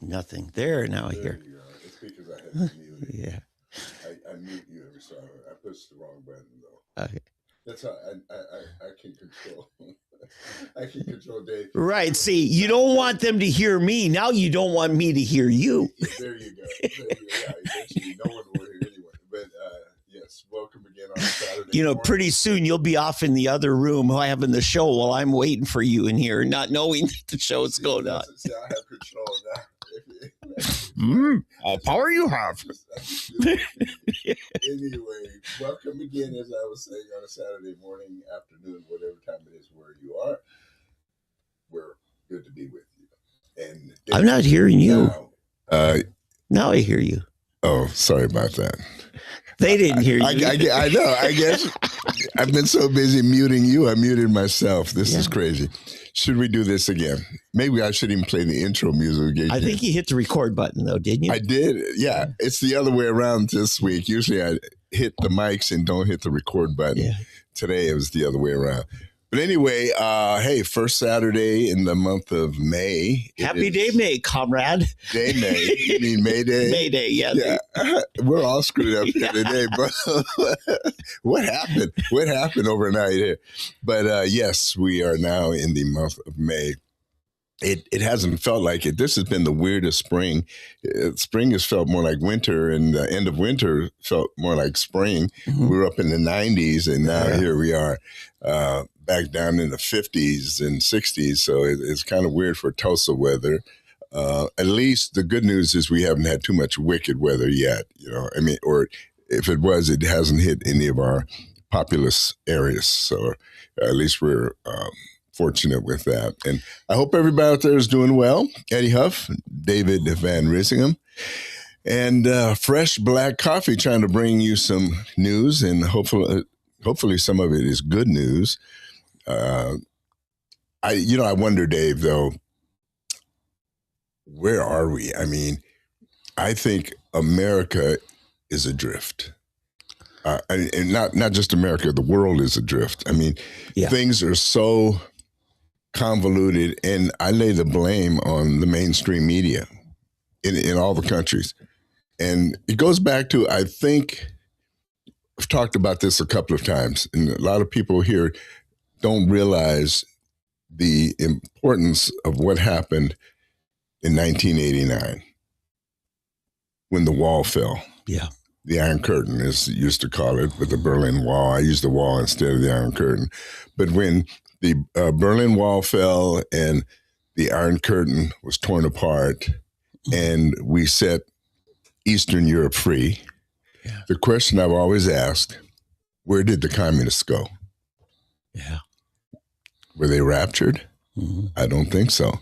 Nothing there now. I hear. You go. It's because I had to mute it. Yeah. I mute you every so I pushed the wrong button though. Okay. That's how I can control. I can control Dave. Right. See, you don't want them to hear me. Now you don't want me to hear you. There you go. Yeah, eventually no one will hear anyone. But yes, welcome again on Saturday. You know, morning. pretty soon you'll be off in the other room having the show while I'm waiting for you in here, not knowing that the show's going on. See, I have control now. All power you have. Anyway, welcome again, as I was saying, on a Saturday morning, afternoon, whatever time it is where you are. We're good to be with you. And I'm not hearing you. Now I hear you. Oh, sorry about that. They didn't hear you. I know. I guess I've been so busy muting you, I muted myself. This is crazy. Should we do this again? Maybe I should even play the intro music again. I think you hit the record button, though, didn't you? I did. Yeah. It's the other way around this week. Usually I hit the mics and don't hit the record button. Yeah. Today it was the other way around. But anyway, hey, first Saturday in the month of May. Happy Day May, comrade. Day May. You mean May Day? May Day, yeah. We're all screwed up here today. But what happened? What happened overnight here? But yes, we are now in the month of May. It hasn't felt like it. This has been the weirdest spring. Spring has felt more like winter, and the end of winter felt more like spring. Mm-hmm. We were up in the 90s, and now here we are back down in the 50s and 60s. So it's kind of weird for Tulsa weather. At least the good news is we haven't had too much wicked weather yet. You know, I mean, or if it was, it hasn't hit any of our populous areas. So at least we're fortunate with that. And I hope everybody out there is doing well. Eddie Huff, David Van Rissingham, and Fresh Black Coffee trying to bring you some news, and hopefully some of it is good news. I wonder, Dave, though, where are we? I mean, I think America is adrift. And not just America, the world is adrift. I mean, things are so convoluted, and I lay the blame on the mainstream media in all the countries. And it goes back to, I think, I've talked about this a couple of times, and a lot of people here don't realize the importance of what happened in 1989 when the wall fell. Yeah. The Iron Curtain, as you used to call it, with the Berlin Wall. I use the wall instead of the Iron Curtain. But when the Berlin Wall fell and the Iron Curtain was torn apart and we set Eastern Europe free, the question I've always asked, where did the communists go? Yeah. Were they raptured? Mm-hmm. I don't think so.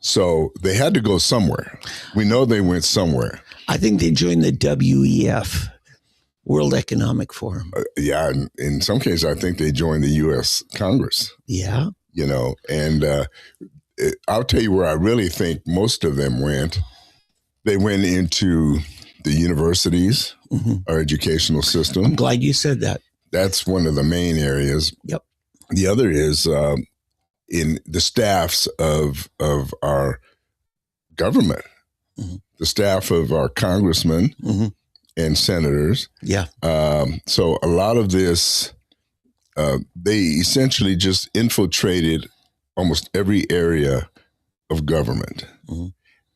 So they had to go somewhere. We know they went somewhere. I think they joined the WEF, World Economic Forum. In some cases, I think they joined the U.S. Congress. Yeah. You know, and I'll tell you where I really think most of them went. They went into the universities, our educational system. I'm glad you said that. That's one of the main areas. Yep. The other is in the staffs of our government, the staff of our congressmen and senators. Yeah. So a lot of this, they essentially just infiltrated almost every area of government.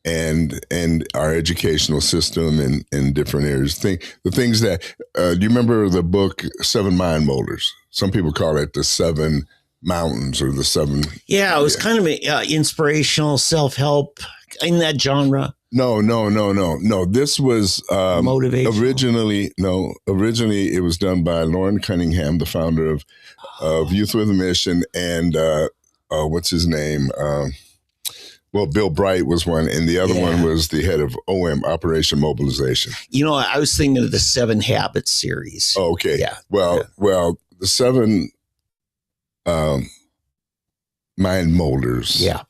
And our educational system in different areas. The things that, do you remember the book Seven Mind Molders? Some people call it the Seven Mountains or the Seven. Yeah, it was kind of inspirational, self-help in that genre. No. This was motivational. Originally it was done by Lauren Cunningham, the founder of Youth with a Mission, and what's his name? Well, Bill Bright was one, and the other one was the head of OM, Operation Mobilization. You know, I was thinking of the 7 Habits series. Oh, okay. Yeah. Well, the 7 Mind Molders. Yeah.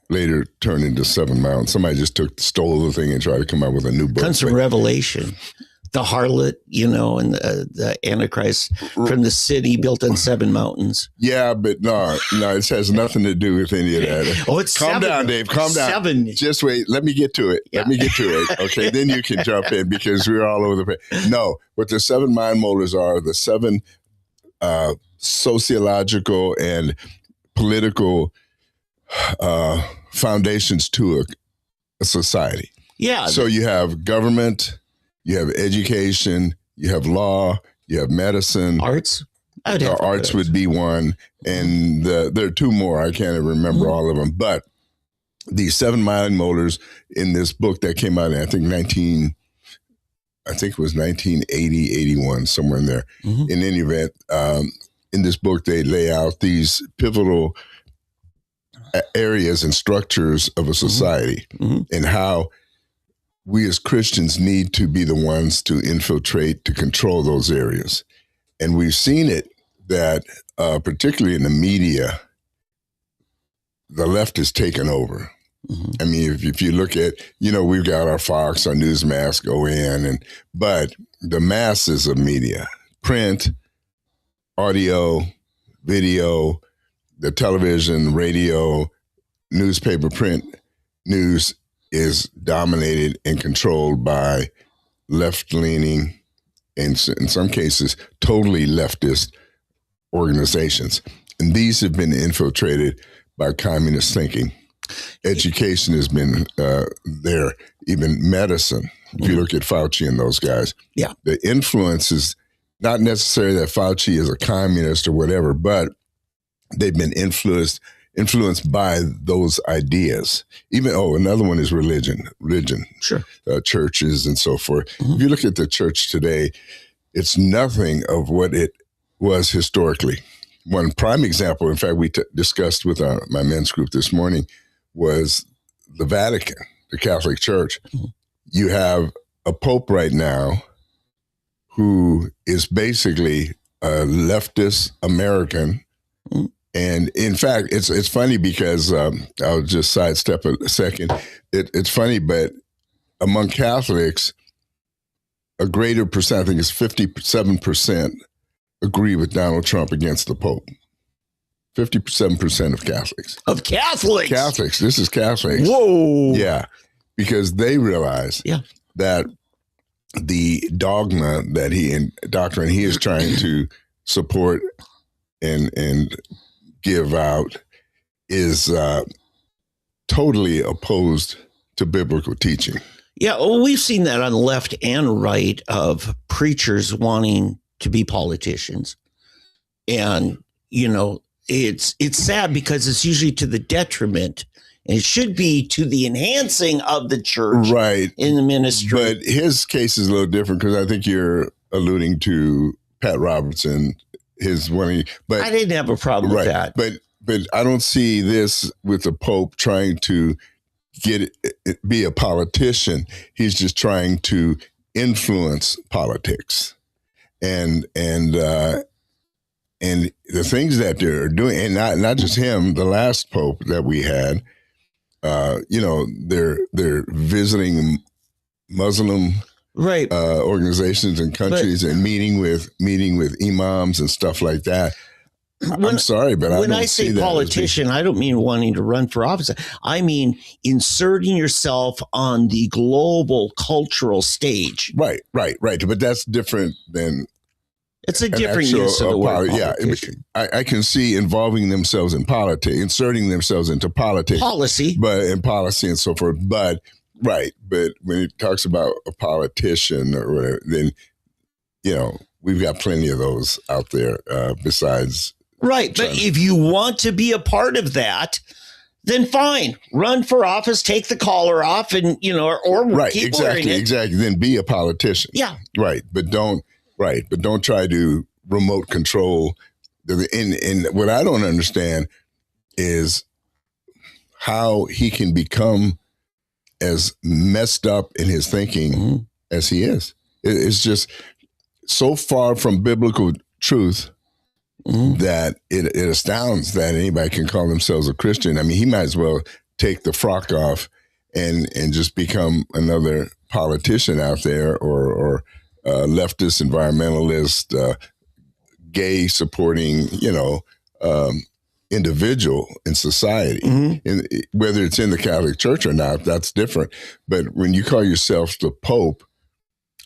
Later turned into 7 Mountains. Somebody just stole the thing and tried to come out with a new book. Comes from Revelation. the harlot, and the Antichrist from the city built on 7 mountains. Yeah, but no, it has nothing to do with any of that. Oh, it's calm 7. down, Dave. Calm down. 7. Just wait. Let me get to it. Yeah. Let me get to it. Okay, then you can jump in because we're all over the place. No, what the 7 mind motors are the 7 sociological and political foundations to a society. Yeah. So you have government, you have education, you have law, you have medicine. Arts? Arts would be one. And there are 2 more. I can't remember all of them. But the 7 mind motors in this book that came out in, I think it was 1980, 81, somewhere in there. Mm-hmm. In any event, in this book, they lay out these pivotal areas and structures of a society and how we as Christians need to be the ones to infiltrate, to control those areas. And we've seen it that, particularly in the media, the left has taken over. Mm-hmm. I mean, if you look at, we've got our Fox, our Newsmax, ON, but the masses of media, print, audio, video, the television, radio, newspaper, print news is dominated and controlled by left-leaning, and in some cases, totally leftist organizations. And these have been infiltrated by communist thinking. Education has been there, even medicine. If you look at Fauci and those guys, the influence is not necessarily that Fauci is a communist or whatever, but they've been influenced by those ideas. Even, another one is religion, sure, churches and so forth. Mm-hmm. If you look at the church today, it's nothing of what it was historically. One prime example, in fact, we discussed with my men's group this morning, was the Vatican, the Catholic Church. Mm-hmm. You have a pope right now who is basically a leftist American. Mm-hmm. And in fact, it's funny because I'll just sidestep a second. It's funny, but among Catholics, a greater percent, I think it's 57%, agree with Donald Trump against the Pope. 57% of Catholics. Of Catholics? Catholics. This is Catholics. Whoa. Yeah, because they realize that the doctrine he is trying to support and give out is totally opposed to biblical teaching. Yeah, well, we've seen that on the left and right of preachers wanting to be politicians. And, it's sad because it's usually to the detriment, and it should be to the enhancing of the church in the ministry. But his case is a little different because I think you're alluding to Pat Robertson. But I didn't have a problem with that. But I don't see this with the Pope trying to be a politician. He's just trying to influence politics, and the things that they're doing, and not just him. The last Pope that we had, they're visiting Muslim organizations and countries and meeting with imams and stuff like that. I'm sorry, but when I say politician, I don't mean wanting to run for office. I mean inserting yourself on the global cultural stage. Right. But that's different than. It's a different use of the word politician. Yeah, I can see involving themselves in politics, inserting themselves into politics, and policy and so forth. But when it talks about a politician or whatever, then we've got plenty of those out there besides. Right. But if you want to be a part of that, then fine, run for office, take the collar off and, or keep wearing it. Exactly. Then be a politician. Yeah. Right. But don't try to remote control. And what I don't understand is how he can become as messed up in his thinking as he is. It's just so far from biblical truth that it astounds that anybody can call themselves a Christian. I mean, he might as well take the frock off and just become another politician out there or leftist, environmentalist, gay supporting, individual in society. And whether it's in the Catholic Church or not, that's different. But when you call yourself the Pope,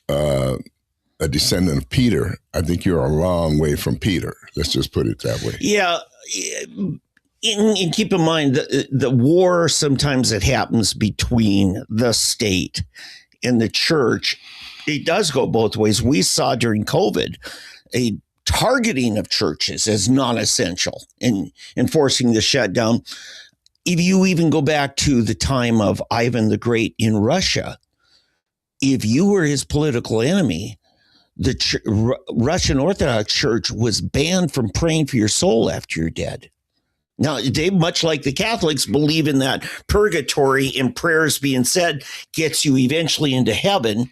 a descendant of Peter, I think you're a long way from Peter. Let's just put it that way. Yeah. And keep in mind the war sometimes that happens between the state and the church, it does go both ways. We saw during COVID a targeting of churches as non-essential and enforcing the shutdown. If you even go back to the time of Ivan the Great in Russia, if you were his political enemy, the Russian Orthodox Church was banned from praying for your soul after you're dead. Now, they, much like the Catholics, believe in that purgatory and prayers being said gets you eventually into heaven.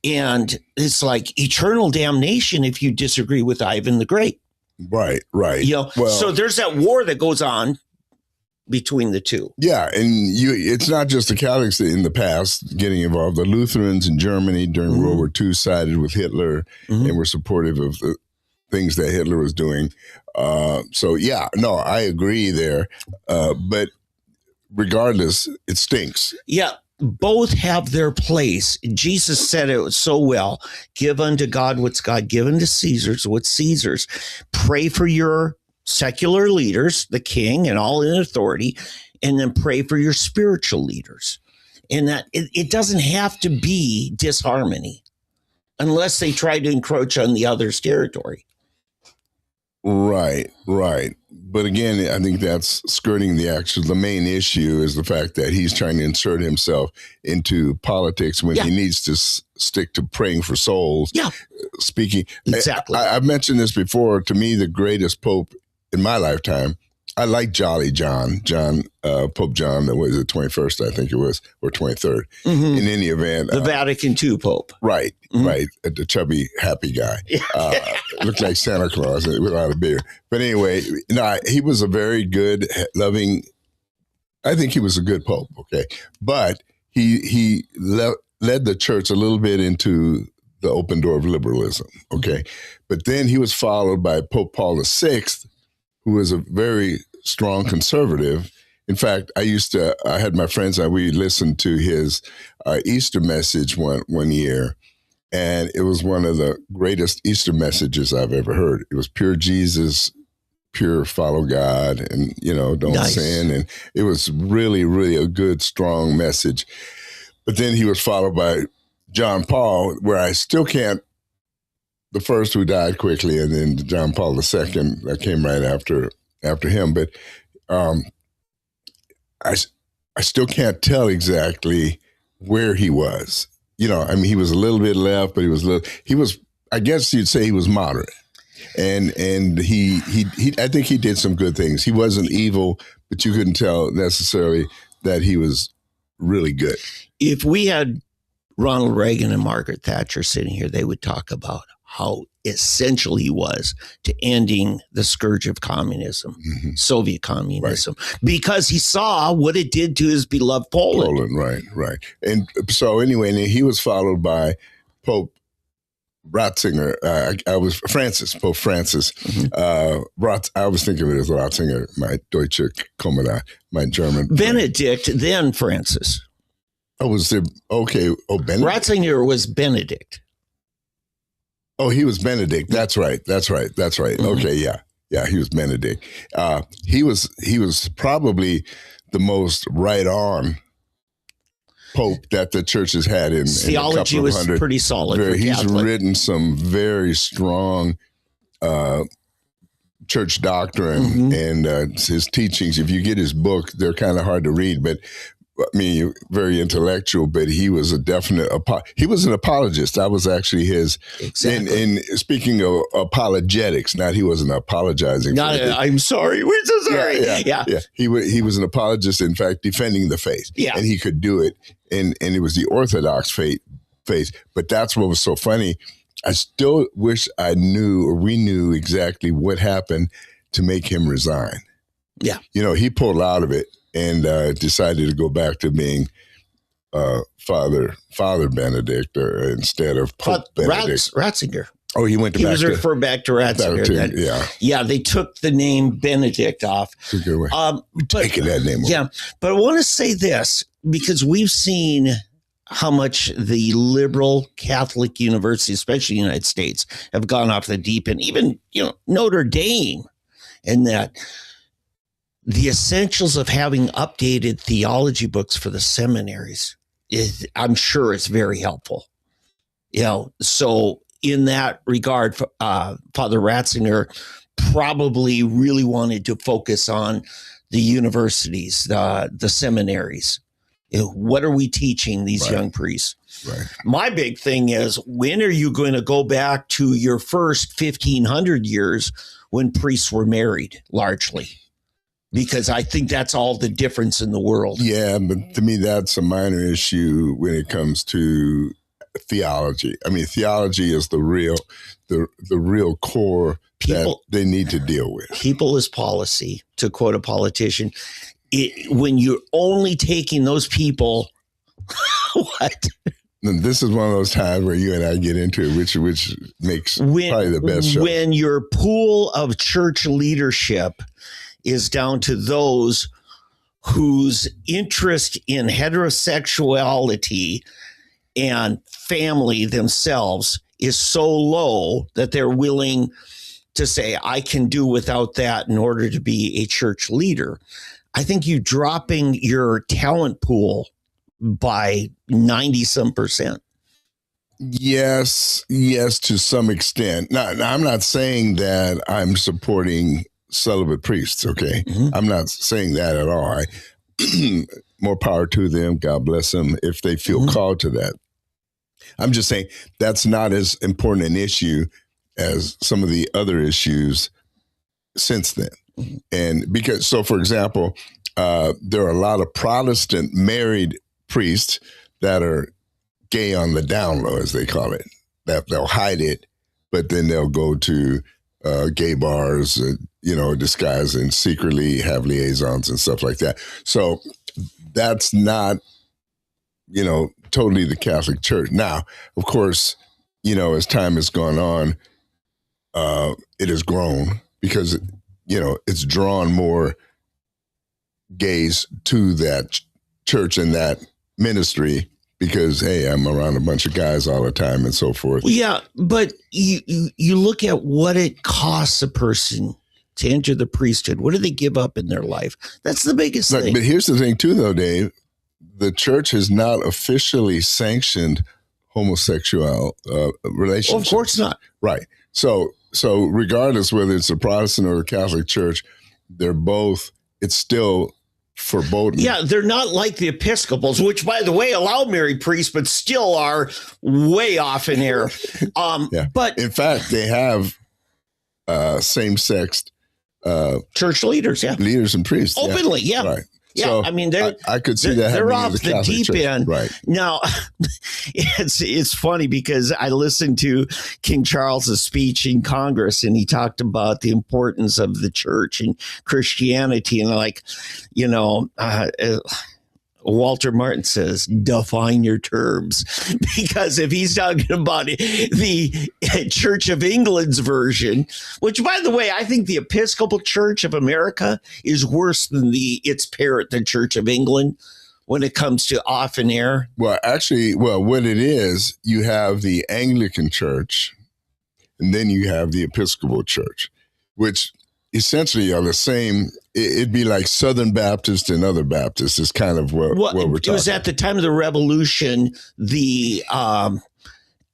And it's like eternal damnation if you disagree with Ivan the Great. Right. So there's that war that goes on between the two. Yeah, and it's not just the Catholics in the past getting involved. The Lutherans in Germany during World War II sided with Hitler and were supportive of the things that Hitler was doing. I agree there. But regardless, it stinks. Yeah. Both have their place. Jesus said it so well. Give unto God what's God, give unto Caesar's what's Caesar's. Pray for your secular leaders, the king and all in authority, and then pray for your spiritual leaders. And that it doesn't have to be disharmony unless they try to encroach on the other's territory. Right. But again, I think that's skirting the main issue is the fact that he's trying to insert himself into politics when he needs to stick to praying for souls. Yeah. Speaking. Exactly. I've mentioned this before. To me, the greatest Pope in my lifetime, I like Jolly John, Pope John, that was the 21st, I think it was, or 23rd. In any event. The Vatican II Pope. Right. The chubby, happy guy. Looked like Santa Claus without a beard. But anyway, he was a very good, loving, I think he was a good Pope, okay? But he led the church a little bit into the open door of liberalism, okay? But then he was followed by Pope Paul VI, who was a very strong conservative. In fact, I had my friends, we listened to his Easter message one year, and it was one of the greatest Easter messages I've ever heard. It was pure Jesus, pure follow God, and, don't sin. And it was really, really a good, strong message. But then he was followed by John Paul, where I still can't, the first who died quickly, and then John Paul II that came right after him. But I still can't tell exactly where he was. He was a little bit left, but he was, I guess you'd say he was moderate. And he I think he did some good things. He wasn't evil, but you couldn't tell necessarily that he was really good. If we had Ronald Reagan and Margaret Thatcher sitting here, they would talk about how essential he was to ending the scourge of communism, Soviet communism, because he saw what it did to his beloved Poland. Right. And so anyway, he was followed by Pope Ratzinger. Pope Francis. I was thinking of it as Ratzinger, my Deutsche Kommandant, my German. Benedict, then Francis. Oh, was there? Okay. Oh, Benedict. Ratzinger was Benedict. Oh, he was Benedict. That's right. Okay, yeah, he was Benedict. He was probably the most right-on Pope that the church has had in theology in a couple of was hundred. Pretty solid. He's written some very strong church doctrine and his teachings. If you get his book, they're kind of hard to read, but very intellectual, but he was a definite, he was an apologist. I was actually his, and speaking of apologetics, he wasn't apologizing. I'm sorry, we're so sorry. Yeah. He was an apologist, in fact, defending the faith. Yeah. And he could do it. And it was the Orthodox faith. But that's what was so funny. I still wish we knew exactly what happened to make him resign. Yeah. He pulled out of it and decided to go back to being Father Benedict instead of Pope Benedict. Ratzinger. Oh, he went to he was referred back to Ratzinger. Yeah, they took the name Benedict off. Taking that name yeah, but I want to say this, because we've seen how much the liberal Catholic universities, especially in the United States, have gone off the deep end. Even, Notre Dame, and that the essentials of having updated theology books for the seminaries I'm sure it's very helpful. So in that regard, Father Ratzinger probably really wanted to focus on the universities, the seminaries. What are we teaching these young priests? Right. My big thing is, when are you going to go back to your first 1500 years when priests were married largely? Because I think that's all the difference in the world. Yeah, but to me, that's a minor issue when it comes to theology. I mean, theology is the real core that they need to deal with. People is policy, to quote a politician. When you're only taking those people, what? And this is one of those times where you and I get into it, which makes probably the best show. When your pool of church leadership is down to those whose interest in heterosexuality and family themselves is so low that they're willing to say, I can do without that in order to be a church leader. I think you dropping your talent pool by 90-some%. Yes, to some extent. Now, I'm not saying that I'm supporting celibate priests, okay? Mm-hmm. I'm not saying that at all. More power to them. God bless them if they feel called to that. I'm just saying that's not as important an issue as some of the other issues since then. Mm-hmm. And for example, there are a lot of Protestant married priests that are gay on the down low, as they call it, that they'll hide it, but then they'll go to gay bars, disguise and secretly have liaisons and stuff like that. So that's not, totally the Catholic Church. Now, of course, as time has gone on, it has grown because, it's drawn more gays to that church and that ministry because, hey, I'm around a bunch of guys all the time and so forth. Yeah, but you look at what it costs a person to enter the priesthood. What do they give up in their life? That's the biggest thing. But here's the thing too, though, Dave. The church has not officially sanctioned homosexual relationships. Well, of course not. Right. So regardless whether it's a Protestant or a Catholic church, it's still forbidden. Yeah, they're not like the Episcopals, which, by the way, allow married priests, but still are way off in error. But in fact, they have same-sex church leaders, leaders and priests openly, Right. Yeah, so I mean, I could see that they're off the deep end. Right now, it's funny because I listened to King Charles's speech in Congress, and he talked about the importance of the church and Christianity, and Walter Martin says, define your terms, because if he's talking about the Church of England's version, which, by the way, I think the Episcopal Church of America is worse than its parent, the Church of England, when it comes to off and air. Well, actually, what it is, you have the Anglican Church, and then you have the Episcopal Church, which essentially are the same. It'd be like Southern Baptist and other Baptists is kind of what we're talking about. It was at the time of the Revolution, the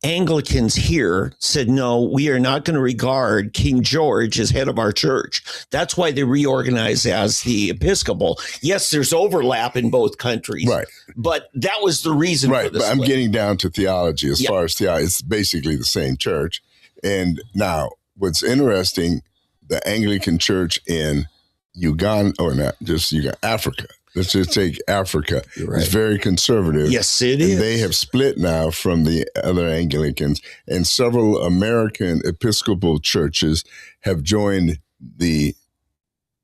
Anglicans here said, no, we are not going to regard King George as head of our church. That's why they reorganized as the Episcopal. Yes, there's overlap in both countries. Right. But that was the reason for the split. I'm getting down to theology. As far as theology, it's basically the same church. And now what's interesting, the Anglican Church in Uganda, or not just Uganda, Africa. Let's just take Africa. Right. It's very conservative. Yes, it is. They have split now from the other Anglicans, and several American Episcopal churches have joined the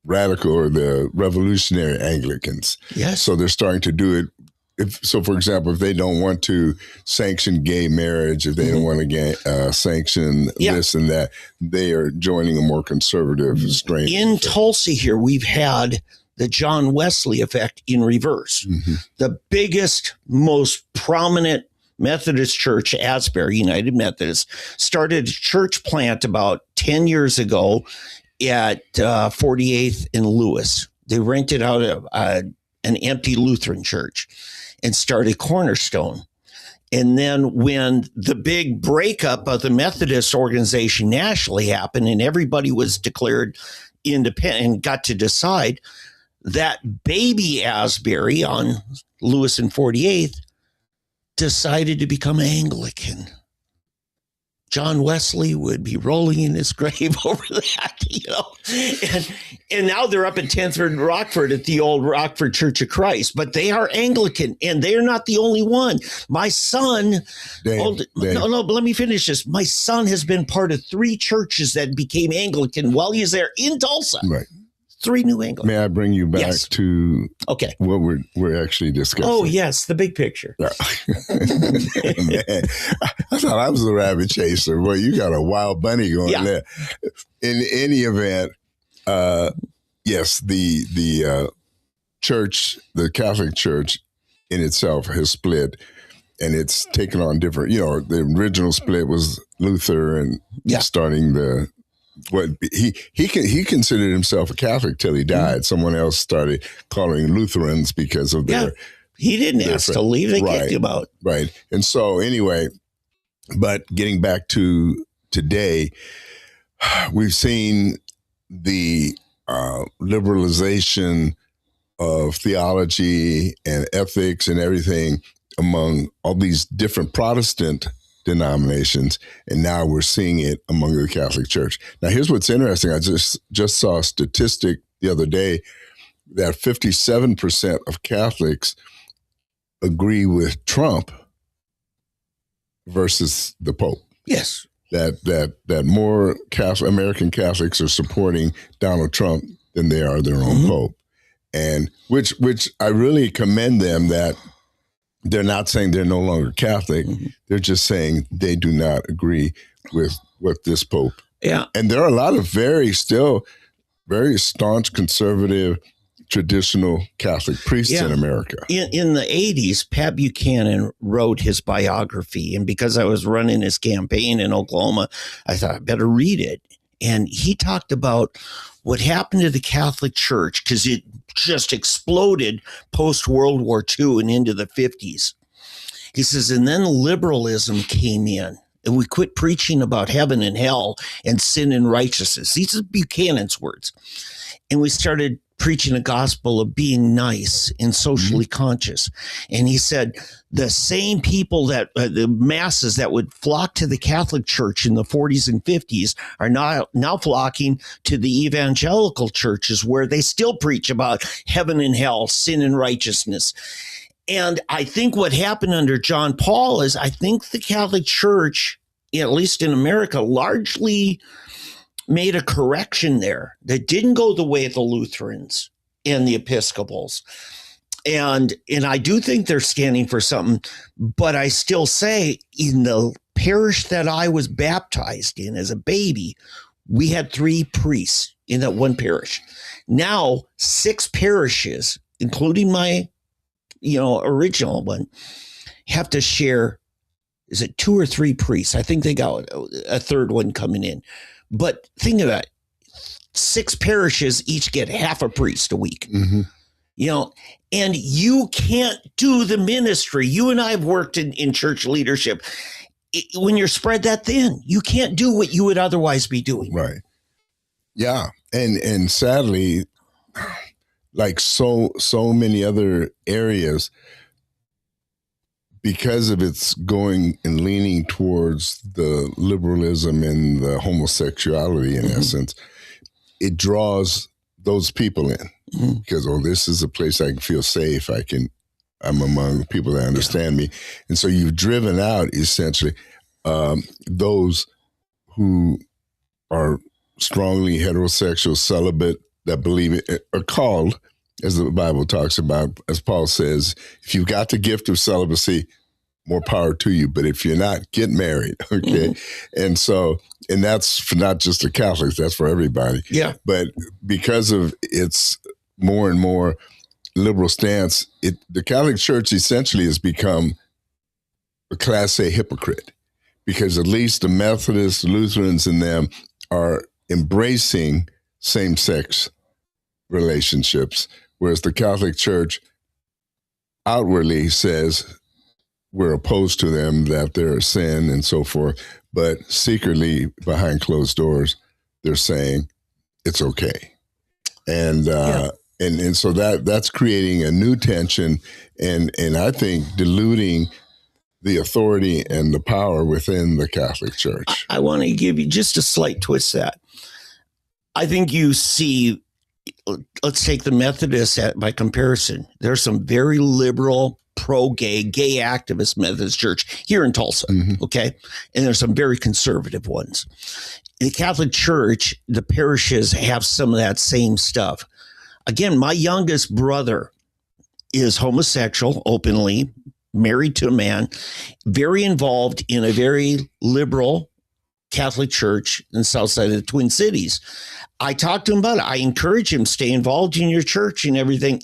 radical or the revolutionary Anglicans. Yes. So they're starting to do it for example, if they don't want to sanction gay marriage, if they don't want to sanction this and that, they are joining a more conservative strain. In Tulsa here, we've had the John Wesley effect in reverse. The biggest, most prominent Methodist church, Asbury United Methodist, started a church plant about 10 years ago at 48th and Lewis. They rented out an empty Lutheran church and started Cornerstone. And then when the big breakup of the Methodist organization nationally happened and everybody was declared independent and got to decide, that baby Asbury on Lewis and 48th decided to become Anglican. John Wesley would be rolling in his grave over that, and now they're up at 10th and Rockford at the old Rockford Church of Christ, but they are Anglican, and they're not the only one. My son, Dave. But let me finish this. My son has been part of 3 churches that became Anglican while he's there in Tulsa. Right. 3 New England. May I bring you back to what we're actually discussing? Oh, yes, the big picture. Man, I thought I was a rabbit chaser. Boy, you got a wild bunny going there. In any event, yes, the church, the Catholic Church in itself has split, and it's taken on different, the original split was Luther and starting he considered himself a Catholic till he died. Someone else started calling Lutherans because of their. He didn't ask to leave. They kicked him out. Right. And so anyway, but getting back to today, we've seen the liberalization of theology and ethics and everything among all these different Protestant denominations, and now we're seeing it among the Catholic Church. Now, here's what's interesting. I just saw a statistic the other day that 57% of Catholics agree with Trump versus the Pope. Yes. That more American Catholics are supporting Donald Trump than they are their own Pope. And which I really commend them that they're not saying they're no longer Catholic. They're just saying they do not agree with this Pope. Yeah. And there are a lot of very staunch conservative traditional Catholic priests in America. In the 80s, Pat Buchanan wrote his biography. And because I was running his campaign in Oklahoma, I thought I better read it. And he talked about what happened to the Catholic Church, because it just exploded post-World War II and into the 50s. He says, and then liberalism came in, and we quit preaching about heaven and hell and sin and righteousness. These are Buchanan's words. And we started preaching a gospel of being nice and socially conscious. And he said the same people that the masses that would flock to the Catholic Church in the 40s and 50s are now flocking to the evangelical churches, where they still preach about heaven and hell, sin and righteousness. And I think what happened under John Paul is, I think the Catholic Church, at least in America, largely made a correction there that didn't go the way of the Lutherans and the Episcopals. And I do think they're standing for something, but I still say, in the parish that I was baptized in as a baby, we had 3 priests in that one parish. Now 6 parishes, including my, original one, have to share, is it 2 or 3 priests? I think they got a third one coming in. But think of that. 6 parishes each get half a priest a week. And you can't do the ministry. You and I have worked in church leadership. When you're spread that thin, you can't do what you would otherwise be doing. Right. Yeah. And sadly, like so many other areas, because of its going and leaning towards the liberalism and the homosexuality, in essence, it draws those people in because, this is a place I can feel safe. I'm among people that understand me. And so you've driven out essentially those who are strongly heterosexual, celibate, that believe it, are called as the Bible talks about, as Paul says, if you've got the gift of celibacy, more power to you. But if you're not, get married. Okay. Mm-hmm. And that's for not just the Catholics, that's for everybody. Yeah. But because of its more and more liberal stance, the Catholic Church essentially has become a Class A hypocrite, because at least the Methodists, Lutherans, and them are embracing same-sex relationships, whereas the Catholic Church outwardly says we're opposed to them, that they're a sin and so forth, but secretly behind closed doors, they're saying it's okay. And and so that's creating a new tension, and I think diluting the authority and the power within the Catholic Church. I want to give you just a slight twist to that. I think you see, let's take the Methodists by comparison. There's some very liberal, pro-gay, gay activist Methodist church here in Tulsa, okay? And there's some very conservative ones. In the Catholic Church, the parishes have some of that same stuff. Again, my youngest brother is homosexual, openly, married to a man, very involved in a very liberal Catholic church in the south side of the Twin Cities. I talked to him about it. I encourage him, stay involved in your church and everything,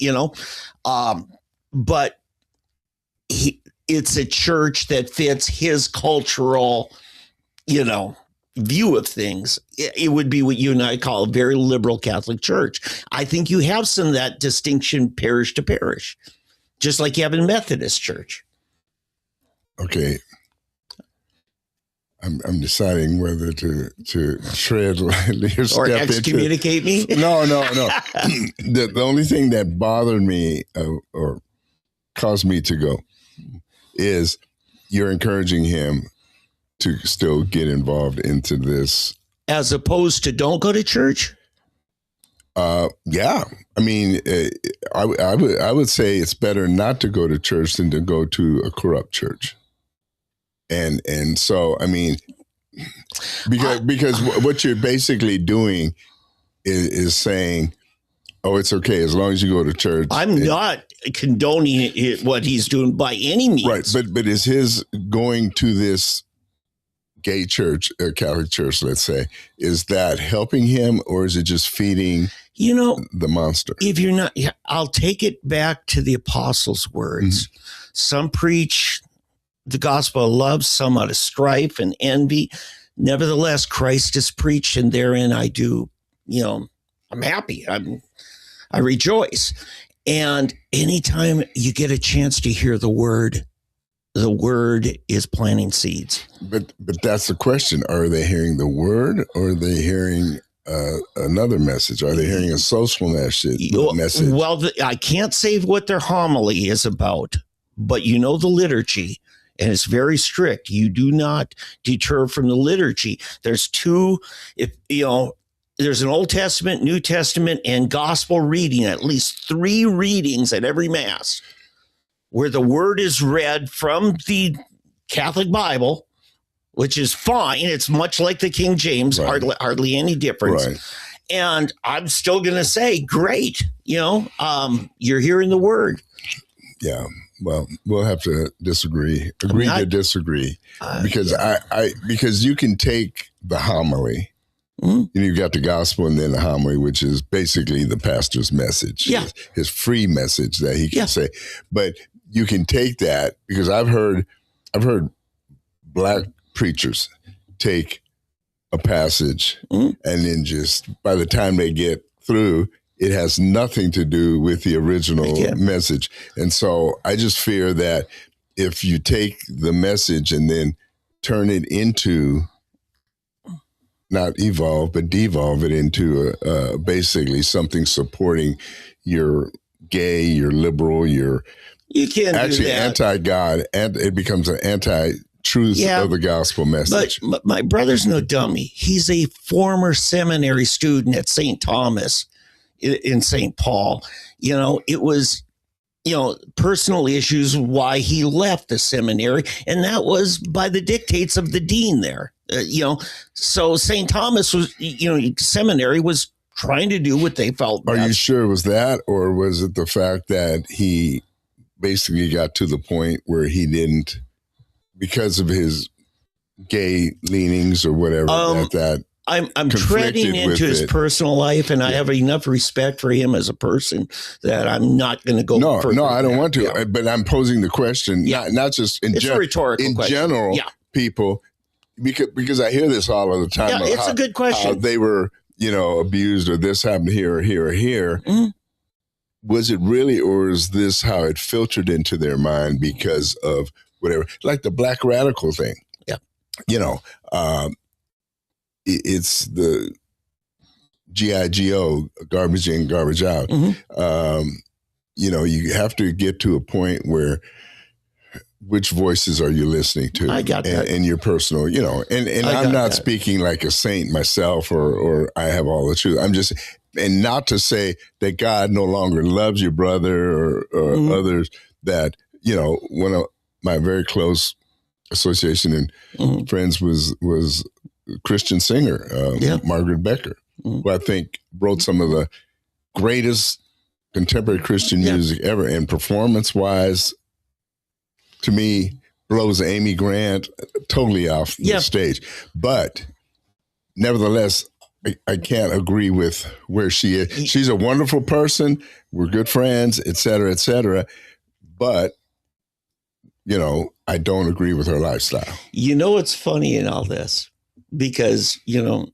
but it's a church that fits his cultural, view of things. It would be what you and I call a very liberal Catholic church. I think you have some of that distinction parish to parish, just like you have in Methodist church. Okay. I'm deciding whether to tread lightly or step or excommunicate me. No. The only thing that bothered me or caused me to go is you're encouraging him to still get involved into this, as opposed to don't go to church. Yeah. I mean, I would say it's better not to go to church than to go to a corrupt church. And so, I mean, because what you're basically doing is saying, oh, it's okay as long as you go to church. I'm not condoning what he's doing by any means. Right. But is his going to this gay church, a Catholic church, let's say, is that helping him, or is it just feeding the monster? If you're not, I'll take it back to the apostles' words. Mm-hmm. Some preach the gospel of love, some out of strife and envy. Nevertheless, Christ is preached, and therein I do, I'm happy. I rejoice. And anytime you get a chance to hear the word is planting seeds. But that's the question. Are they hearing the word, or are they hearing another message? Are they hearing a social message? Well, I can't say what their homily is about, but the liturgy. And it's very strict. You do not deter from the liturgy. There's there's an Old Testament, New Testament, and gospel reading, at least 3 readings at every Mass, where the word is read from the Catholic Bible, which is fine. It's much like the King James, right. hardly any difference. Right. And I'm still going to say, great, you're hearing the word. Yeah. Well, we'll have to disagree, to disagree, because because you can take the homily, you've got the gospel and then the homily, which is basically the pastor's message, his free message that he can say. But you can take that, because I've heard Black preachers take a passage and then just by the time they get through, it has nothing to do with the original message. And so I just fear that if you take the message and then turn it into, not evolve, but devolve it into basically something supporting your gay, your liberal, you can't actually do that. Anti-God, and it becomes an anti-truth of the gospel message. But my brother's no dummy. He's a former seminary student at St. Thomas in St. Paul. It was, personal issues why he left the seminary, and that was by the dictates of the dean there. So St. Thomas was, seminary was trying to do what they felt best. Are you sure it was that, or was it the fact that he basically got to the point where he didn't, because of his gay leanings or whatever, I'm treading into his personal life, and I have enough respect for him as a person that I'm not going to go. No, I don't want to. But I'm posing the question, not just in general. It's a rhetorical question. In general, people, because I hear this all of the time. Yeah, it's a good question. How they were, abused, or this happened here or here or here. Mm-hmm. Was it really, or is this how it filtered into their mind because of whatever, like the black radical thing? Yeah, it's the GIGO, garbage in, garbage out. Mm-hmm. You have to get to a point where which voices are you listening to? I got that. And your personal, and I'm not speaking like a saint myself or I have all the truth. I'm just, and not to say that God no longer loves your brother or mm-hmm. others, that, one of my very close association and mm-hmm. friends was a Christian singer, Margaret Becker, mm-hmm. who I think wrote some of the greatest contemporary Christian music ever. And performance-wise, to me, blows Amy Grant totally off the stage. But nevertheless, I can't agree with where she is. She's a wonderful person. We're good friends, et cetera, et cetera. But, I don't agree with her lifestyle. It's funny in all this because, my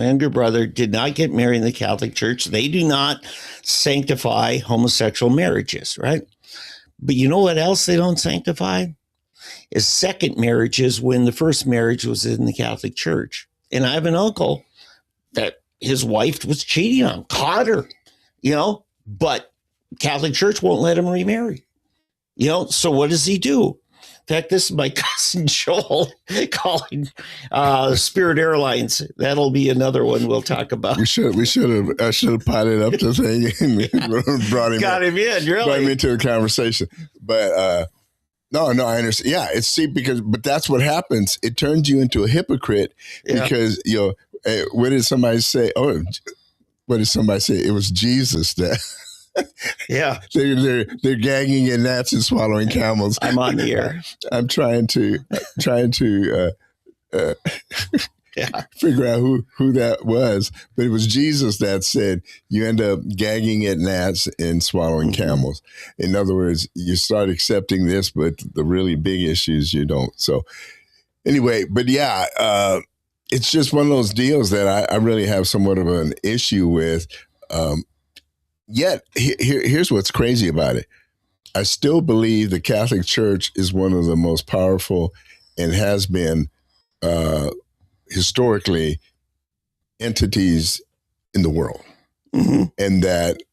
younger brother did not get married in the Catholic Church. They do not sanctify homosexual marriages, right? But you know what else they don't sanctify? Is second marriages when the first marriage was in the Catholic Church. And I have an uncle that his wife was cheating on, caught her, but Catholic Church won't let him remarry. So what does he do? In fact, this is my cousin Joel calling Spirit Airlines. That'll be another one we'll talk about. I should have potted up the thing and brought him into the conversation. But no, I understand. Yeah, but that's what happens. It turns you into a hypocrite because what did somebody say? What did somebody say? It was Jesus that. Yeah, they're gagging at gnats and swallowing camels. I'm on the air. I'm trying to figure out who that was, but it was Jesus that said you end up gagging at gnats and swallowing mm-hmm. camels. In other words, you start accepting this, but the really big issues you don't. So anyway, but it's just one of those deals that I really have somewhat of an issue with. Yet, here's what's crazy about it. I still believe the Catholic Church is one of the most powerful and has been historically entities in the world. Mm-hmm. And that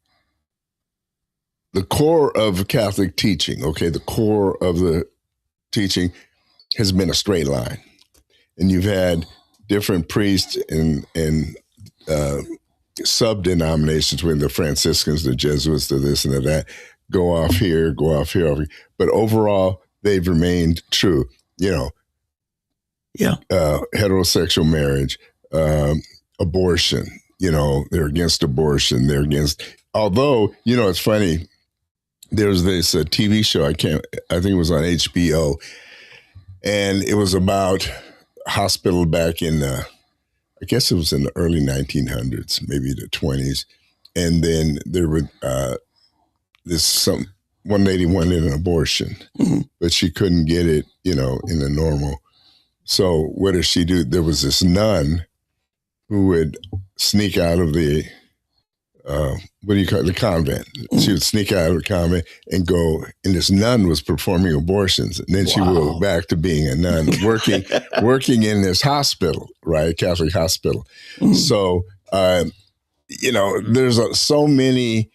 the core of Catholic teaching, the core of the teaching has been a straight line. And you've had different priests and sub-denominations with the Franciscans, the Jesuits, the this and the that, go off here. But overall, they've remained true, heterosexual marriage, abortion, they're against abortion. Although, it's funny, there's this TV show, I think it was on HBO, and it was about hospital back in I guess it was in the early 1900s, maybe the 20s. And then there were one lady wanted an abortion, mm-hmm. but she couldn't get it, in the normal. So what did she do? There was this nun who would sneak out of the, the convent. Mm-hmm. She would sneak out of the convent and go, and this nun was performing abortions. And then she would go back to being a nun, working in this hospital, right? Catholic hospital. Mm-hmm. So, there's so many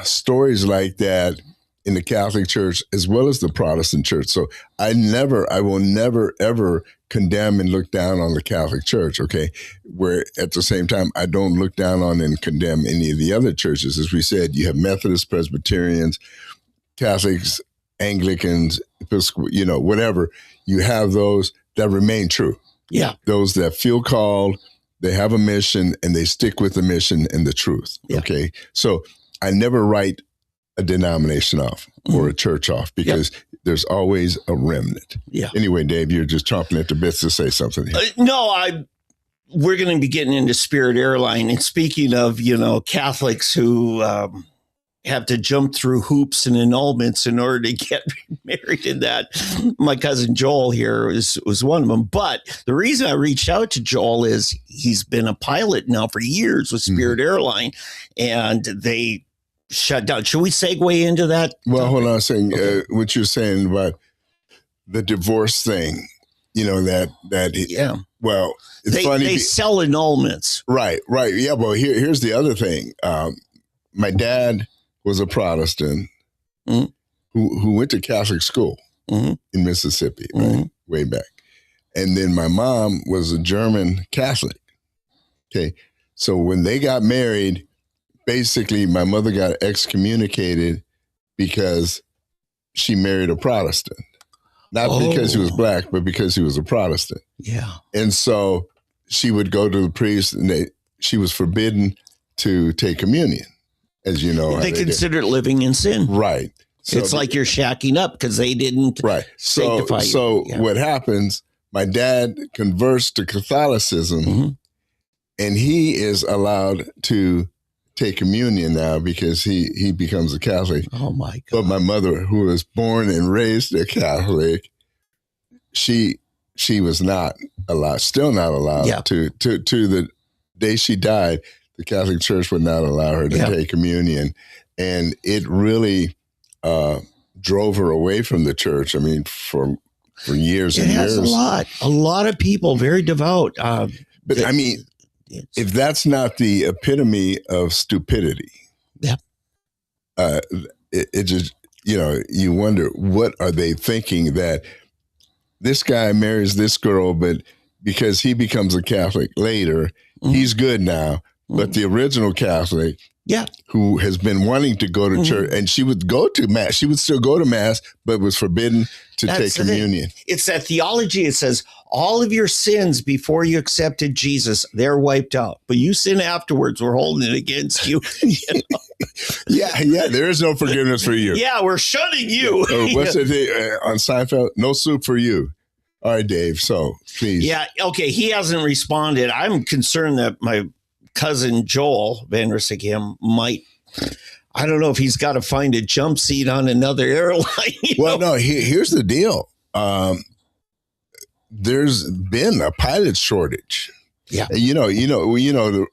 stories like that in the Catholic Church as well as the Protestant Church. So I will never, ever condemn and look down on the Catholic Church, where at the same time, I don't look down on and condemn any of the other churches. As we said, you have Methodists, Presbyterians, Catholics, Anglicans, Episcopal, whatever. You have those that remain true. Yeah. Those that feel called they have a mission, and they stick with the mission and the truth. Yeah. Okay. So I never write a denomination off or a church off because there's always a remnant. Yeah. Anyway, Dave, you're just chomping at the bits to say something here. We're going to be getting into Spirit Airline. And speaking of, Catholics who have to jump through hoops and annulments in order to get married in that, my cousin Joel here was one of them. But the reason I reached out to Joel is he's been a pilot now for years with Spirit Airline, and they shut down. Should we segue into that? Well, hold on a second. Okay. What you're saying about the divorce thing, well, it's funny. They sell annulments. Right. Yeah, well, here's the other thing. My dad was a Protestant who went to Catholic school in Mississippi, right, way back. And then my mom was a German Catholic. Okay. So when they got married, basically my mother got excommunicated because she married a Protestant. Not because he was black, but because he was a Protestant. Yeah. And so she would go to the priest, and she was forbidden to take communion, as you know. They considered living in sin. Right. So it's like you're shacking up because they didn't sanctify you. So what happens, my dad converts to Catholicism, and he is allowed to take communion now because he becomes a Catholic. Oh my God. But my mother, who was born and raised a Catholic, she was not allowed, still not allowed to the day she died, the Catholic Church would not allow her to take communion. And it really drove her away from the church. I mean, for years and years. It has a lot of people, very devout. But I mean, if that's not the epitome of stupidity, it just, you wonder, what are they thinking, that this guy marries this girl, but because he becomes a Catholic later, he's good now. But the original Catholic, who has been wanting to go to church, and she would go to Mass, she would still go to Mass, but was forbidden to take communion. It's that theology. It says all of your sins before you accepted Jesus, they're wiped out. But you sin afterwards, we're holding it against you. Yeah, there is no forgiveness for you. Yeah, we're shunning you. What's the thing on Seinfeld? No soup for you. All right, Dave, so please. Yeah, okay, he hasn't responded. I'm concerned that my cousin Joel Van Rissighem might, I don't know if he's got to find a jump seat on another airline. No, here's the deal. There's been a pilot shortage. Yeah. The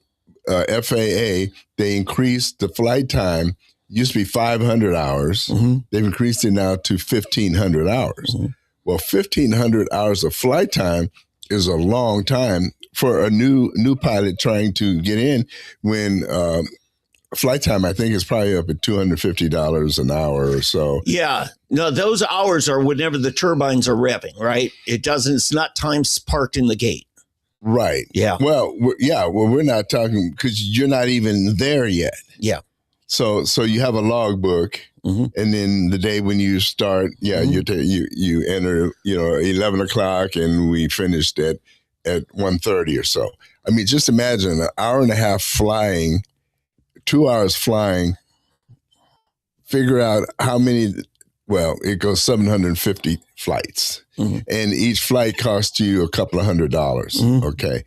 FAA, they increased the flight time. It used to be 500 hours. They've increased it now to 1,500 hours. Well, 1,500 hours of flight time is a long time for a new pilot trying to get in, when flight time, I think, is probably up at $250 an hour or so. Yeah. No, those hours are whenever the turbines are revving, right? It's not time parked in the gate. Right. Yeah. Well, we're not talking, because you're not even there yet. Yeah. So you have a logbook, and then the day when you start, you enter, 11 o'clock, and we finished at 1:30 or so. I mean, just imagine an hour and a half flying, 2 hours flying. Figure out how many. Well, it goes 750 flights, and each flight costs you a couple of $100. Okay,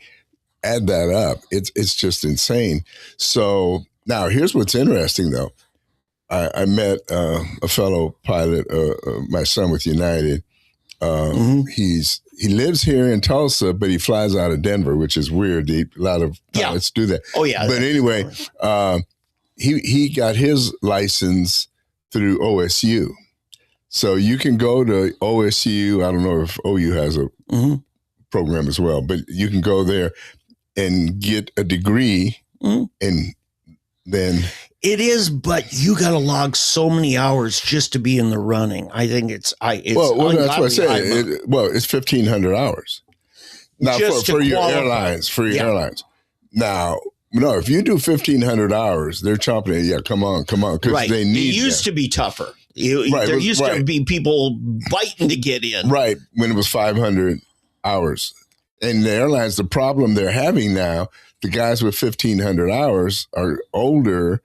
add that up. It's just insane. So now here's what's interesting, though. I met a fellow pilot, my son with United. He lives here in Tulsa, but he flies out of Denver, which is weird. A lot of pilots do that. Oh yeah. But anyway, he got his license through OSU. So you can go to OSU. I don't know if OU has a program as well, but you can go there and get a degree, and then it is. But you got to log so many hours just to be in the running. I think it's well, that's what I said. It's 1,500 hours now for your airlines. For your airlines now. No, if you do 1,500 hours, they're chomping at you. Yeah, come on, because they need. It used to be tougher. There used to be people biting to get in. Right, when it was 500 hours. And the airlines, the problem they're having now, the guys with 1,500 hours are older,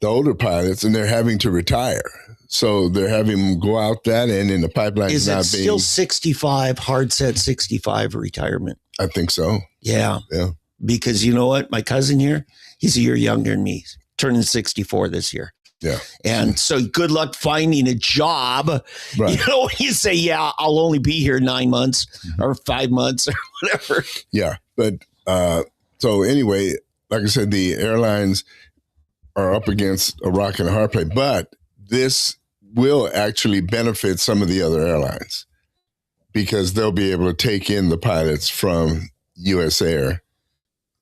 the older pilots, and they're having to retire. So they're having them go out that end, and the pipeline is not being. Still 65, hard set 65 retirement? I think so. Yeah. Yeah. Because you know what? My cousin here, he's a year younger than me, turning 64 this year. Yeah. And so good luck finding a job. Right. You know, when you say, yeah, I'll only be here 9 months or 5 months or whatever. Yeah. But so anyway, like I said, the airlines are up against a rock and a hard place, but this will actually benefit some of the other airlines because they'll be able to take in the pilots from U.S. Air.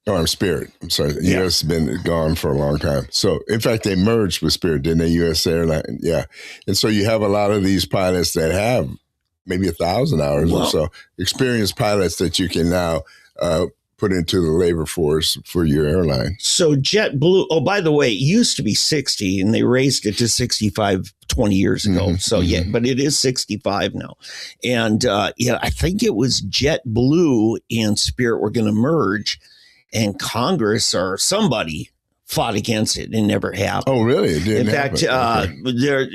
Or Spirit. I'm sorry. Yeah. U.S. has been gone for a long time. So, in fact, they merged with Spirit, didn't they? U.S. Airline. Yeah. And so you have a lot of these pilots that have maybe 1,000 hours or so, experienced pilots that you can now put into the labor force for your airline. So JetBlue, oh, by the way, it used to be 60 and they raised it to 65 20 years ago. Mm-hmm. So, yeah, but it is 65 now. And, I think it was JetBlue and Spirit were going to merge. And Congress or somebody fought against it and never happened. Oh, really? It didn't happen. There,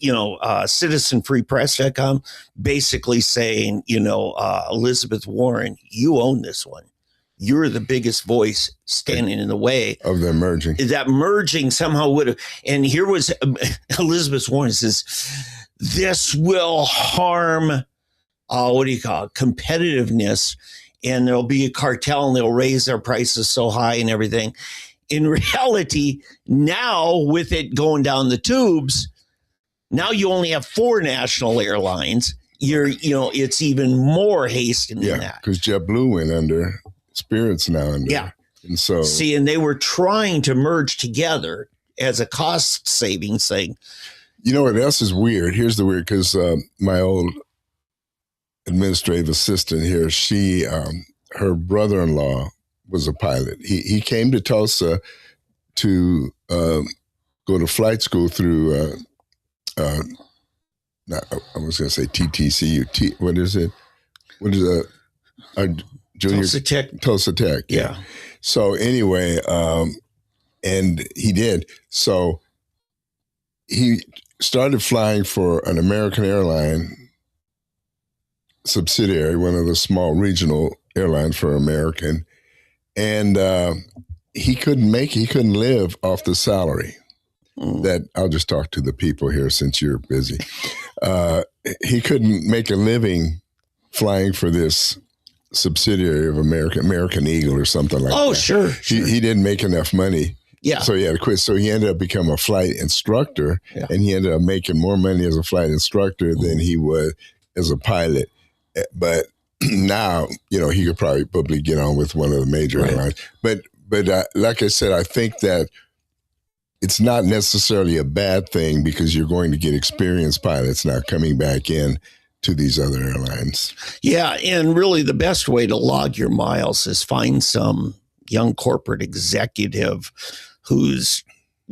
citizenfreepress.com basically saying, Elizabeth Warren, you own this one. You're the biggest voice standing in the way of the merging. That merging somehow would have. And here was Elizabeth Warren says, this will harm, competitiveness. And there'll be a cartel and they'll raise their prices so high and everything. In reality, now with it going down the tubes, now you only have 4 national airlines. It's even more hastened than that. Because JetBlue went under, Spirit's now under. Yeah. And so. See, and they were trying to merge together as a cost savings thing. You know what else is weird? Here's the weird, because my old administrative assistant here, she her brother-in-law was a pilot. He came to Tulsa to go to flight school through I was going to say TTCU. What is it? What is junior Tulsa Tech. Yeah. So anyway, and he did. So he started flying for an American airline subsidiary, one of the small regional airlines for American, and he couldn't live off the salary. That I'll just talk to the people here since you're busy. He couldn't make a living flying for this subsidiary of American Eagle or something like that. Oh, sure. He didn't make enough money. Yeah. So he had to quit. So he ended up becoming a flight instructor, and he ended up making more money as a flight instructor than he would as a pilot. But now, he could probably get on with one of the major airlines. But like I said, I think that it's not necessarily a bad thing because you're going to get experienced pilots now coming back in to these other airlines. Yeah, and really the best way to log your miles is find some young corporate executive who's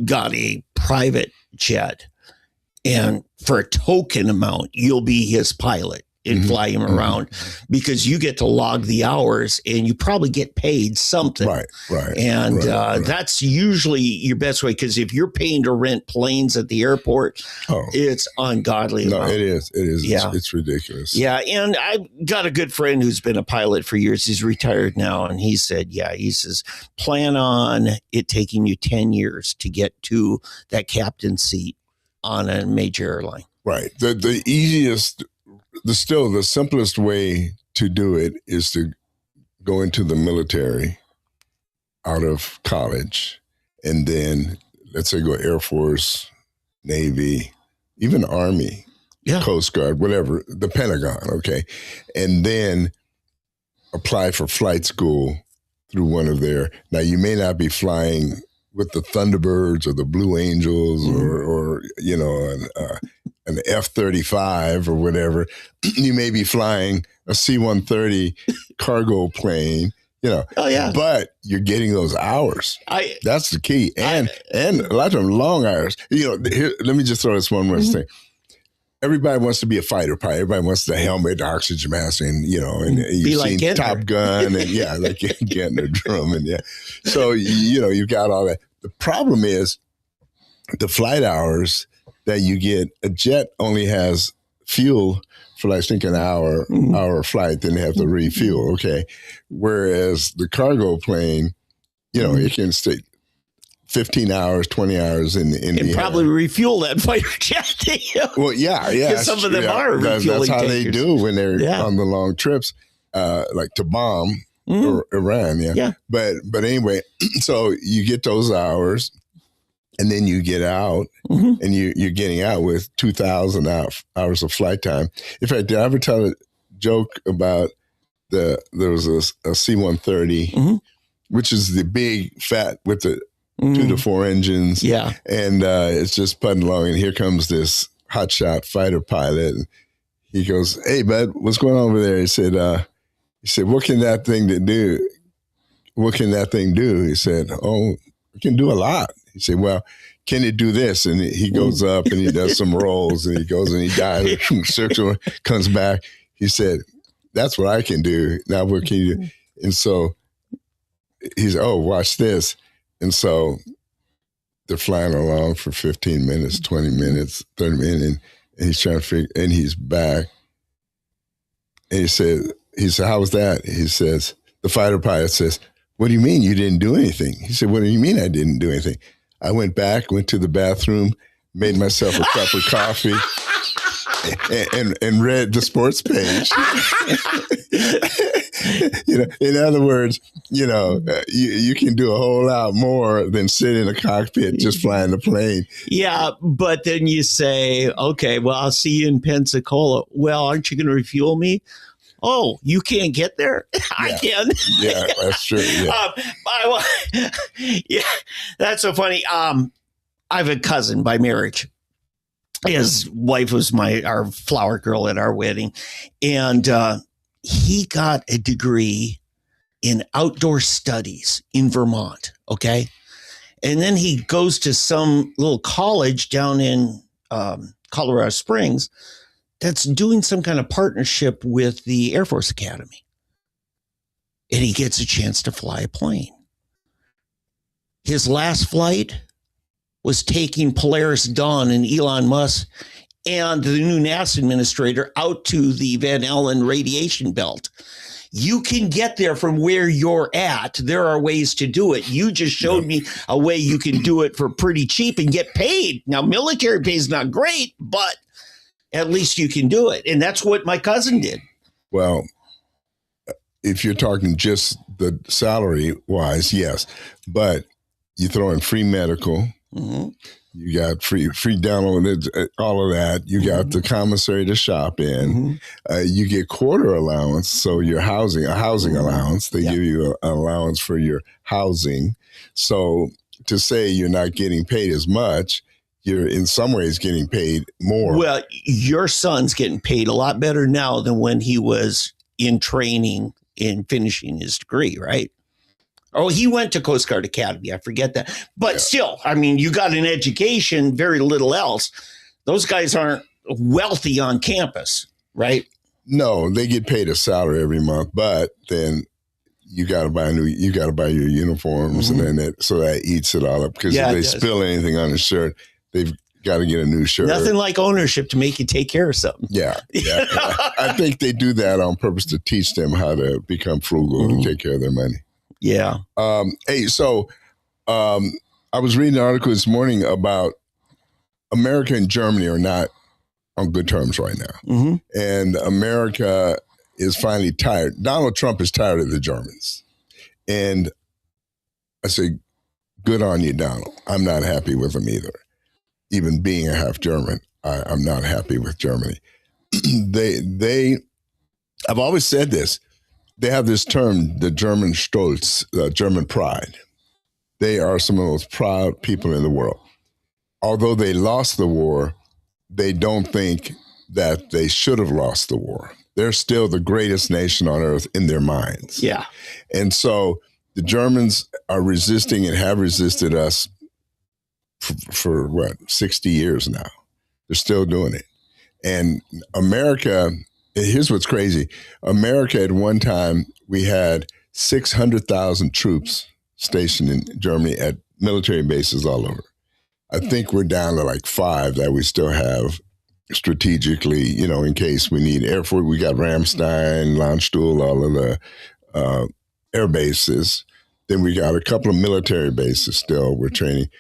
got a private jet, and for a token amount, you'll be his pilot and fly him around because you get to log the hours and you probably get paid something. Right. And that's usually your best way, because if you're paying to rent planes at the airport, it's ungodly. No, it is. Yeah. It's ridiculous. Yeah. And I've got a good friend who's been a pilot for years. He's retired now. And he said, he says, plan on it taking you 10 years to get to that captain seat on a major airline. Right. The easiest... The simplest way to do it is to go into the military out of college, and then let's say go Air Force, Navy, even Army, Coast Guard, whatever, the Pentagon, okay, and then apply for flight school through one of their. Now you may not be flying with the Thunderbirds or the Blue Angels or an F-35 or whatever. You may be flying a C-130 cargo plane, but you're getting those hours. That's the key. And a lot of them long hours. Here, let me just throw this one more thing. everybody wants to be a fighter pilot. Everybody wants the helmet, the oxygen mask, and and you've like seen Top Gun, and like getting a drum, and So you got all that. The problem is the flight hours that you get. A jet only has fuel for like, I think, an hour flight, then they have to refuel. Okay, whereas the cargo plane, it can stay 15 hours, 20 hours in the probably air. Refuel that fighter jet. Well, yeah. Some of them are refueling That's how tankers. they do when they're on the long trips, like to bomb Iran. Yeah. But anyway, so you get those hours, and then you get out, and you're getting out with 2,000 hours of flight time. In fact, did I ever tell a joke about there was a C-130, which is the big fat with the 2 to 4 engines. Yeah. And it's just putting along, and here comes this hotshot fighter pilot. And he goes, "Hey, bud, what's going on over there?" He said, "What can that thing do? What can that thing do?" He said, "Oh, it can do a lot." He said, "Well, can it do this?" And he goes up and he does some rolls, and he goes and he dives from circle, comes back. He said, "That's what I can do. Now what can you do?" And so he's, "Oh, watch this." And so they're flying along for 15 minutes, 20 minutes, 30 minutes, and he's trying to figure, and he's back. And he said, "How was that?" He says, the fighter pilot says, "What do you mean you didn't do anything?" He said, "What do you mean I didn't do anything? I went back, went to the bathroom, made myself a cup of coffee, and read the sports page." In other words, you can do a whole lot more than sit in a cockpit just flying the plane. Yeah, but then you say, "Okay, well, I'll see you in Pensacola." "Well, aren't you going to refuel me?" "Oh, you can't get there?" "I can." Yeah, that's true. Yeah. Yeah, that's so funny. I have a cousin by marriage. His wife was our flower girl at our wedding, and he got a degree in outdoor studies in Vermont. Okay, and then he goes to some little college down in Colorado Springs that's doing some kind of partnership with the Air Force Academy. And he gets a chance to fly a plane. His last flight was taking Polaris Dawn and Elon Musk and the new NASA administrator out to the Van Allen radiation belt. You can get there from where you're at. There are ways to do it. You just showed me a way you can do it for pretty cheap and get paid. Now, military pay is not great, but at least you can do it. And that's what my cousin did. Well, if you're talking just the salary wise, yes. But you throw in free medical, you got free download, all of that. You got the commissary to shop in. You get quarter allowance, so your housing allowance. They give you an allowance for your housing. So to say you're not getting paid as much, you're in some ways getting paid more. Well, your son's getting paid a lot better now than when he was in training in finishing his degree, right? Oh, he went to Coast Guard Academy. I forget that. But still, I mean, you got an education, very little else. Those guys aren't wealthy on campus, right? No, they get paid a salary every month, but then you got to buy your uniforms, and then that eats it all up, because if they spill anything on the shirt, they've got to get a new shirt. Nothing like ownership to make you take care of something. Yeah. I think they do that on purpose to teach them how to become frugal and take care of their money. Yeah. Hey, so I was reading an article this morning about America and Germany are not on good terms right now. And America is finally tired. Donald Trump is tired of the Germans. And I say, good on you, Donald. I'm not happy with him either. Even being a half German, I'm not happy with Germany. I've always said this. They have this term, the German Stolz, German pride. They are some of the most proud people in the world. Although they lost the war, they don't think that they should have lost the war. They're still the greatest nation on earth in their minds. Yeah. And so the Germans are resisting and have resisted us for 60 years now. They're still doing it. And America, here's what's crazy. America at one time, we had 600,000 troops stationed in Germany at military bases all over. I think we're down to like 5 that we still have strategically, you know, in case we need air force. We got Ramstein, Landstuhl, all of the air bases. Then we got a couple of military bases still we're training.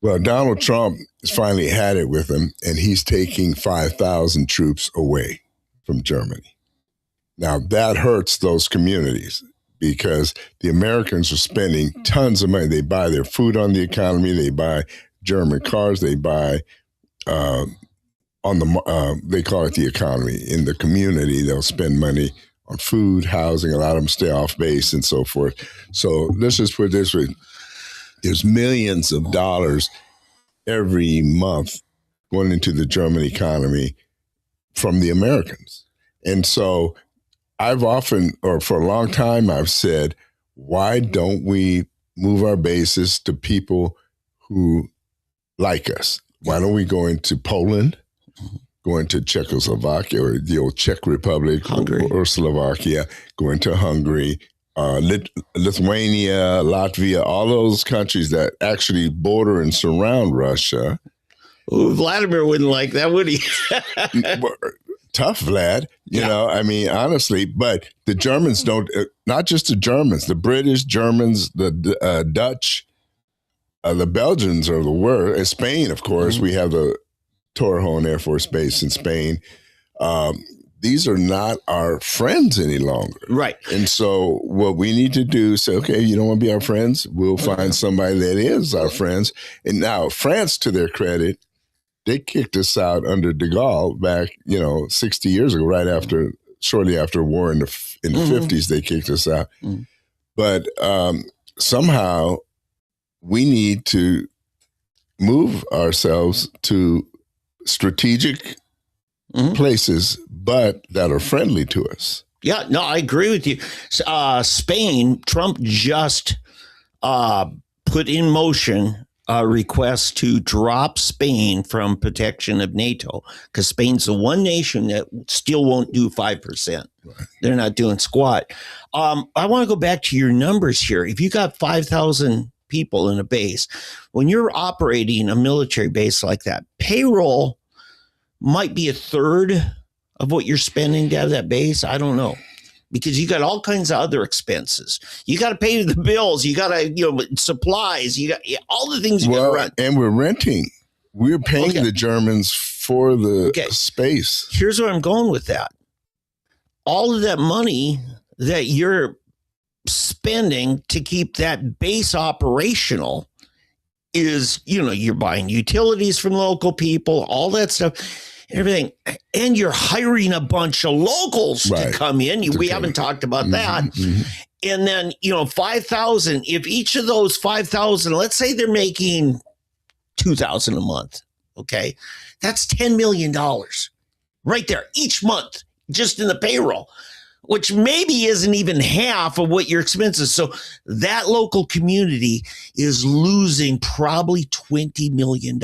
Well, Donald Trump has finally had it with him, and he's taking 5,000 troops away from Germany. Now, that hurts those communities because the Americans are spending tons of money. They buy their food on the economy. They buy German cars. They buy they call it the economy. In the community, they'll spend money on food, housing. A lot of them stay off base and so forth. So let's just put it this way. There's millions of dollars every month going into the German economy from the Americans. And so I've often, or for a long time, I've said, why don't we move our bases to people who like us? Why don't we go into Poland, go into Czechoslovakia or the old Czech Republic or Slovakia, go into Hungary, Lithuania, Latvia, all those countries that actually border and surround Russia. Ooh, Vladimir wouldn't like that, would he? Tough, Vlad. You know, I mean, honestly, but the Germans don't, not just the Germans, the British, Germans, the Dutch, the Belgians are the worst. Spain, of course, we have the Torrejon Air Force Base in Spain. These are not our friends any longer. Right. And so what we need to do is say, okay, you don't want to be our friends? We'll find somebody that is our friends. And now France, to their credit, they kicked us out under de Gaulle back, 60 years ago, shortly after a war in the 50s, they kicked us out. But somehow we need to move ourselves to strategic places, but that are friendly to us. Yeah, no, I agree with you. Spain, Trump just put in motion a request to drop Spain from protection of NATO because Spain's the one nation that still won't do 5%. Right. They're not doing squat. I want to go back to your numbers here. If you got 5,000 people in a base, when you're operating a military base like that, payroll might be a third of what you're spending to have that base. I don't know. Because you got all kinds of other expenses. You got to pay the bills. You got to, supplies. You got all the things you got to run. And we're renting. We're paying the Germans for the space. Here's where I'm going with that. All of that money that you're spending to keep that base operational is, you're buying utilities from local people, all that stuff. Everything, and you're hiring a bunch of locals to come in. We haven't talked about that. And then 5,000. If each of those 5,000, let's say they're making 2,000 a month, okay, that's $10 million right there each month, just in the payroll, which maybe isn't even half of what your expenses. So that local community is losing probably $20 million.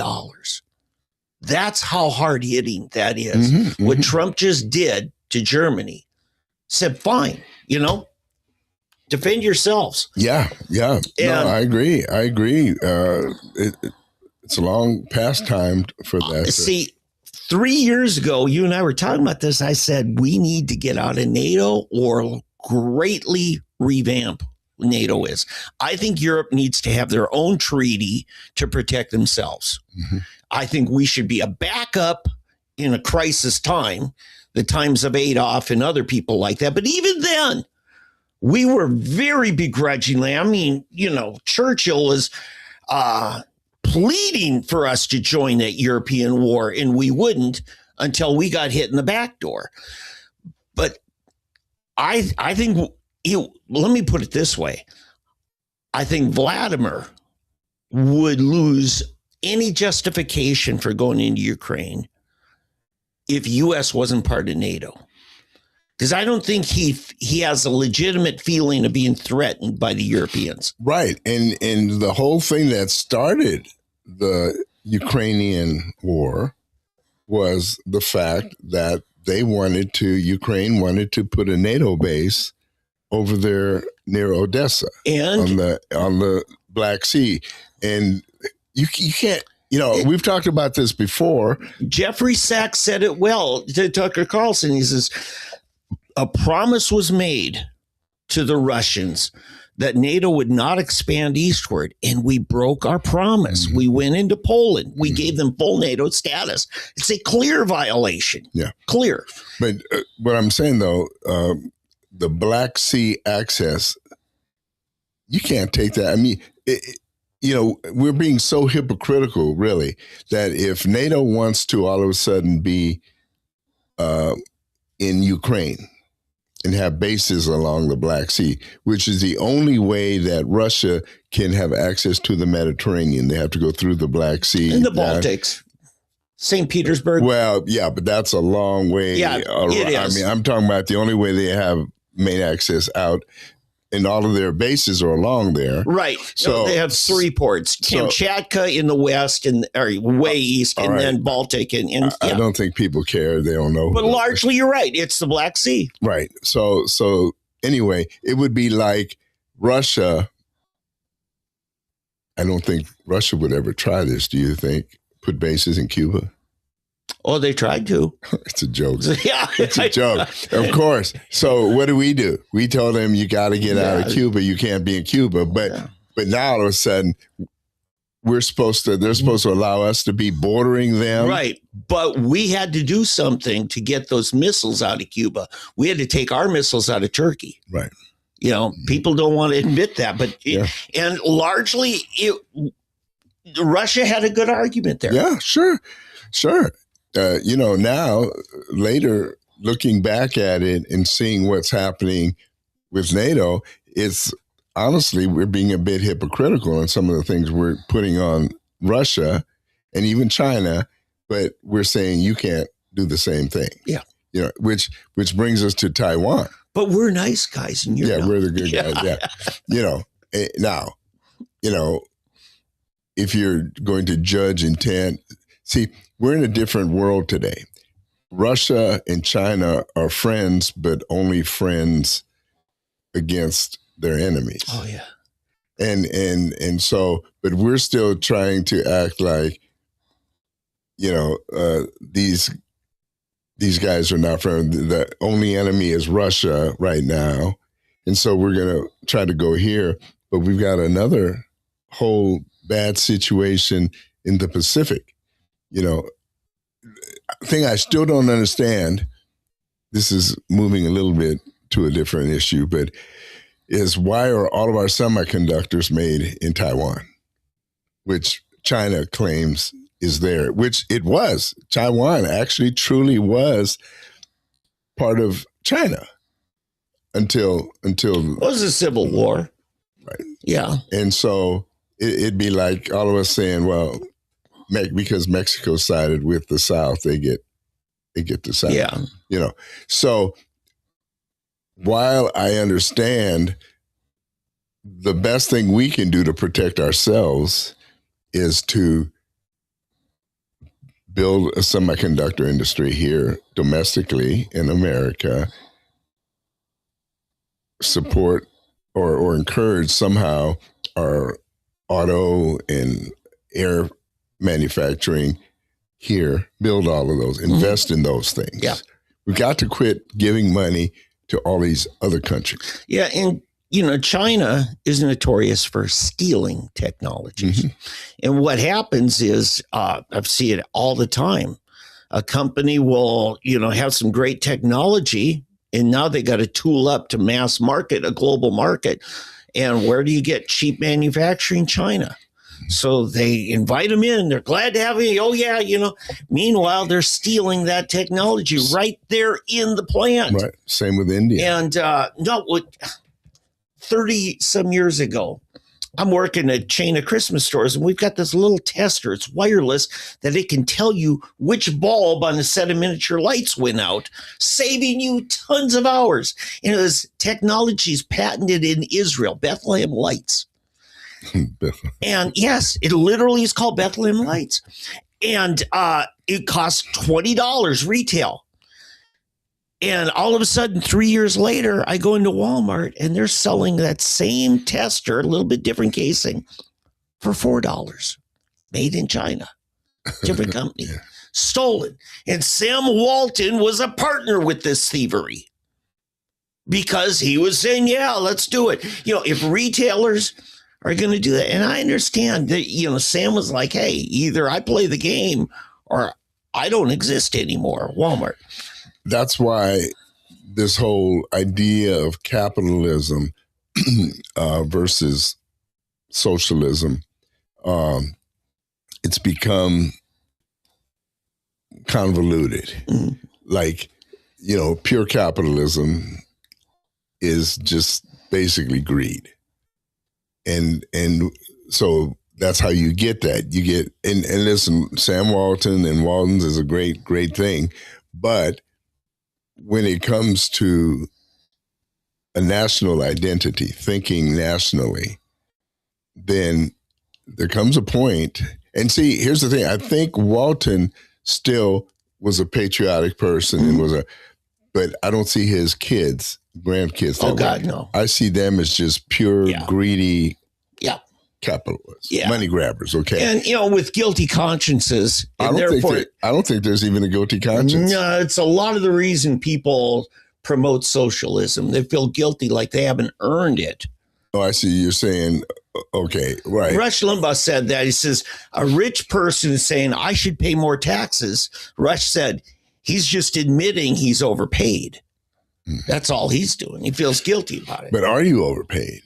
That's how hard hitting that is. What Trump just did to Germany, said, fine, defend yourselves. Yeah. No, I agree. It's a long past time for that. See, 3 years ago, you and I were talking about this. I said, we need to get out of NATO or greatly revamp NATO is. I think Europe needs to have their own treaty to protect themselves. I think we should be a backup in a crisis time, the times of Adolf and other people like that. But even then, we were very begrudgingly. I mean, Churchill was pleading for us to join that European war, and we wouldn't until we got hit in the back door. But I think, let me put it this way. I think Vladimir would lose any justification for going into Ukraine if U.S. wasn't part of NATO. Because I don't think he has a legitimate feeling of being threatened by the Europeans. Right. And the whole thing that started the Ukrainian war was the fact that Ukraine wanted to put a NATO base over there near Odessa and on the Black Sea. And you can't, we've talked about this before. Jeffrey Sachs said it well to Tucker Carlson. He says, a promise was made to the Russians that NATO would not expand eastward, and we broke our promise. We went into Poland. We gave them full NATO status. It's a clear violation. Yeah. Clear. But what I'm saying, though, the Black Sea access, you can't take that. I mean, we're being so hypocritical, really, that if NATO wants to all of a sudden be in Ukraine and have bases along the Black Sea, which is the only way that Russia can have access to the Mediterranean. They have to go through the Black Sea. And the Baltics. St. Petersburg. Well, yeah, but that's a long way. Yeah, it is. I mean, I'm talking about the only way they have main access out, and all of their bases are along there. Right. So they have 3 ports: Kamchatka in the west and way east, and then Baltic. And I don't think people care. They don't know. But largely, you're right. It's the Black Sea. Right. So anyway, it would be like Russia. I don't think Russia would ever try this. Do you think? Put bases in Cuba? Oh, they tried to. It's a joke. Yeah. It's a joke. Of course. So what do? We told them you got to get out of Cuba. You can't be in Cuba. But now all of a sudden they're supposed to allow us to be bordering them. Right. But we had to do something to get those missiles out of Cuba. We had to take our missiles out of Turkey. Right. People don't want to admit that, but and largely Russia had a good argument there. Yeah, sure. Now, later, looking back at it and seeing what's happening with NATO, it's honestly, we're being a bit hypocritical in some of the things we're putting on Russia and even China, but we're saying you can't do the same thing. Yeah. Which brings us to Taiwan. But we're nice guys. And you're not. We're the good guys. Yeah. Now, if you're going to judge intent, see, we're in a different world today. Russia and China are friends, but only friends against their enemies. Oh, yeah. And so, but we're still trying to act like, these guys are not friends. The only enemy is Russia right now. And so we're going to try to go here, but we've got another whole bad situation in the Pacific. Thing I still don't understand, this is moving a little bit to a different issue, but is why are all of our semiconductors made in Taiwan, which China claims is there, which it was. Taiwan actually truly was part of China until it was a civil war. Right. Yeah. And so it'd be like all of us saying, well, because Mexico sided with the South, they get the South. Yeah. So while I understand the best thing we can do to protect ourselves is to build a semiconductor industry here domestically in America, support or encourage somehow our auto and air manufacturing here, build all of those, invest in those things. Yeah. We've got to quit giving money to all these other countries. Yeah. And, China is notorious for stealing technologies. And what happens is, I've seen it all the time. A company will, have some great technology, and now they got to tool up to mass market, a global market. And where do you get cheap manufacturing? China. So they invite them in. They're glad to have you. Oh, yeah, Meanwhile, they're stealing that technology right there in the plant. Right. Same with India. And 30 some years ago, I'm working at a chain of Christmas stores, and we've got this little tester. It's wireless that it can tell you which bulb on a set of miniature lights went out, saving you tons of hours. And it was technologies patented in Israel, Bethlehem Lights. And yes, it literally is called Bethlehem Lights. And it costs $20 retail. And all of a sudden, 3 years later, I go into Walmart and they're selling that same tester, a little bit different casing, for $4. Made in China. Different company. Yeah. Stolen. And Sam Walton was a partner with this thievery because he was saying, yeah, let's do it. If retailers are going to do that, and I understand that, Sam was like, hey, either I play the game or I don't exist anymore, Walmart. That's why this whole idea of capitalism versus socialism, it's become convoluted. Mm-hmm. Like, pure capitalism is just basically greed. And so that's how you get that. You get, and listen, Sam Walton and Walton's is a great, great thing. But when it comes to a national identity, thinking nationally, then there comes a point. And see, here's the thing. I think Walton still was a patriotic person and but I don't see his kids, grandkids. Oh God, no. I see them as just pure greedy capitalists, money grabbers. Okay. And, with guilty consciences. I don't think there's even a guilty conscience. No, it's a lot of the reason people promote socialism. They feel guilty like they haven't earned it. Oh, I see. You're saying, okay, right. Rush Limbaugh said that. He says, a rich person is saying, I should pay more taxes. Rush said, he's just admitting he's overpaid. That's all he's doing. He feels guilty about it. But are you overpaid?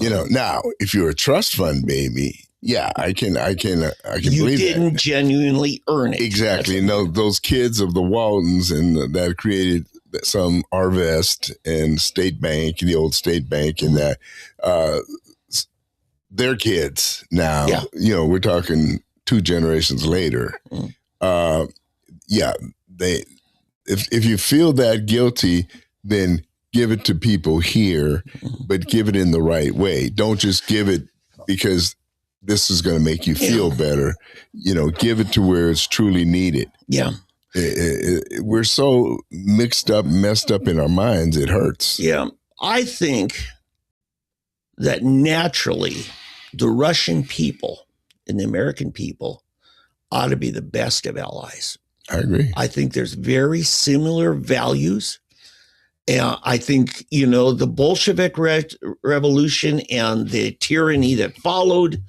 Now, if you're a trust fund baby, yeah, I can believe that. You didn't genuinely earn it. Exactly. No, those kids of the Waltons and that created some Arvest and State Bank, the old State Bank, and that their kids now. Yeah. We're talking 2 generations later. If you feel that guilty, then give it to people here, but give it in the right way. Don't just give it because this is going to make you feel better. Give it to where it's truly needed. Yeah. We're so messed up in our minds, it hurts. Yeah. I think that naturally the Russian people and the American people ought to be the best of allies. I agree. I think there's very similar values. And I think, the Bolshevik revolution and the tyranny that followed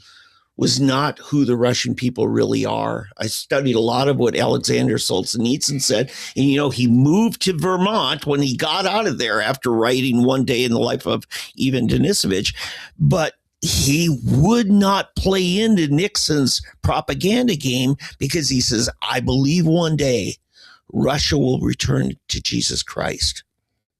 was not who the Russian people really are. I studied a lot of what Alexander Solzhenitsyn said. And, he moved to Vermont when he got out of there after writing One Day in the Life of Ivan Denisovich. But he would not play into Nixon's propaganda game because he says, I believe one day Russia will return to Jesus Christ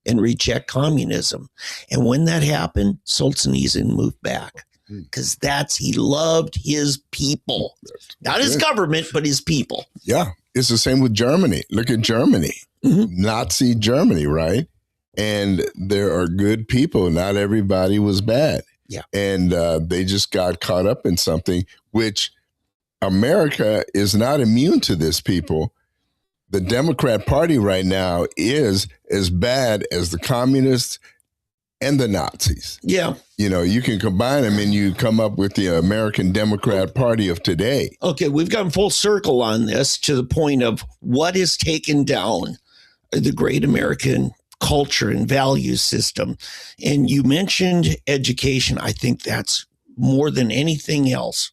and reject communism. And when that happened, Solzhenitsyn moved back because he loved his people, not his government, but his people. Yeah. It's the same with Germany. Look at Germany, Nazi Germany, right? And there are good people. Not everybody was bad. Yeah. And they just got caught up in something, which America is not immune to this, people. The Democrat Party right now is as bad as the communists and the Nazis. Yeah. You can combine them and you come up with the American Democrat Party of today. Okay, we've gone full circle on this to the point of what has taken down the great American culture and value system. And you mentioned education. I think that's more than anything else.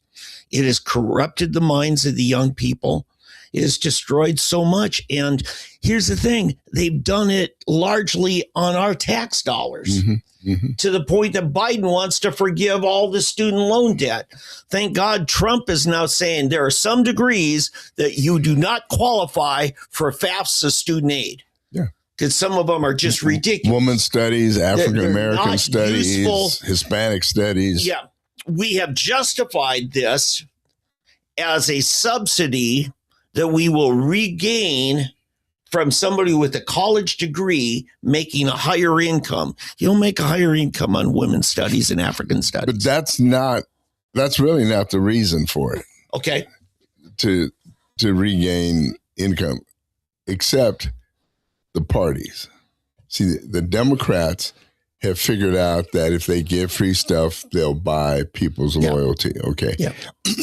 It has corrupted the minds of the young people. It has destroyed so much. And here's the thing. They've done it largely on our tax dollars to the point that Biden wants to forgive all the student loan debt. Thank God Trump is now saying there are some degrees that you do not qualify for FAFSA student aid. Yeah. Because some of them are just ridiculous. Women's studies, African-American studies, useful. Hispanic studies. Yeah. We have justified this as a subsidy that we will regain from somebody with a college degree making a higher income. You'll make a higher income on women's studies and African studies. But that's really not the reason for it. Okay. To to regain income, except the parties. See, the Democrats have figured out that if they give free stuff, they'll buy people's loyalty. Okay. Yeah.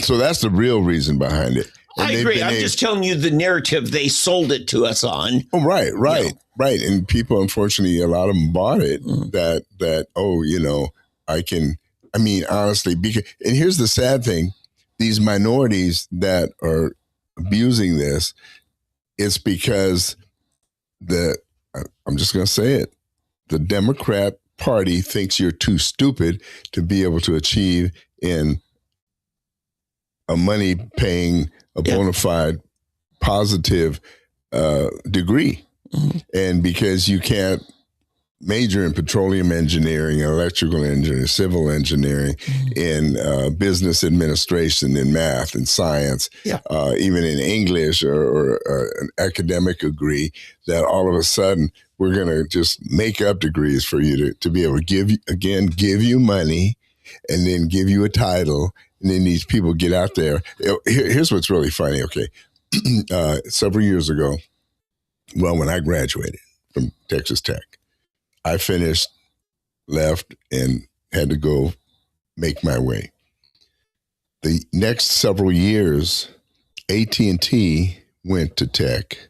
So that's the real reason behind it. And I agree. I'm just telling you the narrative they sold it to us on. Oh, right. Right. And people, unfortunately, a lot of them bought it that, honestly, because, and here's the sad thing, these minorities that are abusing this, it's because I'm just going to say it, the Democrat Party thinks you're too stupid to be able to achieve in a money paying, a bona fide positive degree. Mm-hmm. And because you can't major in petroleum engineering, electrical engineering, civil engineering, in business administration, in math and science, even in English or an academic degree, that all of a sudden we're going to just make up degrees for you to be able to give you money and then give you a title. And then these people get out there. Here's what's really funny. Okay. Several years ago, when I graduated from Texas Tech, I finished, left, and had to go make my way. The next several years, AT&T went to Tech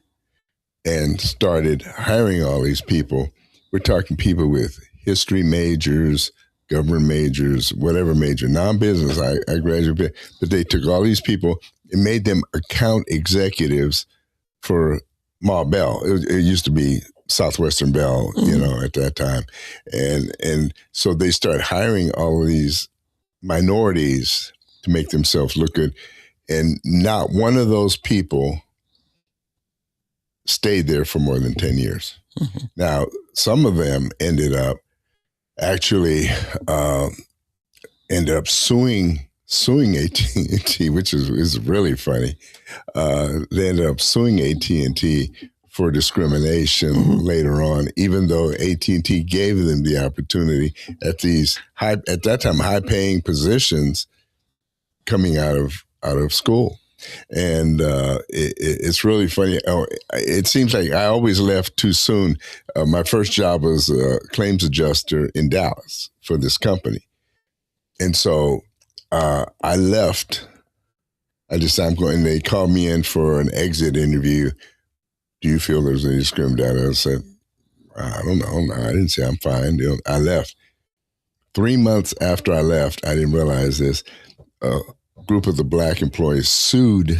and started hiring all these people. We're talking people with history majors, government majors, whatever major, non-business. I graduated, but they took all these people and made them account executives for Ma Bell. It used to be Southwestern Bell, at that time. And so they start hiring all of these minorities to make themselves look good. And not one of those people stayed there for more than 10 years. Mm-hmm. Now, some of them ended up suing AT&T, which is really funny. They ended up suing AT&T for discrimination later on, even though AT&T gave them the opportunity at these at that time high-paying positions coming out of school. And it's really funny. It seems like I always left too soon. My first job was a claims adjuster in Dallas for this company. And so I left. I decided I'm going, and they called me in for an exit interview. Do you feel there's any discrimination? I said, I don't know. No, I didn't say I'm fine. I left. 3 months after I left, I didn't realize this. A group of the black employees sued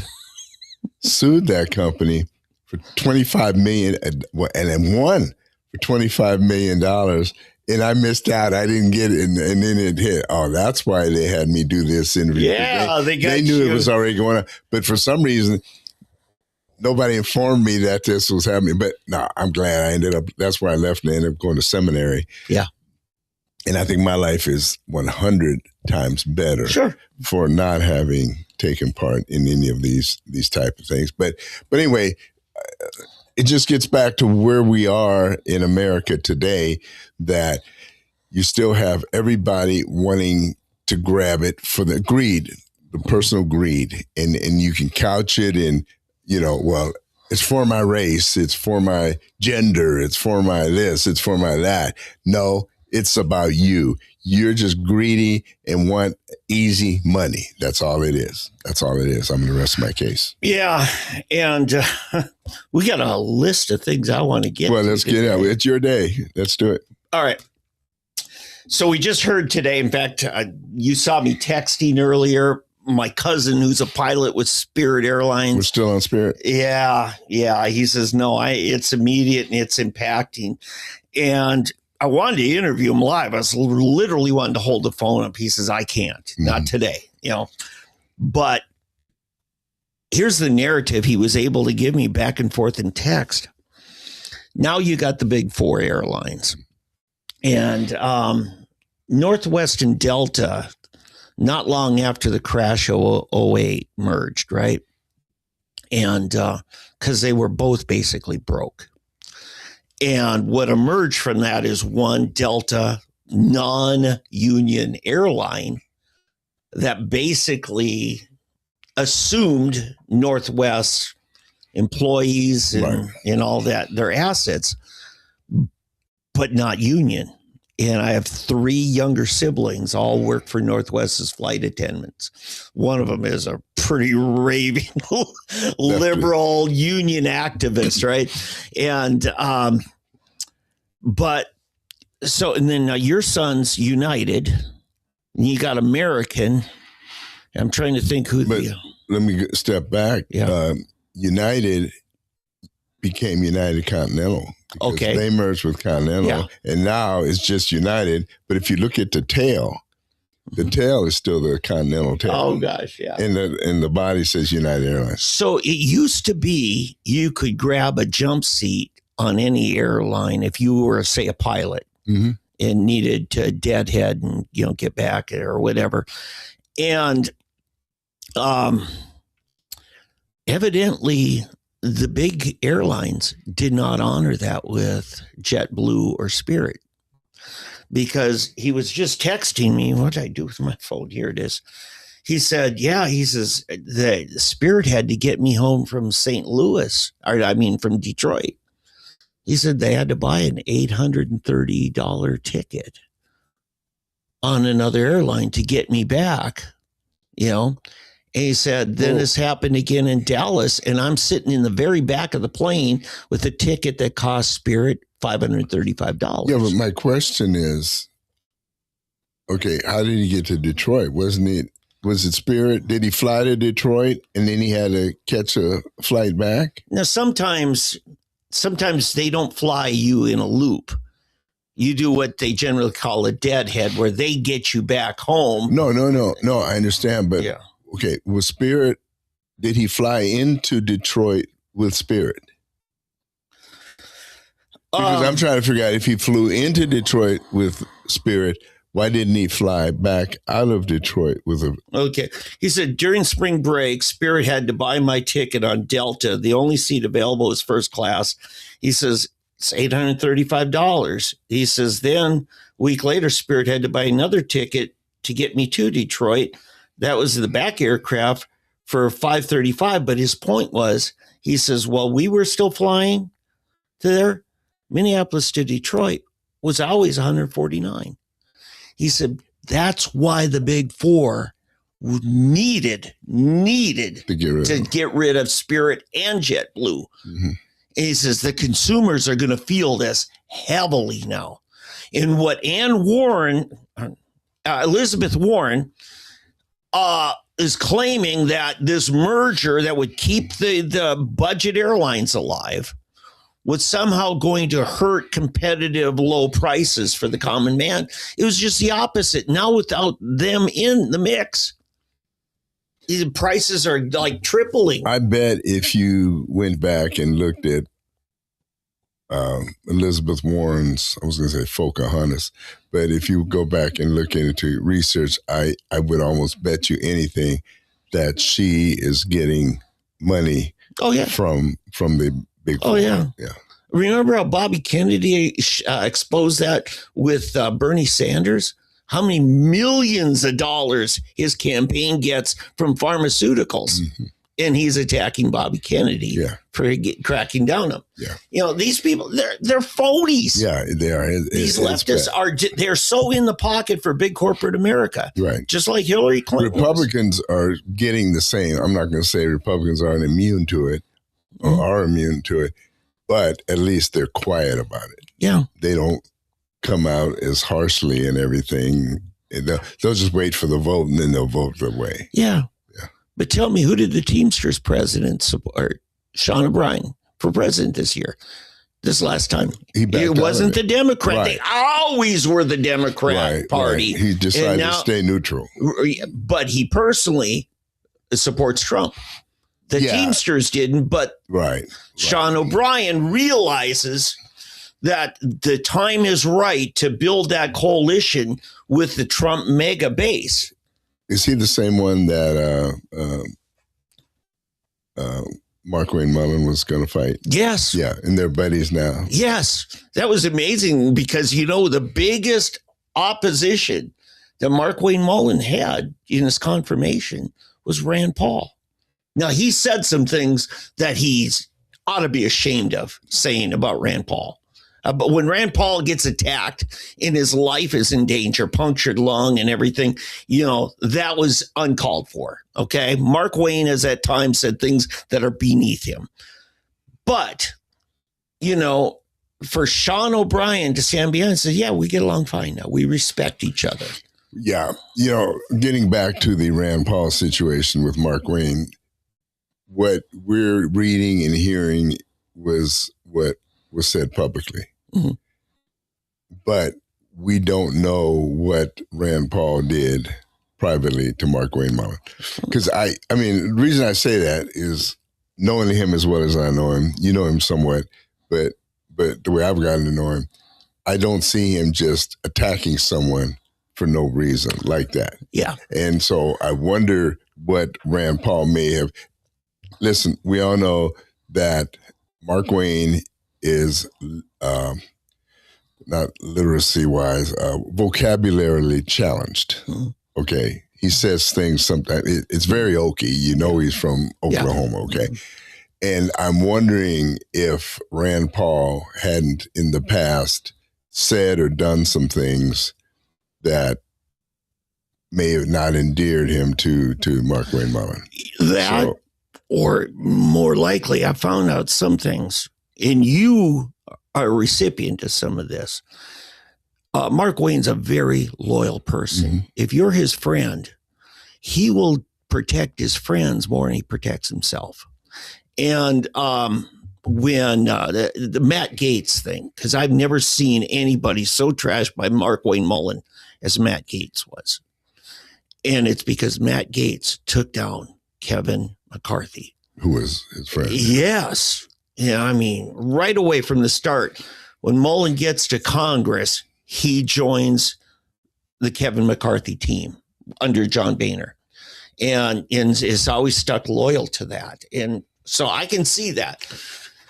that company for $25 million, and then won for $25 million. And I missed out. I didn't get it. And then it hit. Oh, that's why they had me do this interview. Yeah, they knew it was already going on. But for some reason, nobody informed me that this was happening. But no, I'm glad that's where I left and I ended up going to seminary. Yeah. And I think my life is 100 times better for not having taken part in any of these type of things. But anyway, it just gets back to where we are in America today, that you still have everybody wanting to grab it for the greed, the personal greed. And you can couch it in, well, it's for my race, it's for my gender, it's for my this, it's for my that. No, it's about you. You're just greedy and want easy money. That's all it is. That's all it is. I'm going to rest my case. Yeah. And we got a list of things I want to get to. Well, let's get out. It's your day. Let's do it. All right. So we just heard today, in fact, you saw me texting earlier, my cousin who's a pilot with Spirit Airlines. We're still on Spirit. Yeah. He says, no, it's immediate and it's impacting. And I wanted to interview him live. I was literally wanting to hold the phone up. He says, I can't, not today, But here's the narrative he was able to give me back and forth in text. Now you got the big four airlines. And Northwest and Delta, not long after the crash of 08 merged, right? And because they were both basically broke. And what emerged from that is one Delta non-union airline that basically assumed Northwest employees and all that, their assets, but not Union. And I have 3 younger siblings, all work for Northwest as flight attendants. One of them is a pretty raving liberal union activist, right? And but so, and then your son's United, and you got American. I'm trying to think who. Let me step back. Yeah. United became United Continental. Okay. They merged with Continental, and now it's just United. But if you look at the tail is still the Continental tail. Oh gosh, yeah. And the body says United Airlines. So it used to be you could grab a jump seat on any airline if you were, say, a pilot and needed to deadhead and get back or whatever. And evidently, the big airlines did not honor that with JetBlue or Spirit, because he was just texting me. What did I do with my phone? Here it is. He said, he says, the Spirit had to get me home from St. Louis, from Detroit. He said they had to buy an $830 ticket on another airline to get me back, And he said, then this happened again in Dallas, and I'm sitting in the very back of the plane with a ticket that cost Spirit $535. Yeah, but my question is, okay, how did he get to Detroit? Was it Spirit? Did he fly to Detroit and then he had to catch a flight back? Now, sometimes they don't fly you in a loop. You do what they generally call a deadhead, where they get you back home. No, I understand, but okay, with Spirit, did he fly into Detroit with Spirit? Because I'm trying to figure out, if he flew into Detroit with Spirit, why didn't he fly back out of Detroit with a... Okay. He said, during spring break, Spirit had to buy my ticket on Delta. The only seat available was first class. He says, it's $835. He says, then a week later, Spirit had to buy another ticket to get me to Detroit. That was the back aircraft for $535. But his point was, he says, well, we were still flying to there. Minneapolis to Detroit was always $149. He said, that's why the big four needed to get rid of Spirit and JetBlue. Mm-hmm. And he says, the consumers are going to feel this heavily now. And what Elizabeth Warren, is claiming, that this merger that would keep the budget airlines alive was somehow going to hurt competitive low prices for the common man. It was just the opposite. Now, without them in the mix, the prices are like tripling. I bet if you went back and looked at Elizabeth Warren's, I was going to say Pocahontas, but if you go back and look into research, I would almost bet you anything that she is getting money from the big four. Yeah. Remember how Bobby Kennedy exposed that with Bernie Sanders? How many millions of dollars his campaign gets from pharmaceuticals. Mm-hmm. And he's attacking Bobby Kennedy for cracking down on him. Yeah. These people, they're phonies. Yeah, they are. These leftists they're so in the pocket for big corporate America. Right. Just like Hillary Clinton. Republicans are getting the same. I'm not going to say Republicans aren't immune to it or are immune to it, but at least they're quiet about it. Yeah. They don't come out as harshly and everything. They'll just wait for the vote, and then they'll vote their way. Yeah. But tell me, who did the Teamsters president support? Sean O'Brien for president this last time. It wasn't the Democrat. Right. They always were the Democrat party. Right. He decided to stay neutral. But he personally supports Trump. The Teamsters didn't, but Sean O'Brien realizes that the time is right to build that coalition with the Trump mega base. Is he the same one that Mark Wayne Mullen was going to fight? Yes. Yeah, and they're buddies now. Yes. That was amazing because, the biggest opposition that Mark Wayne Mullen had in his confirmation was Rand Paul. Now, he said some things that he's ought to be ashamed of saying about Rand Paul. But when Rand Paul gets attacked and his life is in danger, punctured lung and everything, that was uncalled for. Okay. Mark Wayne has at times said things that are beneath him. But, for Sean O'Brien to stand behind and say, yeah, we get along fine now. We respect each other. Yeah. Getting back to the Rand Paul situation with Mark Wayne, what we're reading and hearing was what was said publicly. Mm-hmm. But we don't know what Rand Paul did privately to Mark Wayne Mullen. Because the reason I say that is knowing him as well as I know him, you know him somewhat, but the way I've gotten to know him, I don't see him just attacking someone for no reason like that. Yeah. And so I wonder what Rand Paul may have. Listen, we all know that Mark Wayne is not literacy-wise, vocabularily challenged. Mm-hmm. Okay, he says things sometimes. It's very oaky. He's from Oklahoma. Yeah. Okay, and I'm wondering if Rand Paul hadn't in the past said or done some things that may have not endeared him to Mark Wayne Mullen. Or more likely, I found out some things, and you are a recipient of some of this. Mark Wayne's a very loyal person. Mm-hmm. If you're his friend, he will protect his friends more than he protects himself. And when the Matt Gaetz thing, because I've never seen anybody so trashed by Mark Wayne Mullen as Matt Gaetz was. And it's because Matt Gaetz took down Kevin McCarthy, who was his friend. Yes. Yeah. Right away from the start, when Mullen gets to Congress, he joins the Kevin McCarthy team under John Boehner and is always stuck loyal to that. And so I can see that.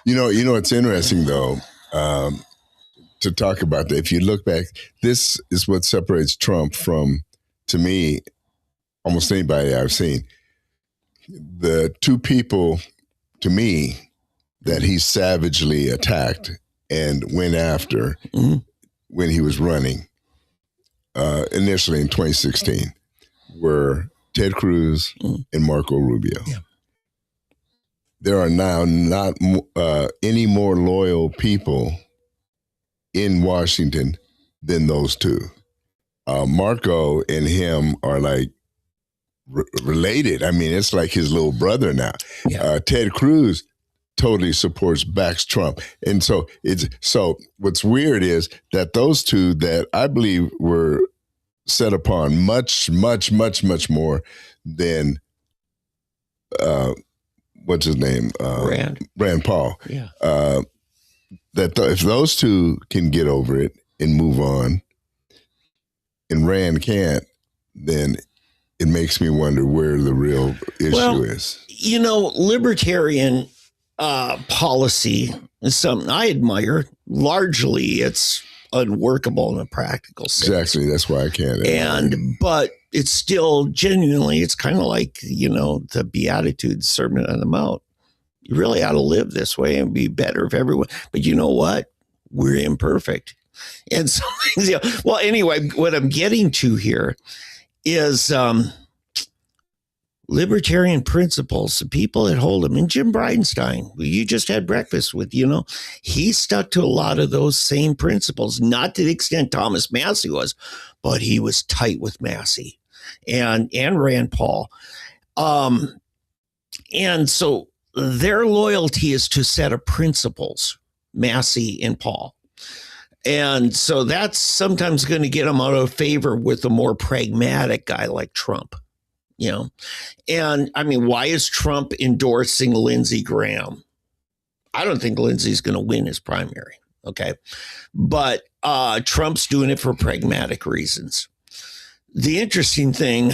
It's interesting though, to talk about that. If you look back, this is what separates Trump from, to me, almost anybody I've seen. The two people, to me, that he savagely attacked and went after mm-hmm. when he was running, initially in 2016, were Ted Cruz mm-hmm. and Marco Rubio. Yeah. There are now not any more loyal people in Washington than those two. Marco and him are like related. It's like his little brother now. Yeah. Ted Cruz totally backs Trump. And so what's weird is that those two that I believe were set upon much, much, much, much more than what's his name? Rand Paul. Yeah. If those two can get over it and move on and Rand can't, then it makes me wonder where the real issue is. Libertarian policy is something I admire. Largely, it's unworkable in a practical sense. Exactly. That's why I can't. But it's still genuinely, it's kind of like, the Beatitudes, Sermon on the Mount. You really ought to live this way and be better if everyone. But you know what? We're imperfect. And so, well, anyway, what I'm getting to here is libertarian principles, the people that hold them. And Jim Bridenstine, who you just had breakfast with, he stuck to a lot of those same principles, not to the extent Thomas Massey was, but he was tight with Massey and Rand Paul. And so their loyalty is to a set of principles, Massey and Paul. And so that's sometimes going to get them out of favor with a more pragmatic guy like Trump, And why is Trump endorsing Lindsey Graham? I don't think Lindsey's going to win his primary. Okay. But Trump's doing it for pragmatic reasons. The interesting thing,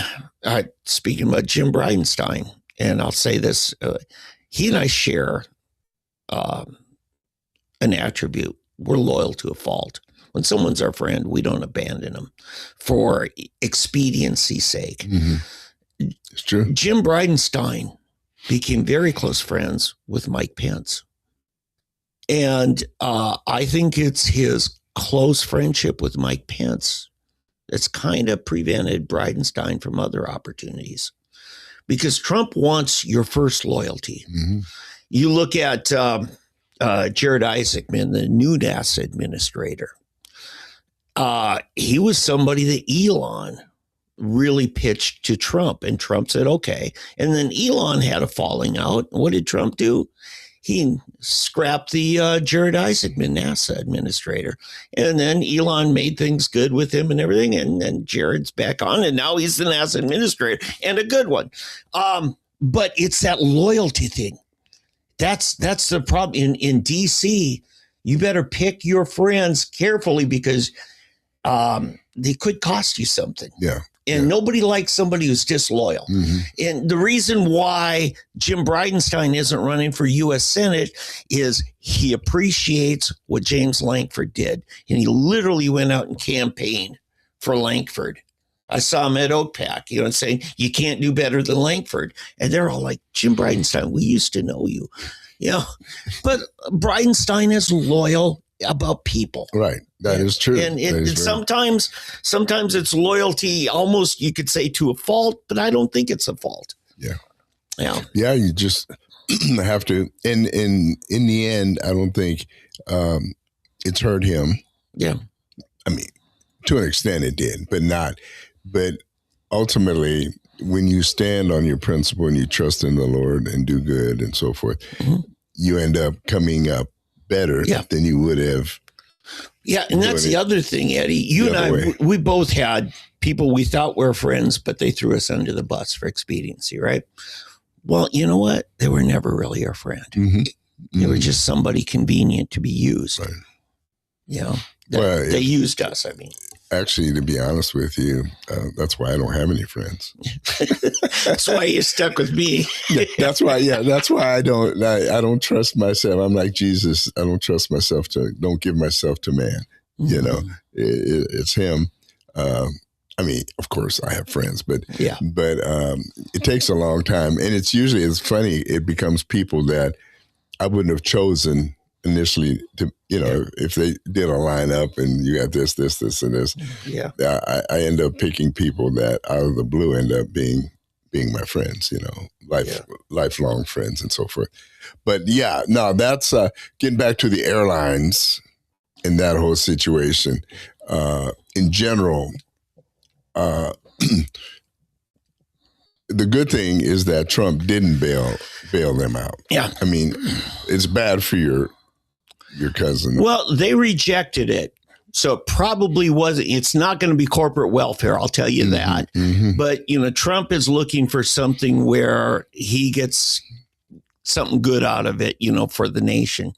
speaking about Jim Bridenstine, and I'll say this, he and I share an attribute. We're loyal to a fault. When someone's our friend, we don't abandon them for expediency's sake. Mm-hmm. It's true. Jim Bridenstine became very close friends with Mike Pence. And I think it's his close friendship with Mike Pence that's kind of prevented Bridenstine from other opportunities. Because Trump wants your first loyalty. Mm-hmm. You look at Jared Isaacman, the NUDAS administrator. He was somebody that Elon really pitched to Trump, and Trump said, okay. And then Elon had a falling out. What did Trump do? He scrapped the Jared Isaacman NASA administrator. And then Elon made things good with him and everything. And then Jared's back on, and now he's the NASA administrator, and a good one. But it's that loyalty thing. That's the problem. In D.C., you better pick your friends carefully because they could cost you something. Yeah. And nobody likes somebody who's disloyal. Mm-hmm. And the reason why Jim Bridenstine isn't running for U.S. Senate is he appreciates what James Lankford did. And he literally went out and campaigned for Lankford. I saw him at OPAC, saying, you can't do better than Lankford. And they're all like, Jim Bridenstine, we used to know you. But Bridenstine is loyal about people. Right. That is true. And sometimes it's loyalty, almost you could say to a fault, but I don't think it's a fault. Yeah. Yeah. Yeah. You just have to. And in the end, I don't think it's hurt him. Yeah. I mean, to an extent it did, but not. But ultimately, when you stand on your principle and you trust in the Lord and do good and so forth, mm-hmm. you end up coming up better than you would have. Yeah, and that's the other thing, Eddie. You and I, we both had people we thought were friends, but they threw us under the bus for expediency, right? Well, you know what? They were never really our friend. Mm-hmm. They were just somebody convenient to be used. Right. They used us, I mean. Actually, to be honest with you, that's why I don't have any friends. That's why you're stuck with me. That's why I don't trust myself. I'm like Jesus. I don't trust myself don't give myself to man. Mm-hmm. It's him. I mean, of course I have friends, but it takes a long time. And it's funny. It becomes people that I wouldn't have chosen initially to, if they did a lineup and you got this, and this, I end up picking people that out of the blue end up being my friends, lifelong friends and so forth. But that's getting back to the airlines and that whole situation. In general, the good thing is that Trump didn't bail them out. Yeah. I mean, it's bad for your cousin. Well, they rejected it. So it probably wasn't. It's not going to be corporate welfare. I'll tell you that. Mm-hmm. But, Trump is looking for something where he gets something good out of it, for the nation.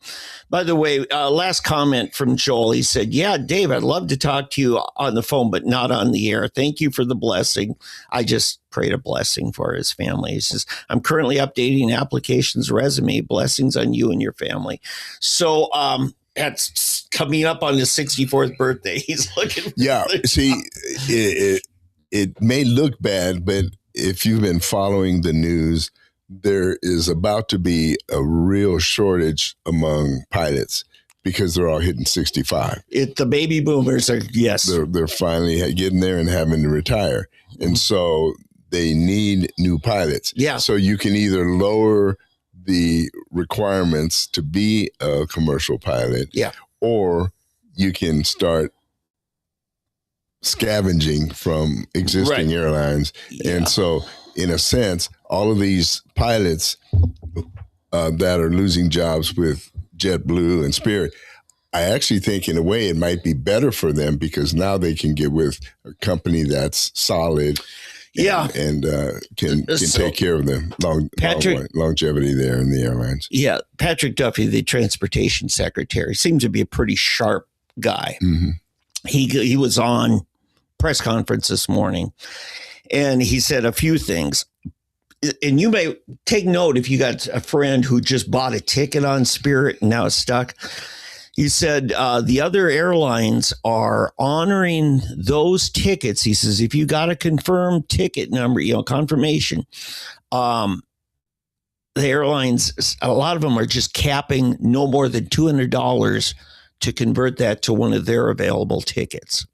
By the way, last comment from Joel. He said, yeah, Dave, I'd love to talk to you on the phone, but not on the air. Thank you for the blessing. I just prayed a blessing for his family. He says, I'm currently updating applications resume. Blessings on you and your family. So that's coming up on his 64th birthday. He's looking. Yeah. See, it may look bad, but if you've been following the news, there is about to be a real shortage among pilots because they're all hitting 65. The baby boomers are, yes. They're finally getting there and having to retire. And so they need new pilots. Yeah. So you can either lower the requirements to be a commercial pilot, or you can start scavenging from existing airlines. Yeah. And so, in a sense, all of these pilots that are losing jobs with JetBlue and Spirit, I actually think in a way it might be better for them because now they can get with a company that's solid and can take care of them. Longevity there in the airlines. Yeah. Patrick Duffy, the transportation secretary, seems to be a pretty sharp guy. Mm-hmm. He was on press conference this morning, and he said a few things. And you may take note if you got a friend who just bought a ticket on Spirit and now is stuck. He said the other airlines are honoring those tickets. He says, if you got a confirmed ticket number, confirmation, the airlines, a lot of them are just capping no more than $200 to convert that to one of their available tickets.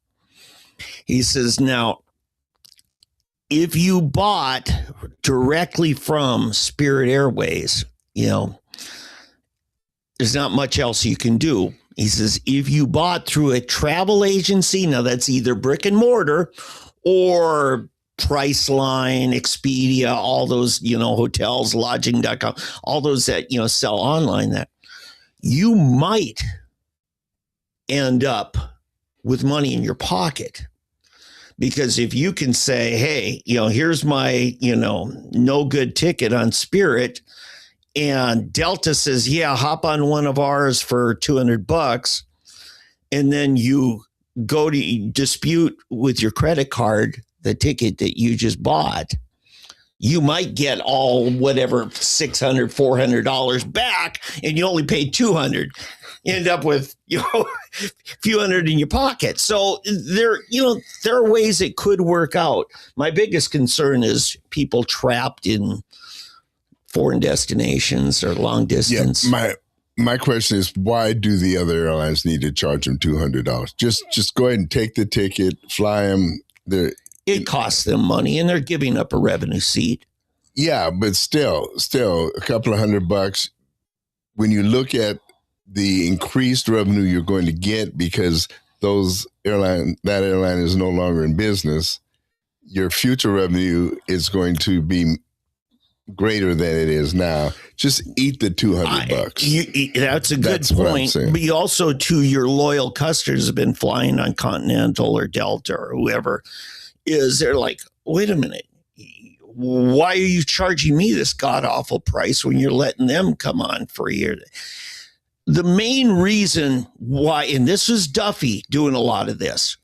He says, now, if you bought directly from Spirit Airways, there's not much else you can do. He says, if you bought through a travel agency, now that's either brick and mortar or Priceline, Expedia, all those, hotels, lodging.com, all those that, sell online, that you might end up with money in your pocket. Because if you can say, hey, here's my, no good ticket on Spirit, and Delta says, yeah, hop on one of ours for $200, and then you go to dispute with your credit card the ticket that you just bought, you might get all whatever $600, $400 back, and you only paid $200. You end up with a few hundred in your pocket. So there are ways it could work out. My biggest concern is people trapped in foreign destinations or long distance. Yeah, my question is, why do the other airlines need to charge them $200? Just go ahead and take the ticket, fly them. It costs them money, and they're giving up a revenue seat. Yeah, but still a couple of $100. When you look at the increased revenue you're going to get because that airline is no longer in business, your future revenue is going to be greater than it is now. Just eat the $200. That's a good point. But you also, to your loyal customers have been flying on Continental or Delta or whoever, they're like, wait a minute, why are you charging me this god-awful price when you're letting them come on for a year? The main reason why, and this was Duffy doing a lot of this,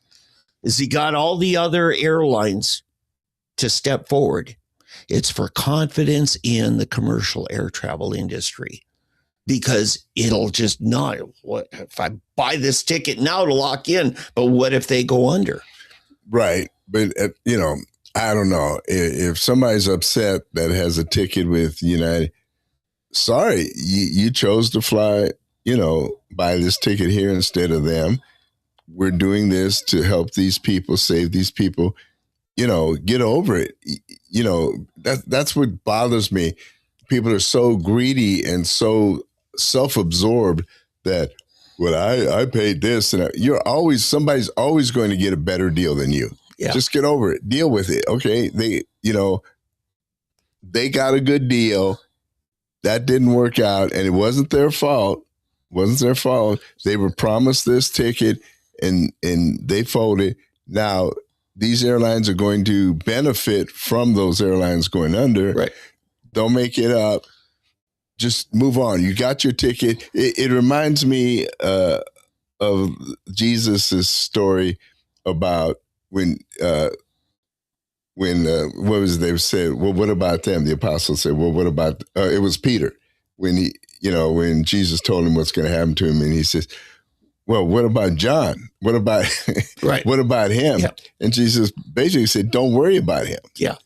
is he got all the other airlines to step forward. It's for confidence in the commercial air travel industry, because it'll just not, what if I buy this ticket now to lock in, but what if they go under? Right. But, I don't know. If somebody's upset that has a ticket with United, sorry, you chose to fly, buy this ticket here instead of them. We're doing this to help these people, save these people, get over it. That's what bothers me. People are so greedy and so self-absorbed that, well, I paid this, and somebody's always going to get a better deal than you. Yeah. Just get over it. Deal with it. Okay. They got a good deal. That didn't work out, and it wasn't their fault. They were promised this ticket, and they folded. Now, these airlines are going to benefit from those airlines going under. Right. Don't make it up. Just move on. You got your ticket. It reminds me of Jesus's story about when what was it they said? Well, what about them? The apostles said, well, what about it was Peter when when Jesus told him what's going to happen to him, and he says, well, what about John? What about right? What about him? Yeah. And Jesus basically said, don't worry about him. Yeah.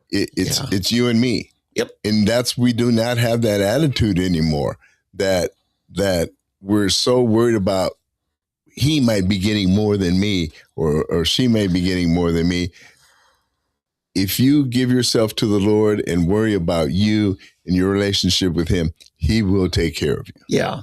It's you and me. Yep. And we do not have that attitude anymore, that we're so worried about he might be getting more than me, or she may be getting more than me. If you give yourself to the Lord and worry about you and your relationship with him, he will take care of you. Yeah.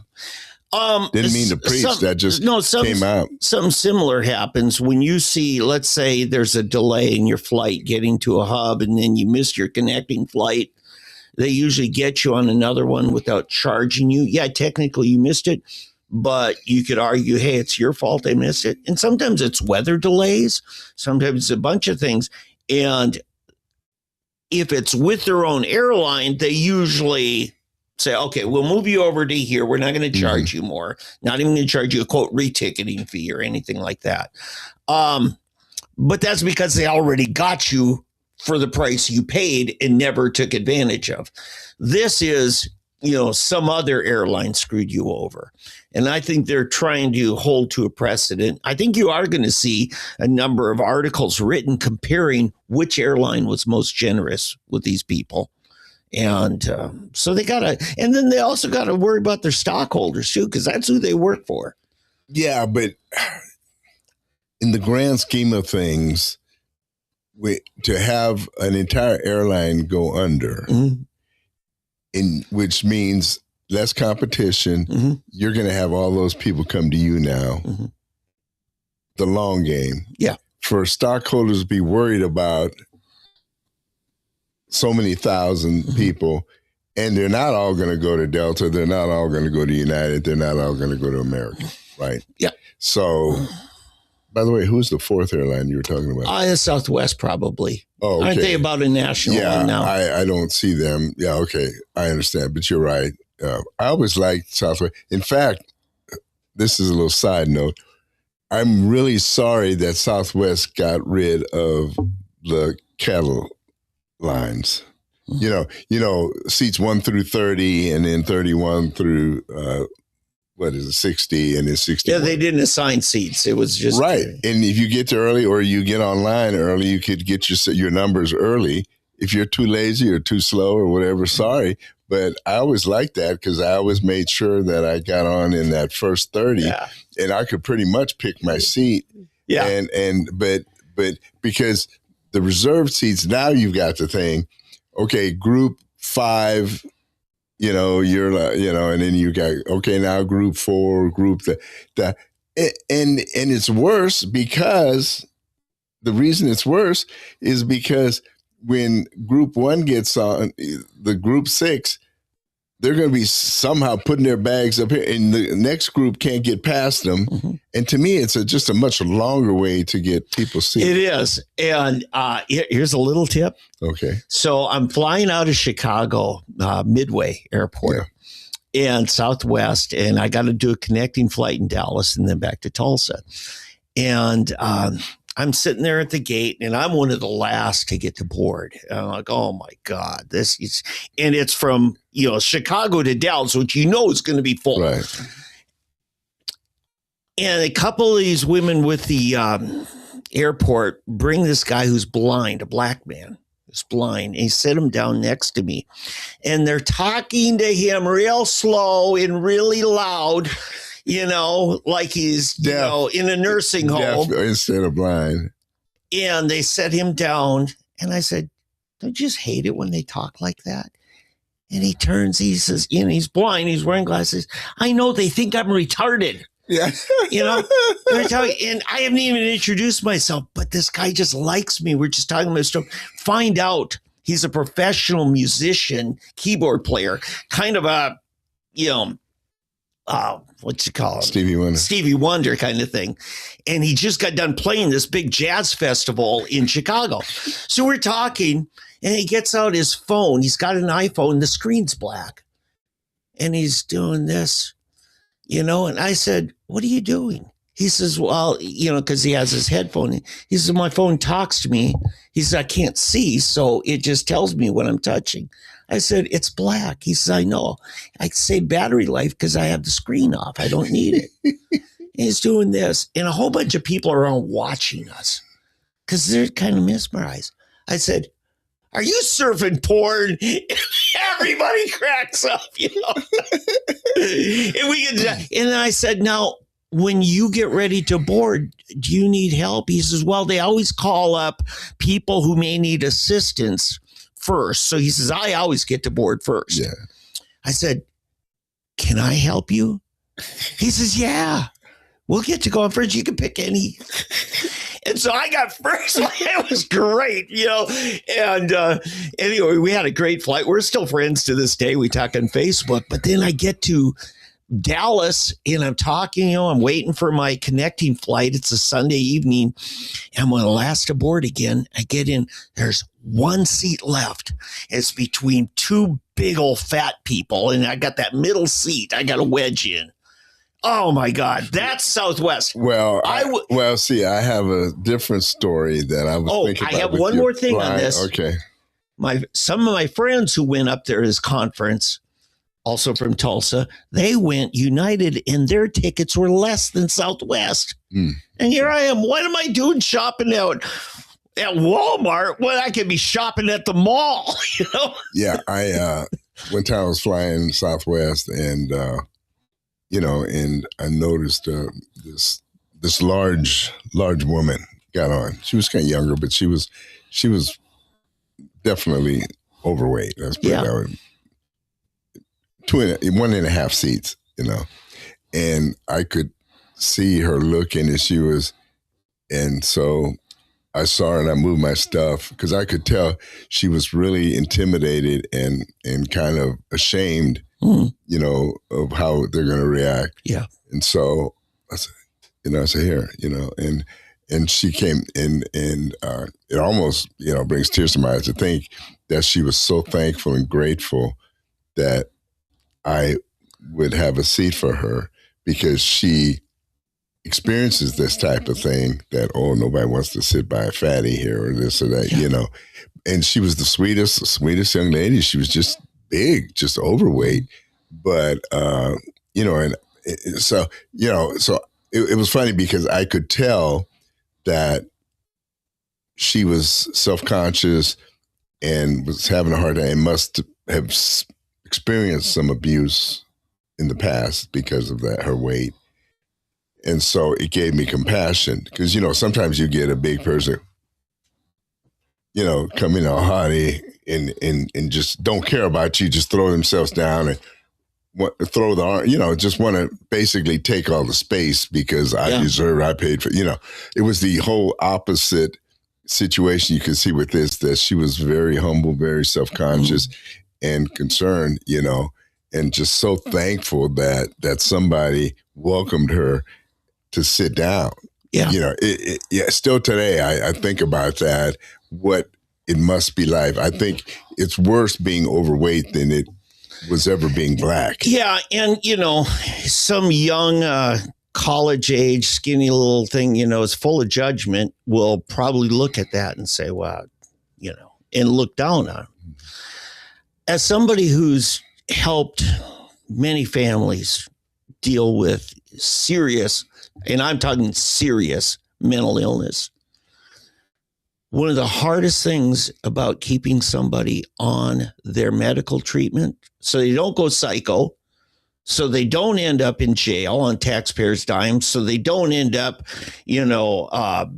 Didn't mean to preach. That just came out. Something similar happens when you see, let's say there's a delay in your flight getting to a hub, and then you missed your connecting flight. They usually get you on another one without charging you. Yeah, technically you missed it, but you could argue, hey, it's your fault I missed it. And sometimes it's weather delays. Sometimes it's a bunch of things. And if it's with their own airline, they usually say, okay, we'll move you over to here. We're not going to charge you more. Not even going to charge you a, quote, reticketing fee or anything like that. But that's because they already got you for the price you paid and never took advantage of. This is, some other airline screwed you over. And I think they're trying to hold to a precedent. I think you are going to see a number of articles written comparing which airline was most generous with these people. And so they and then they also got to worry about their stockholders too, because that's who they work for. Yeah, but in the grand scheme of things, to have an entire airline go under, which means less competition, you're going to have all those people come to you now. The long game. Yeah. For stockholders to be worried about so many thousand people, and they're not all going to go to Delta, they're not all going to go to United, they're not all going to go to American, right? Yeah. So, by the way, who's the fourth airline you were talking about? Southwest, probably. Oh, okay. Aren't they about a national one now? I don't see them. Yeah, okay, I understand, but you're right. I always liked Southwest. In fact, this is a little side note. I'm really sorry that Southwest got rid of the cattle lines. You know, seats 1 through 30, and then 31 through 60, and then 60. Yeah, they didn't assign seats. It was just right. And if you get there early, or you get online early, you could get your numbers early. If you're too lazy or too slow or whatever, sorry. But I always liked that, because I always made sure that I got on in that first 30, and I could pretty much pick my seat. Yeah. But because the reserved seats, now you've got the thing, okay, group 5, and then you got, okay, now group 4, group and it's worse, because the reason it's worse is because when group 1 gets on, the group 6, they're going to be somehow putting their bags up here, and the next group can't get past them. And to me, it's just a much longer way to get people seated. It is. And here's a little tip. Okay. So I'm flying out of Chicago, Midway Airport, and Southwest, and I got to do a connecting flight in Dallas and then back to Tulsa. And I'm sitting there at the gate, and I'm one of the last to get to board. And I'm like, oh my God, and it's from, Chicago to Dallas, which is going to be full. Right. And a couple of these women with the airport bring this guy who's blind, a black man who's blind, and he sit him down next to me. And they're talking to him real slow and really loud, like he's, deaf, in a nursing home. Deaf instead of blind. And they set him down. And I said, don't you just hate it when they talk like that? And he turns, he says, he's blind, he's wearing glasses. I know, they think I'm retarded. Yeah. And I haven't even introduced myself, but this guy just likes me. We're just talking about stuff. Find out he's a professional musician, keyboard player, kind of a, what you call him? Stevie Wonder kind of thing. And he just got done playing this big jazz festival in Chicago. So we're talking, and he gets out his phone. He's got an iPhone. The screen's black. And he's doing this, and I said, what are you doing? He says, well, because he has his headphone. He says, my phone talks to me. He says, I can't see, so it just tells me what I'm touching. I said, it's black. He says, I know. I save battery life because I have the screen off. I don't need it. He's doing this. And a whole bunch of people are around watching us because they're kind of mesmerized. I said, are you surfing porn? Everybody cracks up, And I said, now, when you get ready to board, do you need help? He says, well, they always call up people who may need assistance first. So he says, I always get to board first. Yeah. I said, can I help you? He says, yeah, we'll get to go on first. You can pick any. And so I got first. It was great, And anyway, we had a great flight. We're still friends to this day. We talk on Facebook. But then I get to Dallas, and I'm talking, I'm waiting for my connecting flight. It's a Sunday evening. And when I'm last aboard again, I get in. There's one seat left. It's between two big old fat people. And I got that middle seat. I got a wedge in. Oh my God, that's Southwest. Well, see, I have a different story that I was thinking about. I have one more thing on this. Okay. Some of my friends who went up there to this conference, also from Tulsa, they went United, and their tickets were less than Southwest. And here I am. What am I doing shopping out? At Walmart, well, I could be shopping at the mall, you know? Yeah, one time I was flying Southwest, and and I noticed this large woman got on. She was kind of younger, but she was definitely overweight. Let's put it that way. 1.5 seats, and I could see her looking, and so I saw her and I moved my stuff because I could tell she was really intimidated and kind of ashamed, of how they're going to react. Yeah. And so I said, here, and she came in, and it almost, brings tears to my eyes to think that she was so thankful and grateful that I would have a seat for her, because she experiences this type of thing that, nobody wants to sit by a fatty here or this or that, And she was the sweetest young lady. She was just big, just overweight. But, so it was funny because I could tell that she was self-conscious and was having a hard time and must have experienced some abuse in the past because of that, her weight. And so it gave me compassion because, sometimes you get a big person, come in all haughty and just don't care about you, just throw themselves down and throw the arm, just want to basically take all the space because I deserve it, I paid for, it was the whole opposite situation you could see with this, that she was very humble, very self-conscious and concerned, and just so thankful that somebody welcomed her to sit down. Yeah. Still today, I think about that, what it must be like. I think it's worse being overweight than it was ever being black. Yeah. And, some young college age, skinny little thing, is full of judgment, will probably look at that and say, wow, and look down on him. As somebody who's helped many families deal with serious, and I'm talking serious, mental illness, one of the hardest things about keeping somebody on their medical treatment so they don't go psycho, so they don't end up in jail on taxpayers' dime, so they don't end up,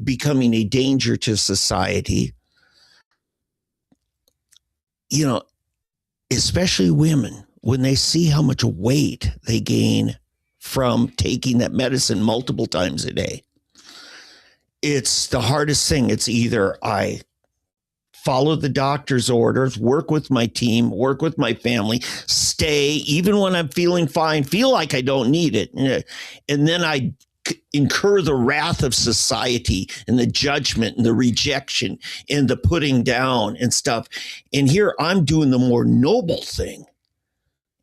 becoming a danger to society, especially women, when they see how much weight they gain from taking that medicine multiple times a day. It's the hardest thing. It's either I follow the doctor's orders, work with my team, work with my family, stay, even when I'm feeling fine, feel like I don't need it. And then I incur the wrath of society and the judgment and the rejection and the putting down and stuff. And here I'm doing the more noble thing.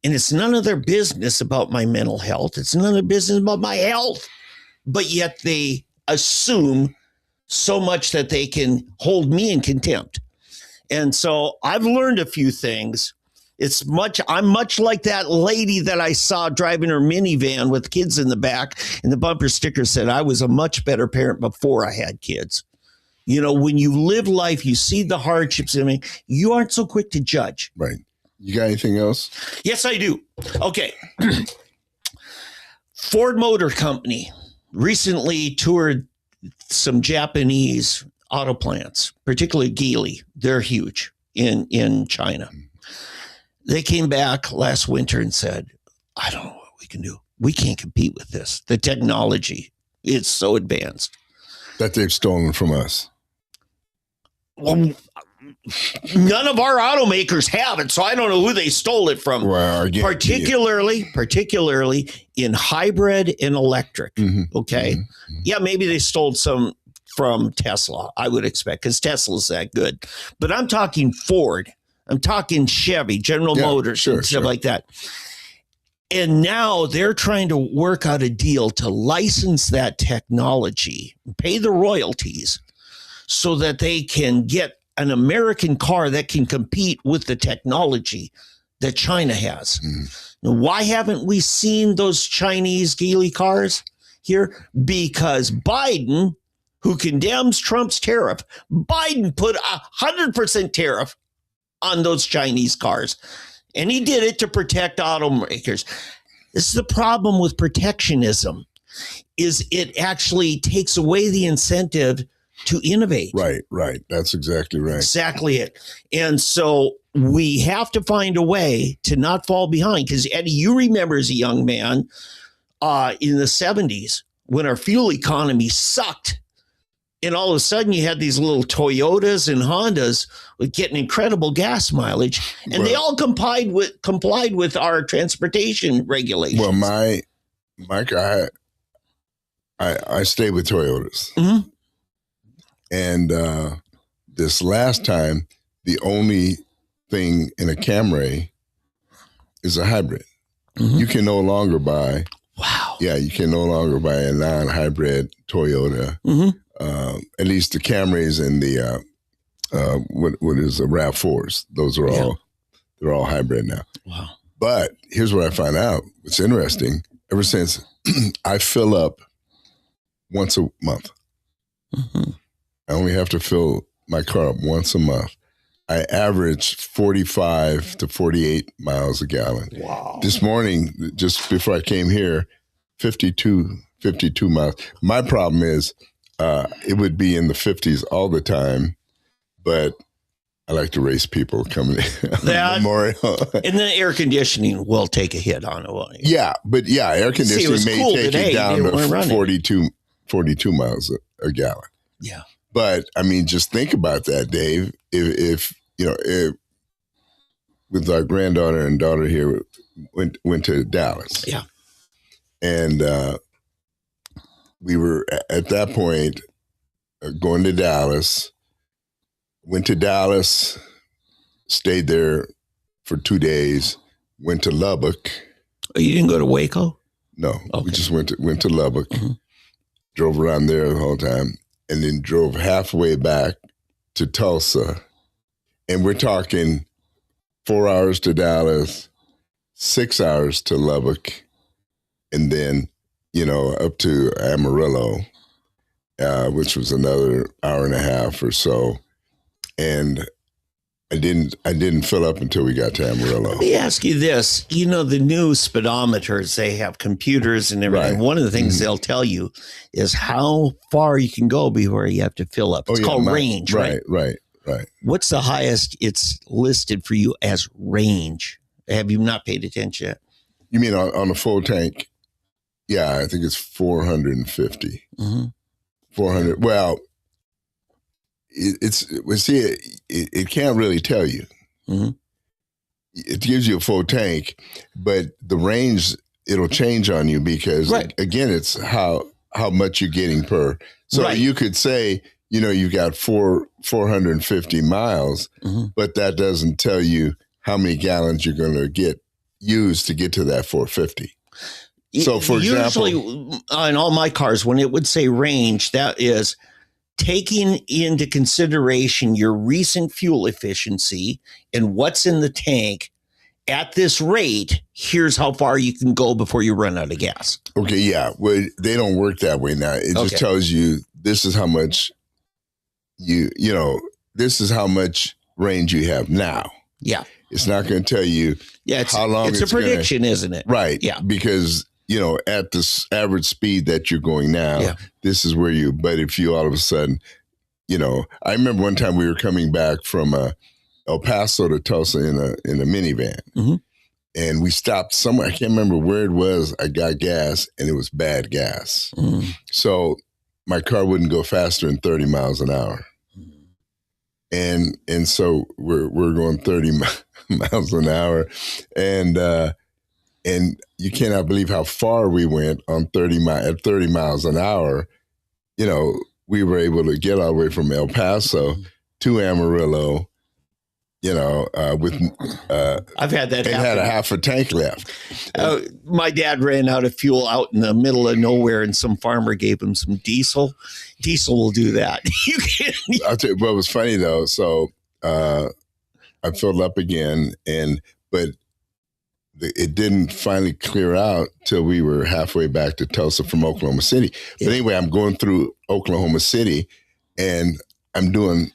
And it's none of their business about my mental health. It's none of their business about my health. But yet they assume so much that they can hold me in contempt. And so I've learned a few things. I'm much like that lady that I saw driving her minivan with kids in the back, and the bumper sticker said, I was a much better parent before I had kids. When you live life, you see the hardships. You aren't so quick to judge. Right. You got anything else? Yes, I do. Okay. Ford Motor Company recently toured some Japanese auto plants, particularly Geely. They're huge in China. They came back last winter and said, I don't know what we can do. We can't compete with this. The technology is so advanced. That they've stolen from us. Well, none of our automakers have it, so I don't know who they stole it from. Well, particularly in hybrid and electric. Mm-hmm. Okay. Mm-hmm. Yeah, maybe they stole some from Tesla, I would expect, because Tesla's that good. But I'm talking Ford. I'm talking Chevy, General Motors, and stuff like that. And now they're trying to work out a deal to license that technology, pay the royalties, so that they can get an American car that can compete with the technology that China has. Now, why haven't we seen those Chinese Geely cars here? Because Biden who condemns Trump's tariff. Biden put 100% tariff on those Chinese cars. And he did it to protect automakers. This is the problem with protectionism, is it actually takes away the incentive to innovate. Right. That's exactly right. Exactly it. And so we have to find a way to not fall behind. Because, Eddie, you remember as a young man in the 70s when our fuel economy sucked. And all of a sudden you had these little Toyotas and Hondas with getting incredible gas mileage. And they all complied with our transportation regulations. Well, my car, I stay with Toyotas. Mm-hmm. And this last time, the only thing in a Camry is a hybrid. Mm-hmm. You can no longer buy. Wow. Yeah, you can no longer buy a non-hybrid Toyota. Mm-hmm. At least the Camrys and the what is the RAV4s? Those are they're all hybrid now. Wow. But here's what I found out. What's interesting, ever since I fill up once a month. Mm-hmm. I only have to fill my car up once a month. I average 45 to 48 miles a gallon. Wow. This morning, just before I came here, 52 miles. My problem is it would be in the 50s all the time, but I like to race people coming in. Memorial. And then air conditioning will take a hit on it. Yeah, but air conditioning may take it down to 42 miles a gallon. Yeah. But I mean, just think about that, Dave. If with our granddaughter and daughter here, went to Dallas. Yeah. And we were at that point going to Dallas, went to Dallas, stayed there for 2 days, went to Lubbock. Oh, you didn't go to Waco? No, okay. We just went to Lubbock, drove around there the whole time, and then drove halfway back to Tulsa. And we're talking 4 hours to Dallas, 6 hours to Lubbock, and then, up to Amarillo, which was another hour and a half or so. And I didn't fill up until we got to Amarillo. Let me ask you this. The new speedometers, they have computers and everything. Right. One of the things they'll tell you is how far you can go before you have to fill up. It's called range, right? Right. What's the highest it's listed for you as range? Have you not paid attention yet? You mean on a full tank? Yeah, I think it's 450. Mm-hmm. 400. Well, it can't really tell you. Mm-hmm. It gives you a full tank, but the range, it'll change on you because, again, it's how much you're getting per. So you could say, you've got 450 miles, but that doesn't tell you how many gallons you're going to used to get to that 450. So, for example, usually on all my cars, when it would say range, that is taking into consideration your recent fuel efficiency and what's in the tank. At this rate, here's how far you can go before you run out of gas. Okay, yeah. Well, they don't work that way now. It just tells you this is how much this is how much range you have now. Yeah. It's not going to tell you how long it's a prediction, isn't it? Right. Yeah. Because, at the average speed that you're going now, this is where but if you all of a sudden, I remember one time we were coming back from El Paso to Tulsa in a minivan. Mm-hmm. And we stopped somewhere. I can't remember where it was. I got gas and it was bad gas. Mm-hmm. So my car wouldn't go faster than 30 miles an hour. Mm-hmm. And so we're going 30 miles an hour. And you cannot believe how far we went on 30 miles an hour. We were able to get all the way from El Paso to Amarillo, with I've had that. It had a half a tank left. My dad ran out of fuel out in the middle of nowhere, and some farmer gave him some diesel. Diesel will do that. You can't. I'll tell you what was funny though. So I filled up again, but it didn't finally clear out till we were halfway back to Tulsa from Oklahoma City. Yeah. But anyway, I'm going through Oklahoma City, and I'm doing,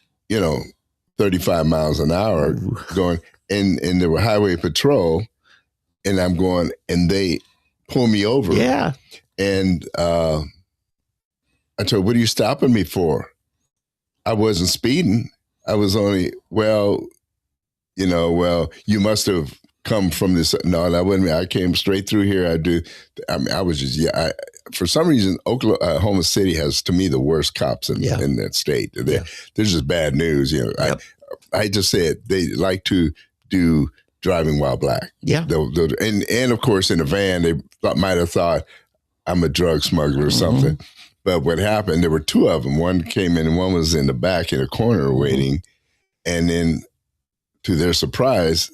35 miles an hour. Ooh. Going, and there were highway patrol, and I'm going, and they pull me over. Yeah. And I told, what are you stopping me for? I wasn't speeding. I was only, you must have come from this. No, that wasn't me. I came straight through here. I was just, for some reason, Oklahoma City has, to me, the worst cops in that state. They're just bad news. Yep. I just said they like to do driving while black. Yeah. And of course, in a van, they might have thought I'm a drug smuggler or something. But what happened, there were two of them. One came in and one was in the back in a corner waiting. And then, to their surprise,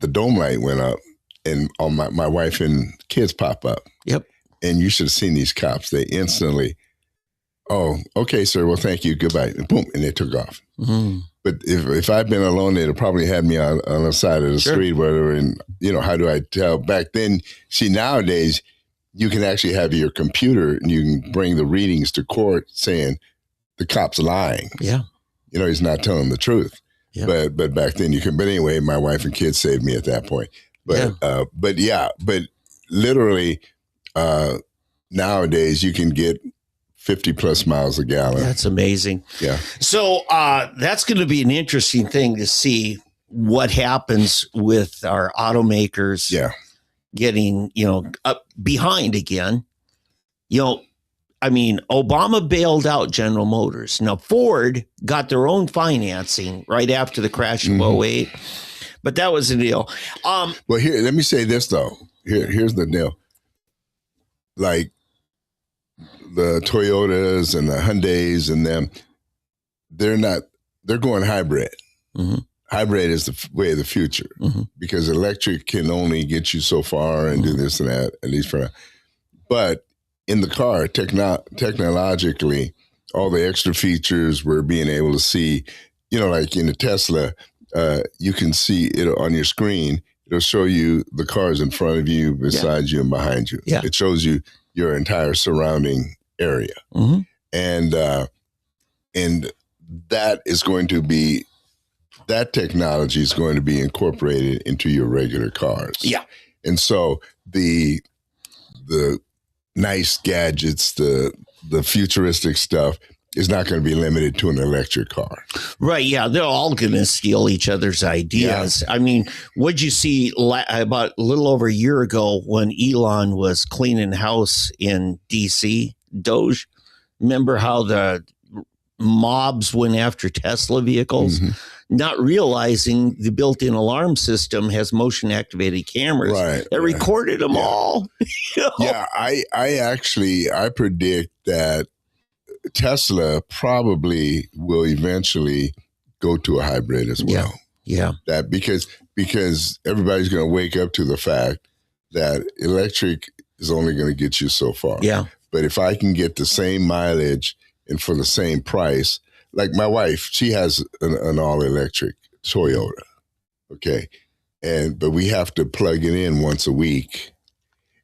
the dome light went up and all my wife and kids pop up. Yep. And you should have seen these cops. They instantly, oh, okay, sir. Well, thank you. Goodbye. And boom. And they took off. Mm-hmm. But if I'd been alone, they'd have probably had me on the side of the street, whatever. And, how do I tell? Back then, nowadays, you can actually have your computer and you can bring the readings to court saying the cop's lying. Yeah. He's not telling the truth. Yeah. But back then you could. But anyway, my wife and kids saved me at that point. But literally nowadays you can get 50 plus miles a gallon. That's amazing. Yeah. So that's going to be an interesting thing to see what happens with our automakers. Yeah. Getting, up behind again. Obama bailed out General Motors. Now, Ford got their own financing right after the crash of 08, but that was the deal. Well, here, let me say this, though. Here's the deal. Like the Toyotas and the Hyundais and them, they're going hybrid. Mm-hmm. Hybrid is the way of the future because electric can only get you so far and do this and that, at least for now. But in the car, technologically, all the extra features we're being able to see, like in the Tesla, you can see it on your screen. It'll show you the cars in front of you, beside you, and behind you. Yeah. It shows you your entire surrounding area. Mm-hmm. And that is going to be, that technology is going to be incorporated into your regular cars. Yeah. And so the nice gadgets, the futuristic stuff is not going to be limited to an electric car. Right. Yeah. They're all going to steal each other's ideas. Yeah. I mean, what'd you see about a little over a year ago when Elon was cleaning house in DC, Doge? Remember how the mobs went after Tesla vehicles? Mm-hmm. Not realizing the built-in alarm system has motion-activated cameras that recorded them all. Yeah, I predict that Tesla probably will eventually go to a hybrid as well. Yeah. That because everybody's going to wake up to the fact that electric is only going to get you so far. Yeah. But if I can get the same mileage and for the same price, like my wife, she has an all-electric Toyota, okay, but we have to plug it in once a week,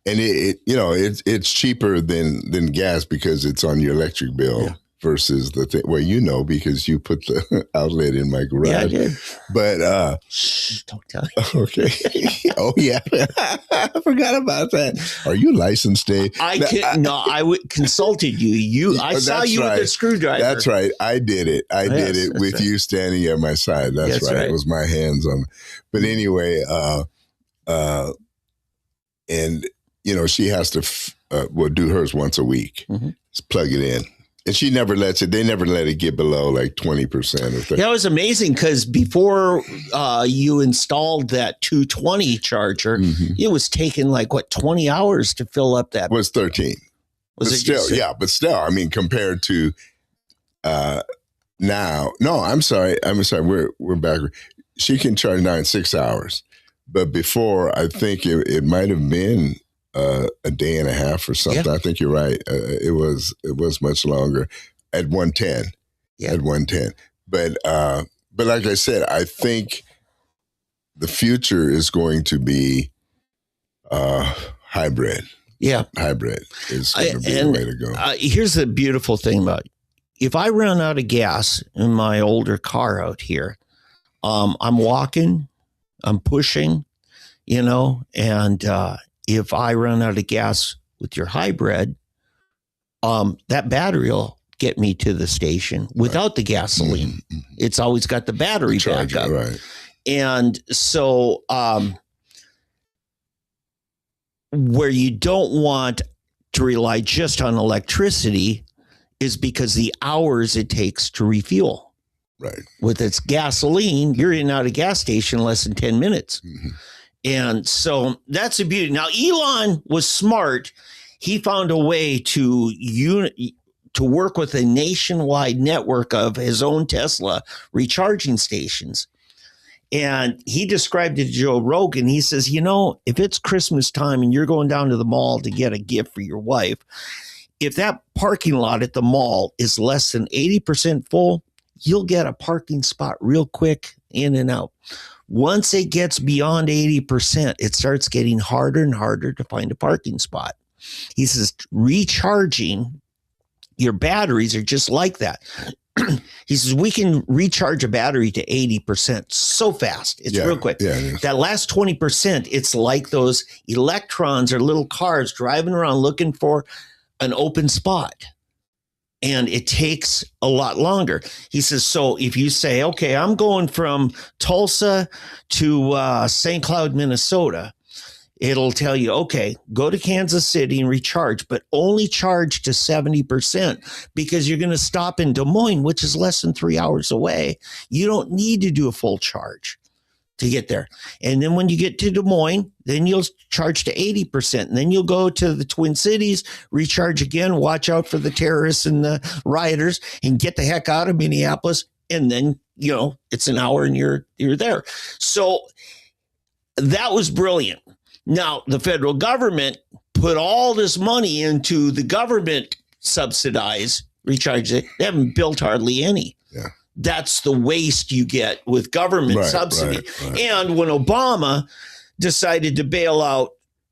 and it's cheaper than gas because it's on your electric bill versus the thing. Well, because you put the outlet in my garage. Yeah, I did. But shh, don't tell me. Okay. Oh yeah, I forgot about that. Are you licensed, Dave? I consulted you. I saw you with the screwdriver. That's right. I did it. I did it with you standing at my side. That's right. It was my hands on. But anyway, and she has to do hers once a week. Mm-hmm. Just plug it in. And she never lets it. They never let it get below like 20% or 30%. That was amazing because before you installed that 220 charger, it was taking 20 hours to fill up that. It was 13. Was it still? Yeah, but still, I mean, compared to now. No, I'm sorry. We're back. She can charge now in 6 hours, but before I think it might have been a day and a half or something. Yeah. I think you're right. It was much longer at 110. Yeah. At 110. But like I said, I think the future is going to be hybrid. Yeah. Hybrid is going to be the way to go. Here's the beautiful thing about it. If I run out of gas in my older car out here, I'm walking, I'm pushing, and if I run out of gas with your hybrid, that battery will get me to the station without the gasoline. Mm-hmm. It's always got the battery backup. Right. And so where you don't want to rely just on electricity is because the hours it takes to refuel. Right. With its gasoline, you're in and out of gas station in less than 10 minutes. Mm-hmm. And so that's the beauty. Now, Elon was smart. He found a way to work with a nationwide network of his own Tesla recharging stations. And he described it to Joe Rogan. He says, if it's Christmas time and you're going down to the mall to get a gift for your wife, if that parking lot at the mall is less than 80% full, you'll get a parking spot real quick in and out. Once it gets beyond 80%, it starts getting harder and harder to find a parking spot. He says, recharging your batteries are just like that. He says, we can recharge a battery to 80% so fast. It's real quick. Yeah, that last 20%, it's like those electrons or little cars driving around looking for an open spot. And it takes a lot longer. He says, so if you say, okay, I'm going from Tulsa to St. Cloud, Minnesota, it'll tell you, okay, go to Kansas City and recharge, but only charge to 70% because you're going to stop in Des Moines, which is less than 3 hours away. You don't need to do a full charge to get there. And then when you get to Des Moines, then you'll charge to 80%. And then you'll go to the Twin Cities, recharge again, watch out for the terrorists and the rioters, and get the heck out of Minneapolis. And then, it's an hour and you're there. So that was brilliant. Now, the federal government put all this money into the government subsidized recharge. They haven't built hardly any. Yeah. That's the waste you get with government subsidy. Right. And when Obama decided to bail out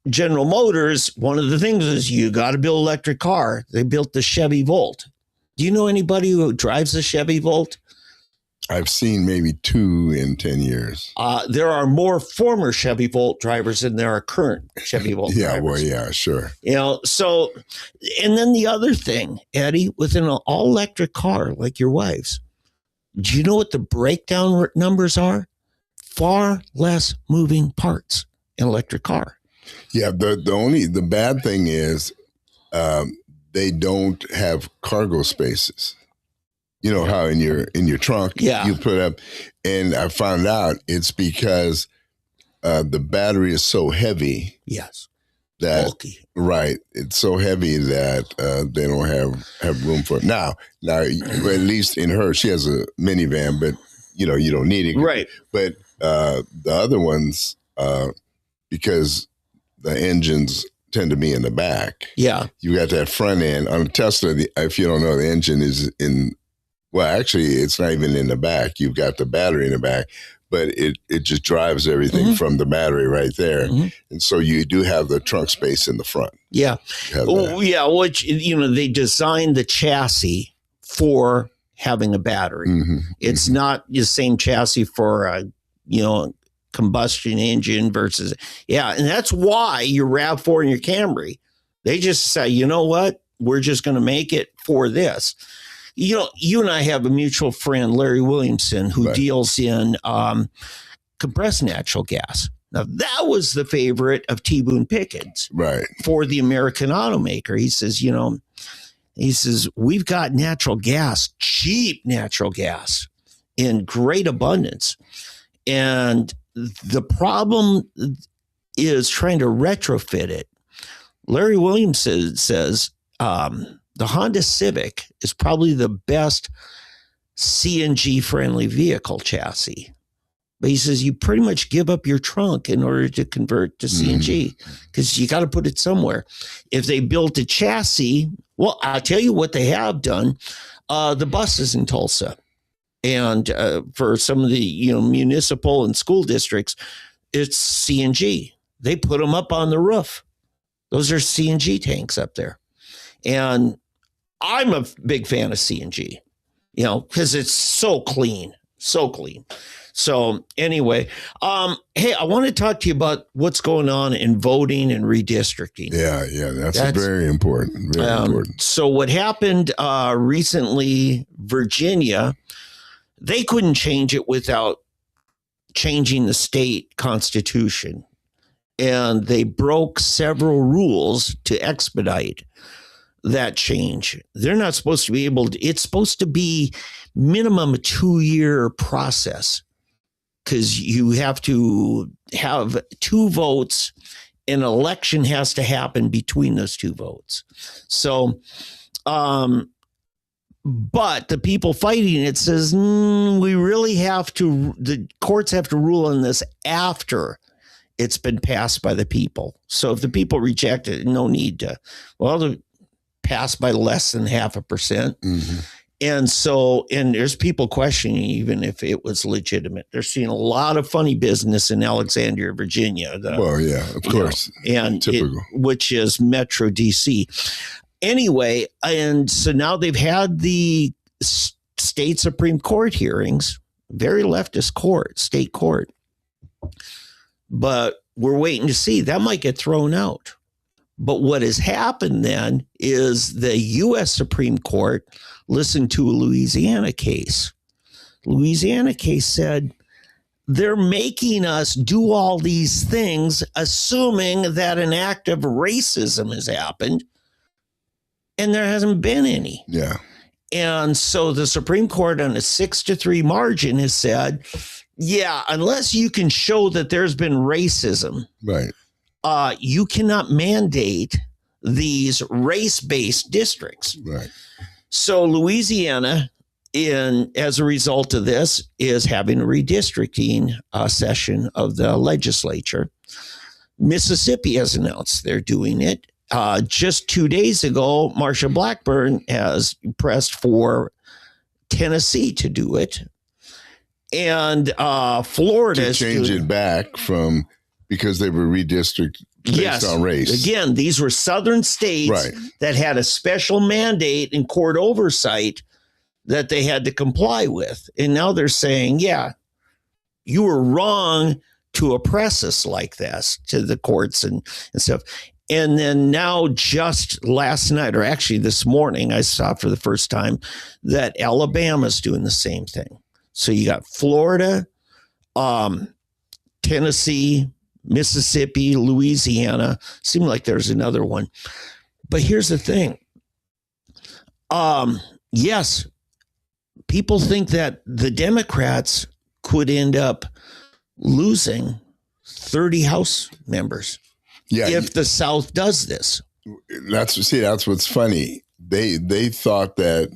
General Motors, one of the things is you got to build an electric car. They built the Chevy Volt. Do you know anybody who drives a Chevy Volt? I've seen maybe 2 in 10 years. There are more former Chevy Volt drivers than there are current Chevy Volt drivers. Well, yeah, sure. So, and then the other thing, Eddie, with an all-electric car like your wife's, do you know what the breakdown numbers are? Far less moving parts in an electric car. Yeah, the bad thing is they don't have cargo spaces. You know how in your trunk you put up, and I found out it's because the battery is so heavy. Yes, that bulky. Right, it's so heavy that they don't have room for it. Now, at least in her, she has a minivan, but you don't need it. Right, but the other ones, because the engines tend to be in the back. Yeah, you got that front end on a Tesla. If you don't know, the engine is in. Well, actually, it's not even in the back. You've got the battery in the back, but it just drives everything from the battery right there. Mm-hmm. And so you do have the trunk space in the front. Yeah. Which, they designed the chassis for having a battery. Mm-hmm. It's not the same chassis for a, combustion engine versus, and that's why your RAV4 and your Camry, they just say, you know what, we're just going to make it for this. You and I have a mutual friend, Larry Williamson, who deals in compressed natural gas. Now, that was the favorite of T. Boone Pickens for the American automaker. He says, we've got natural gas, cheap natural gas in great abundance. And the problem is trying to retrofit it. Larry Williamson says, the Honda Civic is probably the best CNG-friendly vehicle chassis. But he says you pretty much give up your trunk in order to convert to CNG because you got to put it somewhere. If they built a chassis, well, I'll tell you what they have done. The buses in Tulsa. And for some of the municipal and school districts, it's CNG. They put them up on the roof. Those are CNG tanks up there. And I'm a big fan of CNG, because it's so clean, so clean. So anyway, hey, I want to talk to you about what's going on in voting and redistricting. Yeah, that's very important. Very important. So what happened recently, Virginia, they couldn't change it without changing the state constitution. And they broke several rules to expedite that change. They're not supposed to be able to, it's supposed to be minimum a 2-year process, because you have to have 2 votes. An election has to happen between those 2 votes. So, but the people fighting it says, we really have to, the courts have to rule on this after it's been passed by the people. So if the people reject it, no need to, to pass by less than 0.5%. Mm-hmm. And so, and there's people questioning even if it was legitimate. They're seeing a lot of funny business in Alexandria, Virginia. Of course. And typical. Which is Metro DC. Anyway, and so now they've had the state Supreme Court hearings, very leftist court, state court. But we're waiting to see. That might get thrown out. But what has happened then is the U.S. Supreme Court listened to a Louisiana case. Louisiana case said, they're making us do all these things, assuming that an act of racism has happened, and there hasn't been any. Yeah. And so the Supreme Court on a 6-3 margin has said, yeah, unless you can show that there's been racism, right, you cannot mandate these race-based districts. Right. So Louisiana, as a result of this, is having a redistricting session of the legislature. Mississippi has announced they're doing it. Just 2 days ago, Marsha Blackburn has pressed for Tennessee to do it. And Florida to change it back from, because they were redistricted based on race. Again, these were southern states that had a special mandate and court oversight that they had to comply with. And now they're saying, yeah, you were wrong to oppress us like this, to the courts and stuff. And then now, just last night, or actually this morning, I saw for the first time that Alabama's doing the same thing. So you got Florida, Tennessee, Mississippi, Louisiana. Seemed like there's another one. But here's the thing. Yes, people think that the Democrats could end up losing 30 House members if the South does this. That's what's funny. They thought that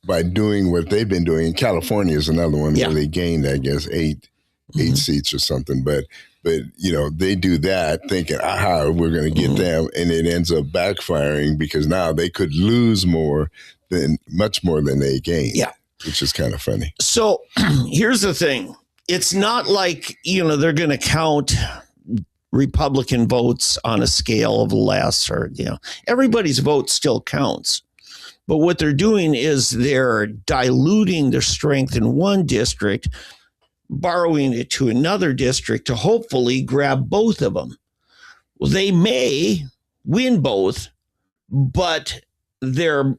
by doing what they've been doing, California is another one where they gained, I guess, eight seats or something. But they do that thinking, we're going to get them, and it ends up backfiring because now they could lose much more than they gained. Yeah, which is kind of funny. So here's the thing: it's not like they're going to count Republican votes on a scale of less, or everybody's vote still counts. But what they're doing is they're diluting their strength in one district, borrowing it to another district to hopefully grab both of them. Well, they may win both, but they're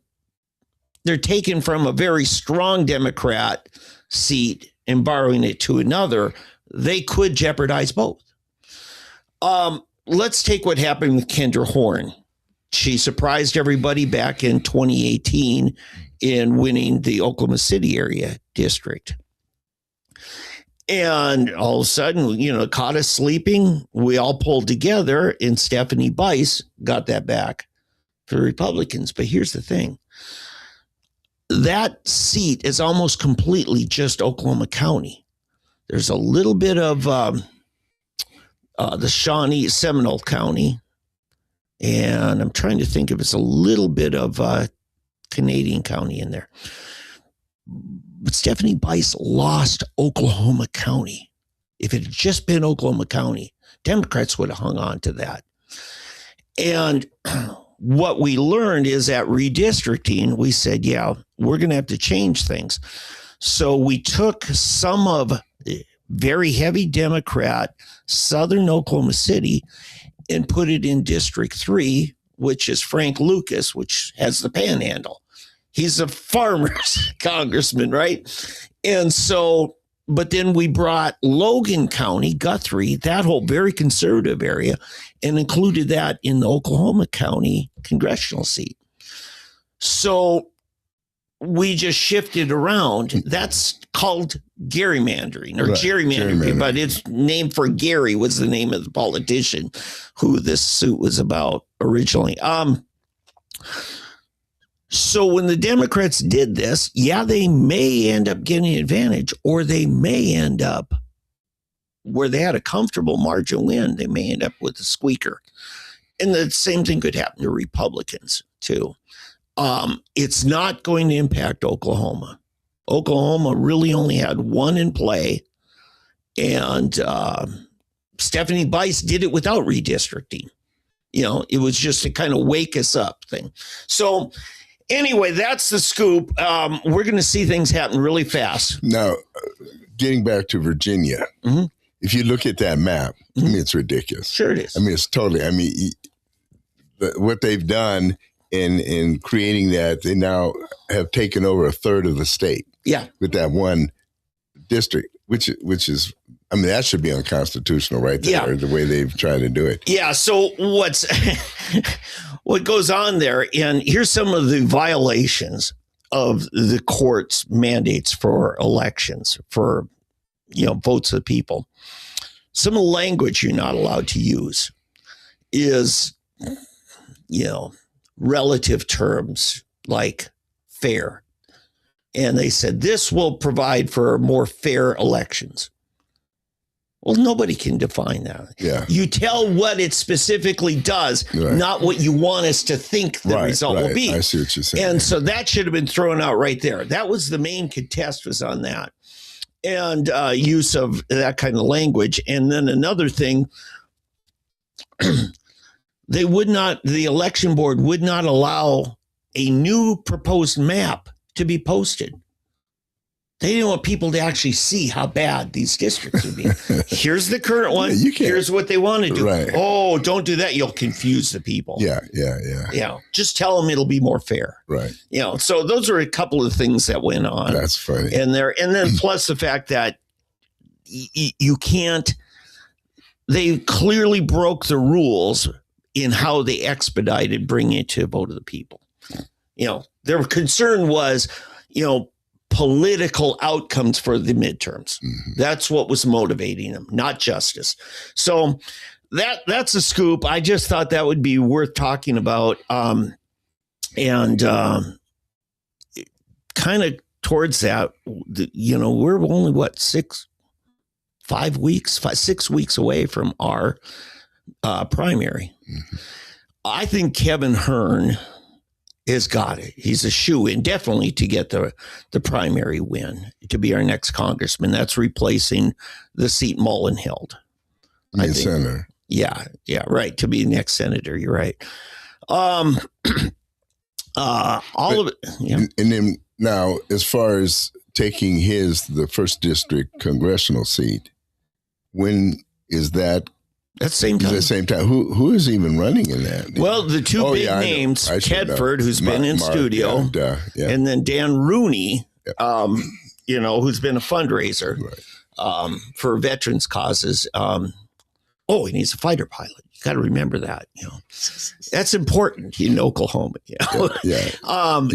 taken from a very strong Democrat seat and borrowing it to another. They could jeopardize both. Let's take what happened with Kendra Horn. She surprised everybody back in 2018 in winning the Oklahoma City area district. And all of a sudden, caught us sleeping. We all pulled together, and Stephanie Bice got that back for the Republicans. But here's the thing. That seat is almost completely just Oklahoma County. There's a little bit of the Shawnee, Seminole County. And I'm trying to think if it's a little bit of Canadian County in there. But Stephanie Bice lost Oklahoma County. If it had just been Oklahoma County, Democrats would have hung on to that. And what we learned is at redistricting, we said, yeah, we're going to have to change things. So we took some of very heavy Democrat southern Oklahoma City and put it in District 3, which is Frank Lucas, which has the Panhandle. He's a farmer's congressman, right? And so, but then we brought Logan County, Guthrie, that whole very conservative area, and included that in the Oklahoma County congressional seat. So we just shifted around. That's called gerrymandering or gerrymandering, but it's named for Gary was the name of the politician who this suit was about originally. So when the Democrats did this, yeah, they may end up getting an advantage, or they may end up where they had a comfortable margin win. They may end up with a squeaker. And the same thing could happen to Republicans too. It's not going to impact Oklahoma. Oklahoma really only had one in play, and Stephanie Bice did it without redistricting. You know, it was just a kind of wake us up thing. So anyway, that's the scoop. We're going to see things happen really fast. Now, getting back to Virginia, if you look at that map, I mean, it's ridiculous. Sure it is. I mean, it's totally, I mean, what they've done in creating that, they now have taken over a third of the state. Yeah. With that one district, which is, I mean, that should be unconstitutional right there, the way they've tried to do it. Yeah. So what goes on there, and here's some of the violations of the court's mandates for elections, for, votes of the people. Some of the language you're not allowed to use is, relative terms like fair. And they said this will provide for more fair elections. Well, nobody can define that. Yeah. You tell what it specifically does, not what you want us to think the result will be. I see what you're saying. And so that should have been thrown out right there. That was the main contest, was on that. And use of that kind of language. And then another thing, the election board would not allow a new proposed map to be posted. They didn't want people to actually see how bad these districts would be. Here's the current one. Here's what they want to do. Right. Oh, don't do that. You'll confuse the people. Yeah. Just tell them it'll be more fair. Right. So those are a couple of things that went on. That's funny. And then plus the fact that you can't, they clearly broke the rules in how they expedited bringing it to a vote of the people. Their concern was, political outcomes for the midterms. That's what was motivating them, not justice. So that's a scoop. I just thought that would be worth talking about. And kind of towards that, we're only 6 weeks away from our primary. I think Kevin Hearn has got it. He's a shoo-in, definitely, to get the primary win, to be our next congressman. That's replacing the seat Mullen held. I think. Senator. Yeah, right. To be next senator. You're right. All of it. Yeah. And then now, as far as taking the first district congressional seat, when is that? At the same time. At the same time. Who is even running in that? Well, the two big names, Tedford, who's been in studio, and then Dan Rooney, who's been a fundraiser for veterans causes. And he's a fighter pilot. You got to remember that. That's important in Oklahoma. Yeah. You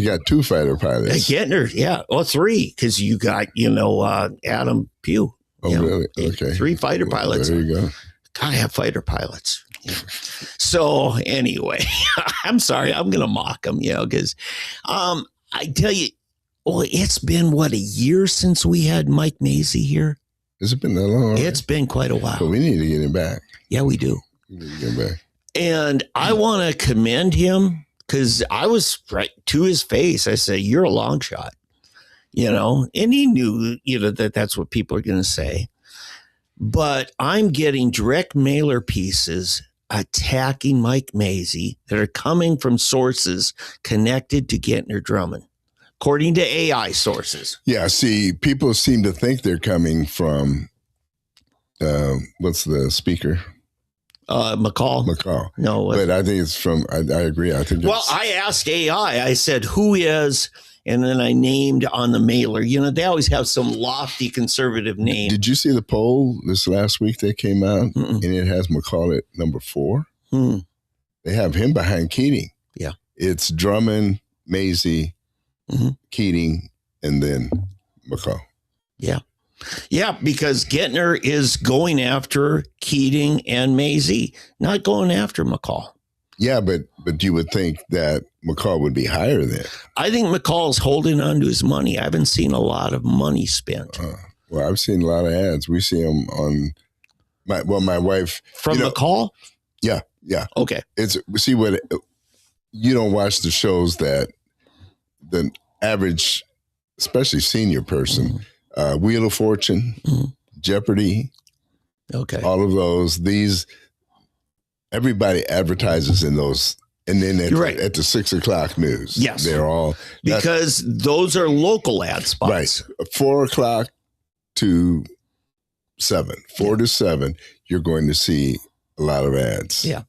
got 2 fighter pilots. Well, 3, because you got Adam Pugh. Oh, really? Okay. 3 fighter pilots. There you go. Gotta have fighter pilots. So anyway, I'm sorry, I'm gonna mock them, because I tell you, it's been a year since we had Mike Macy here. Has it been that long? It's been quite a while. But we need to get him back. Yeah, we do. We need to get him back. And I want to commend him, because I was right to his face. I said, "You're a long shot. and he knew, that that's what people are going to say. But I'm getting direct mailer pieces attacking Mike Mazzei that are coming from sources connected to Gettner Drummond, according to AI sources. Yeah, see, people seem to think they're coming from, what's the speaker? McCall. No. But I think it's from, I agree. I think I asked AI, I said, who is, and then I named on the mailer. They always have some lofty conservative name. Did you see the poll this last week that came out? And it has McCall at number 4. They have him behind Keating. Yeah. It's Drummond, Mazzei, Keating, and then McCall. Yeah. Yeah, because Gettner is going after Keating and Mazzei, not going after McCall. Yeah, but you would think that McCall would be higher there. I think McCall's holding on to his money. I haven't seen a lot of money spent. Well, I've seen a lot of ads. We see them on my wife. From McCall? Yeah. Okay. See what you don't watch the shows that the average, especially senior person, Wheel of Fortune, Jeopardy, all of those. Everybody advertises in those, and then at the 6 o'clock news. Yes, they're all because those are local ad spots. Right, 4 o'clock to 7, 4 to 7. You're going to see a lot of ads. Yeah,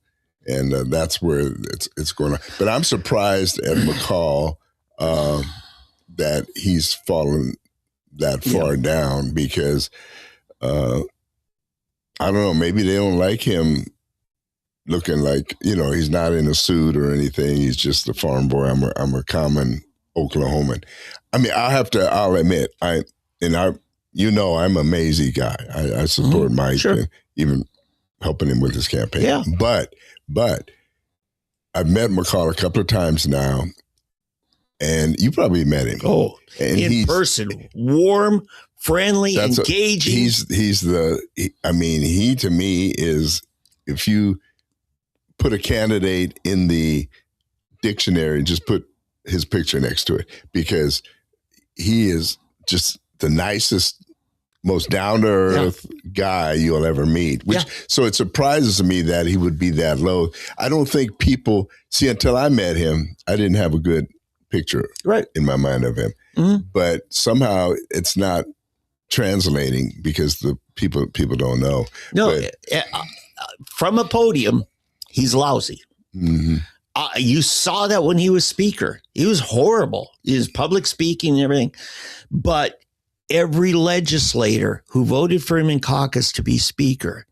and that's where it's going on. But I'm surprised at McCall that he's fallen that far down because I don't know. Maybe they don't like him looking like, he's not in a suit or anything. He's just a farm boy. I'm a common Oklahoman. I mean, I'll admit, I'm a Mazzei guy. I support Mike and even helping him with his campaign. Yeah. But I've met McCall a couple of times now, and you probably met him. Oh, and in person, warm, friendly, engaging. He to me is, if you put a candidate in the dictionary, just put his picture next to it, because he is just the nicest, most down-to-earth guy you'll ever meet. So it surprises me that he would be that low. I don't think people see, until I met him, I didn't have a good picture in my mind of him. But somehow it's not translating because the people don't know. No, from a podium, he's lousy. You saw that when he was speaker. He was horrible. His public speaking and everything. But every legislator who voted for him in caucus to be speaker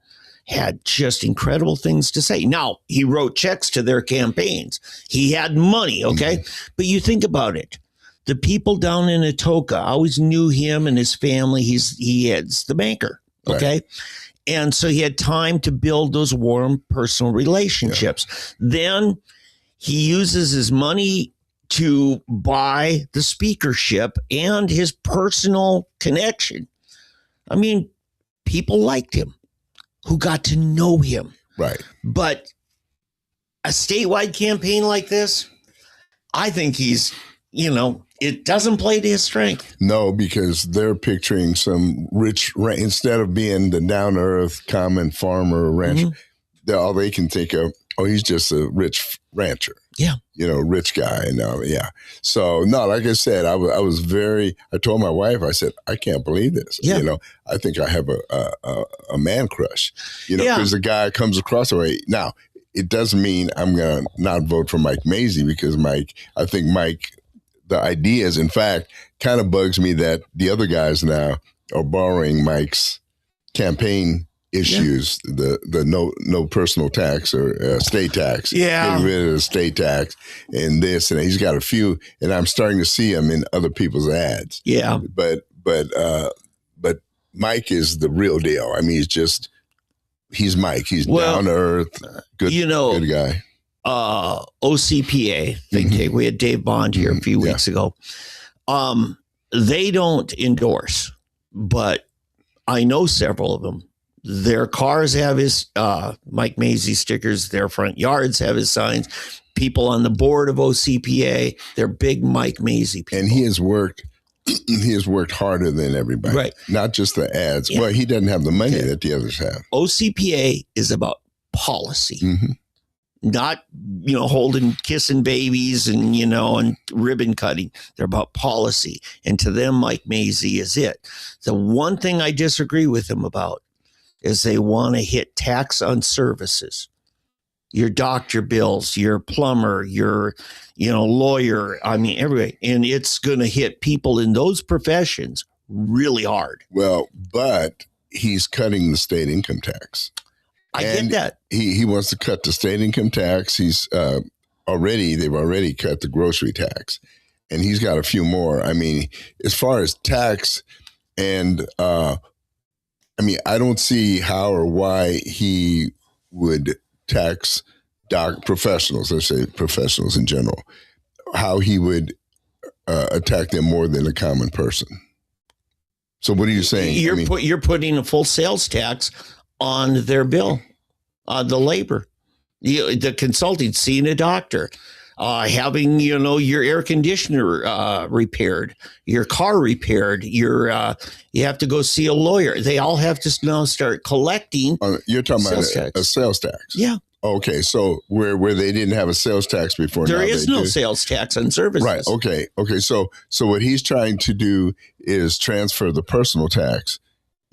had just incredible things to say. Now, he wrote checks to their campaigns. He had money, okay? But you think about it. The people down in Atoka always knew him and his family. He's the banker, okay? Right. And so he had time to build those warm personal relationships. Then he uses his money to buy the speakership and his personal connection. I mean, people liked him who got to know him. Right. But a statewide campaign like this, I think he's, it doesn't play to his strength. No, because they're picturing some rich, instead of being the down-to-earth common farmer or rancher, all they can think of, he's just a rich rancher. Yeah. Rich guy. So, no, like I said, I told my wife, I said, I can't believe this. Yeah. I think I have a man crush, because the guy comes across the way. Now, it doesn't mean I'm going to not vote for Mike Mazzei, because I think Mike, the ideas, in fact, kind of bugs me that the other guys now are borrowing Mike's campaign issues, the no personal tax or state tax, getting rid of the state tax and this, and he's got a few, and I'm starting to see him in other people's ads. Yeah, but Mike is the real deal. I mean, he's Mike. He's down to earth, good guy. OCPA think tank. We had Dave Bond here a few weeks ago. They don't endorse, but I know several of them. Their cars have his Mike Mazzei stickers. Their front yards have his signs. People on the board of OCPA, they're big Mike Mazzei people. And he has worked he has worked harder than everybody. Right. Not just the ads. Yeah. Well, he doesn't have the money that the others have. OCPA is about policy. Mm-hmm. Not, kissing babies and, and ribbon cutting. They're about policy. And to them, Mike Mazzei is it. The one thing I disagree with them about is they want to hit tax on services. Your doctor bills, your plumber, your, lawyer. I mean, everybody. And it's going to hit people in those professions really hard. Well, but he's cutting the state income tax. I get that. He wants to cut the state income tax. He's they've already cut the grocery tax, and he's got a few more. I mean, as far as tax, and I don't see how or why he would tax professionals. Let's say professionals in general. How he would attack them more than a common person. So, what are you saying? You're putting a full sales tax on their bill, the labor, the consulting, seeing a doctor, having, your air conditioner repaired, your car repaired, you have to go see a lawyer. They all have to now start collecting. You're talking about a sales tax. Yeah. Okay. So where they didn't have a sales tax before. There is no sales tax on services. Right. Okay. So what he's trying to do is transfer the personal tax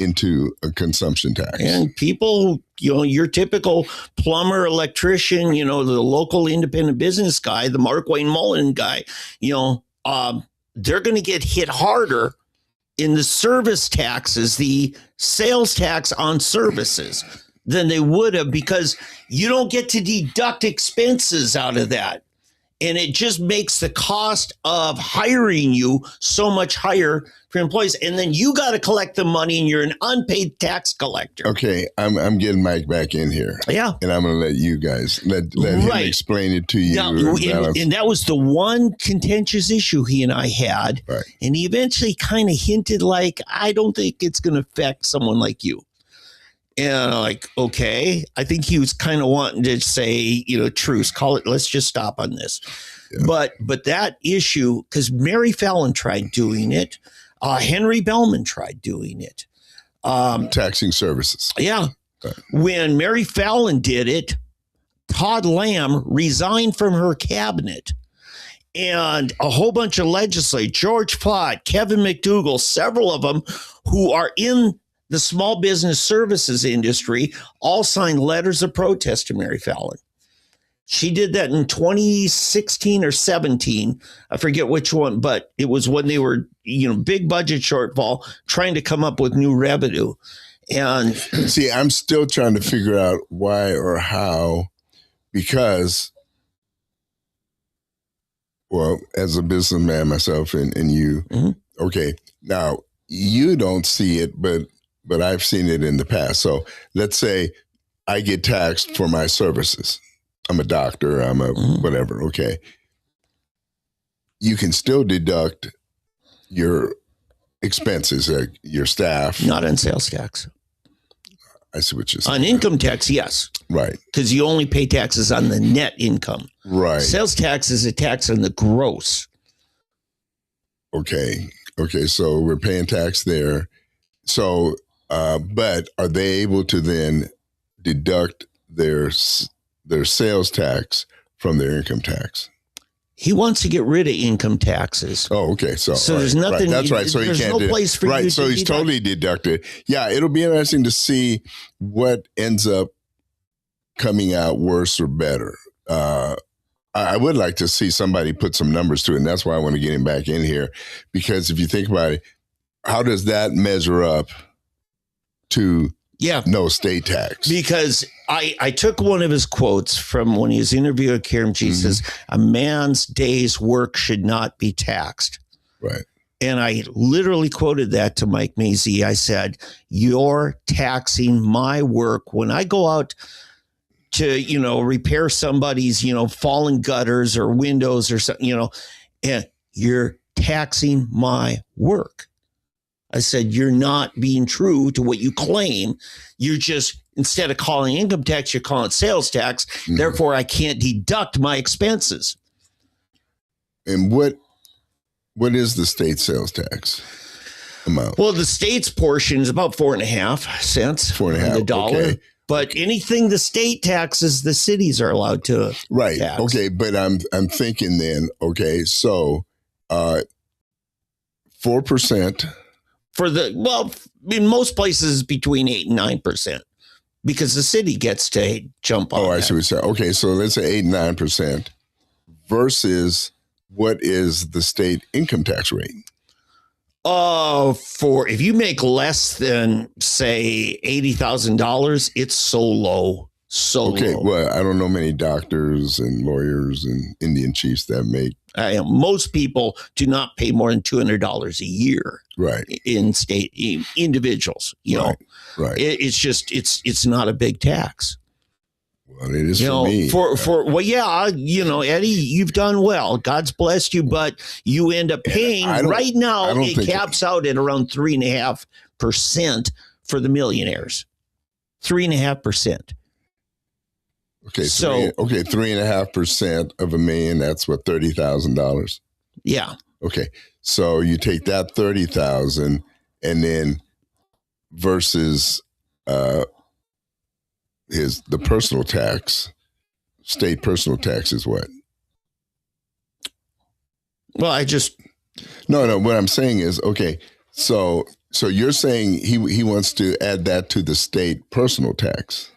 into a consumption tax. And people, your typical plumber, electrician, the local independent business guy, the Mark Wayne Mullen guy, they're going to get hit harder in the service taxes, the sales tax on services, than they would have, because you don't get to deduct expenses out of that. And it just makes the cost of hiring you so much higher for employees. And then you got to collect the money, and you're an unpaid tax collector. Okay, I'm getting Mike back in here. Yeah. And I'm going to let you guys, let him explain it to you. Now, and that was the one contentious issue he and I had. Right. And he eventually kind of hinted like, I don't think it's going to affect someone like you. And I'm like, okay, I think he was kind of wanting to say, truce, call it, let's just stop on this. Yeah. But that issue, because Mary Fallon tried doing it, Henry Bellman tried doing it. Taxing services. Yeah. Right. When Mary Fallon did it, Todd Lamb resigned from her cabinet. And a whole bunch of legislators, George Flott, Kevin McDougal, several of them who are in the small business services industry, all signed letters of protest to Mary Fallon. She did that in 2016 or 17. I forget which one, but it was when they were, big budget shortfall, trying to come up with new revenue. And see, I'm still trying to figure out why or how, because, well, as a businessman myself and you, okay, now you don't see it, but I've seen it in the past. So let's say I get taxed for my services. I'm a doctor, I'm a whatever, okay. You can still deduct your expenses, like your staff. Not on sales tax. I see what you're saying. On income tax, yes. Right. Because you only pay taxes on the net income. Right. Sales tax is a tax on the gross. Okay, so we're paying tax there. So, but are they able to then deduct their sales tax from their income tax? He wants to get rid of income taxes. Oh, okay. So there's nothing. Right. That's right. So there's no place for you to so he's deduct. totally deducted. Yeah, it'll be interesting to see what ends up coming out worse or better. I would like to see somebody put some numbers to it, and that's why I want to get him back in here. Because if you think about it, how does that measure up to no state tax? Because I took one of his quotes from when he was interviewing Karimchi. He says, a man's day's work should not be taxed. Right. And I literally quoted that to Mike Mazzei. I said, you're taxing my work. When I go out to, repair somebody's, fallen gutters or windows or something, and you're taxing my work. I said, you're not being true to what you claim. You're just, instead of calling income tax, you're calling it sales tax. Therefore, I can't deduct my expenses. And what What is the state sales tax amount? Well, the state's portion is about 4.5 cents. 4.5 the dollar. Okay. But anything the state taxes, the cities are allowed to tax. Okay, but I'm thinking then, okay, so 4% in most places between 8 and 9%, because the city gets to jump on. Oh, I see what you're saying. Okay, so let's say 8 and 9% versus what is the state income tax rate? If you make less than, say, $80,000, it's so low. Low. Well, I don't know many doctors and lawyers and Indian chiefs that make. Most people do not pay more than $200 a year. Right. In state individuals, you know. Right. It's just it's not a big tax. Well, it is for me. Eddie, you've done well. God's blessed you, but you end up paying right now. It caps out at around 3.5% for the millionaires. 3.5%. Okay, so 3.5% of $1 million. That's what, $30,000. Yeah. Okay, so you take that 30,000, and then versus the personal tax, state personal tax is what? Well, no. What I'm saying is, okay, so you're saying he wants to add that to the state personal tax,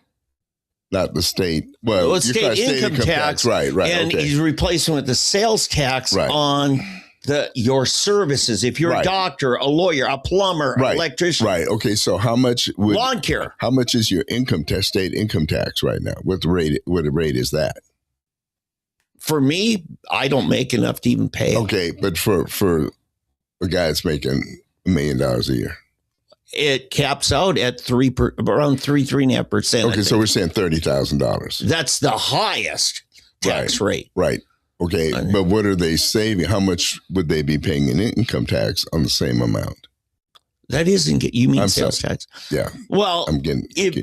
not the state. Well, it's state income tax, right? And he's replacing with the sales tax on your services. If you're a doctor, a lawyer, a plumber, an electrician. Right. Okay. So how much lawn care? How much is your state income tax right now? What rate is that? For me, I don't make enough to even pay. Okay, but for a guy that's making $1 million a year, it caps out at around 3.5%. Okay, so we're saying $30,000. That's the highest tax rate. Right. Okay, but what are they saving? How much would they be paying in income tax on the same amount? That isn't, you mean sales tax? Yeah. Well,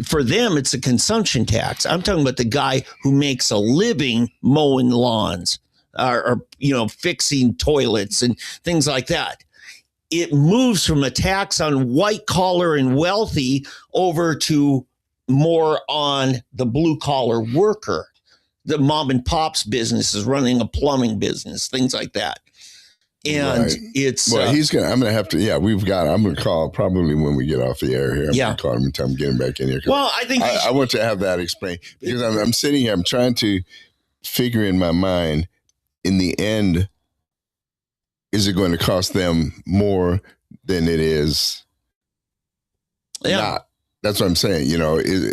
for them, it's a consumption tax. I'm talking about the guy who makes a living mowing lawns or fixing toilets and things like that. It moves from a tax on white collar and wealthy over to more on the blue collar worker. The mom and pop's business is running a plumbing business, things like that. And it's I'm gonna have to. I'm gonna call probably when we get off the air here. I'm gonna call him and tell him getting back in here. Well, I think I want to have that explained, because I'm sitting here. I'm trying to figure in my mind. In the end, is it going to cost them more than it is? Not. That's what I'm saying.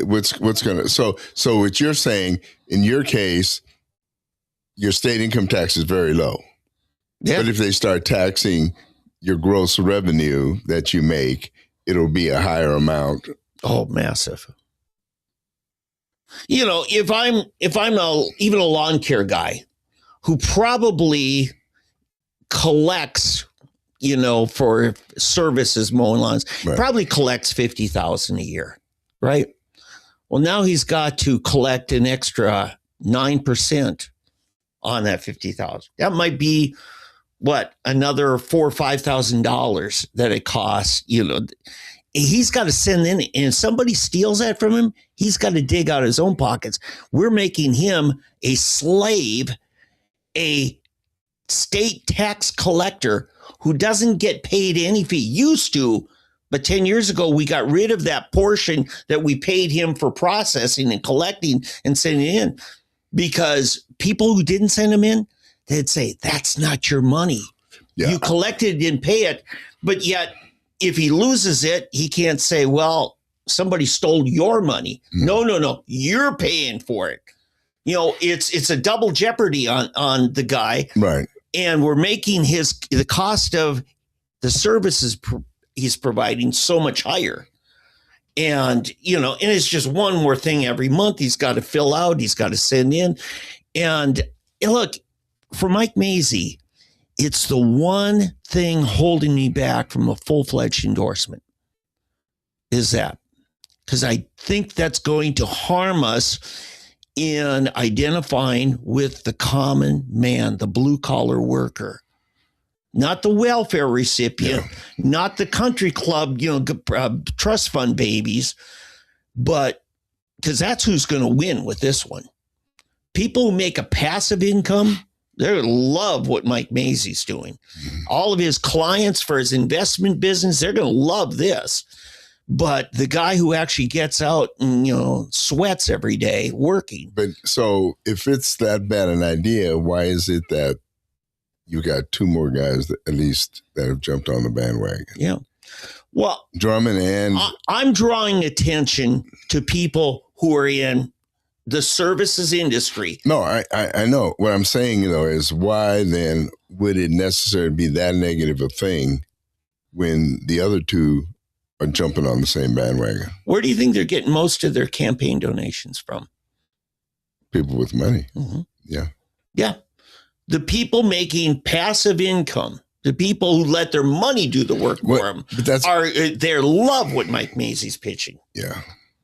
What's going to, so what you're saying, in your case, your state income tax is very low. Yeah. But if they start taxing your gross revenue that you make, it'll be a higher amount. Oh, massive. If I'm even a lawn care guy who probably collects, for services, mowing lawns, probably collects $50,000 a year, right? Well, now he's got to collect an extra 9% on that $50,000. That might be another $4,000 or $5,000 that it costs. He's got to send in, and if somebody steals that from him, he's got to dig out his own pockets. We're making him a slave, a state tax collector who doesn't get paid any fee. Used to, but 10 years ago, we got rid of that portion that we paid him for processing and collecting and sending in, because people who didn't send him in, they'd say, that's not your money. Yeah. You collected, didn't pay it. But yet, if he loses it, he can't say, well, somebody stole your money. No. You're paying for it. It's a double jeopardy on the guy. Right. And we're making the cost of the services he's providing so much higher. And, and it's just one more thing every month he's got to fill out, he's got to send in. And look, for Mike Mazie, it's the one thing holding me back from a full-fledged endorsement is that, because I think that's going to harm us in identifying with the common man, the blue-collar worker. not the welfare recipient, not the country club, trust fund babies, but because that's who's going to win with this one. People who make a passive income, they're going to love what Mike Mazzei's doing. All of his clients for his investment business, they're going to love this. But the guy who actually gets out and, sweats every day working. But so if it's that bad an idea, why is it that you got two more guys at least that have jumped on the bandwagon? Yeah. Well, Drummond and I'm drawing attention to people who are in the services industry. No, I know. What I'm saying, is why then would it necessarily be that negative a thing when the other two are jumping on the same bandwagon? Where do you think they're getting most of their campaign donations from? People with money. Mm-hmm. Yeah. Yeah. The people making passive income, the people who let their money do the work for them, they love what Mike Mazzei's pitching. Yeah.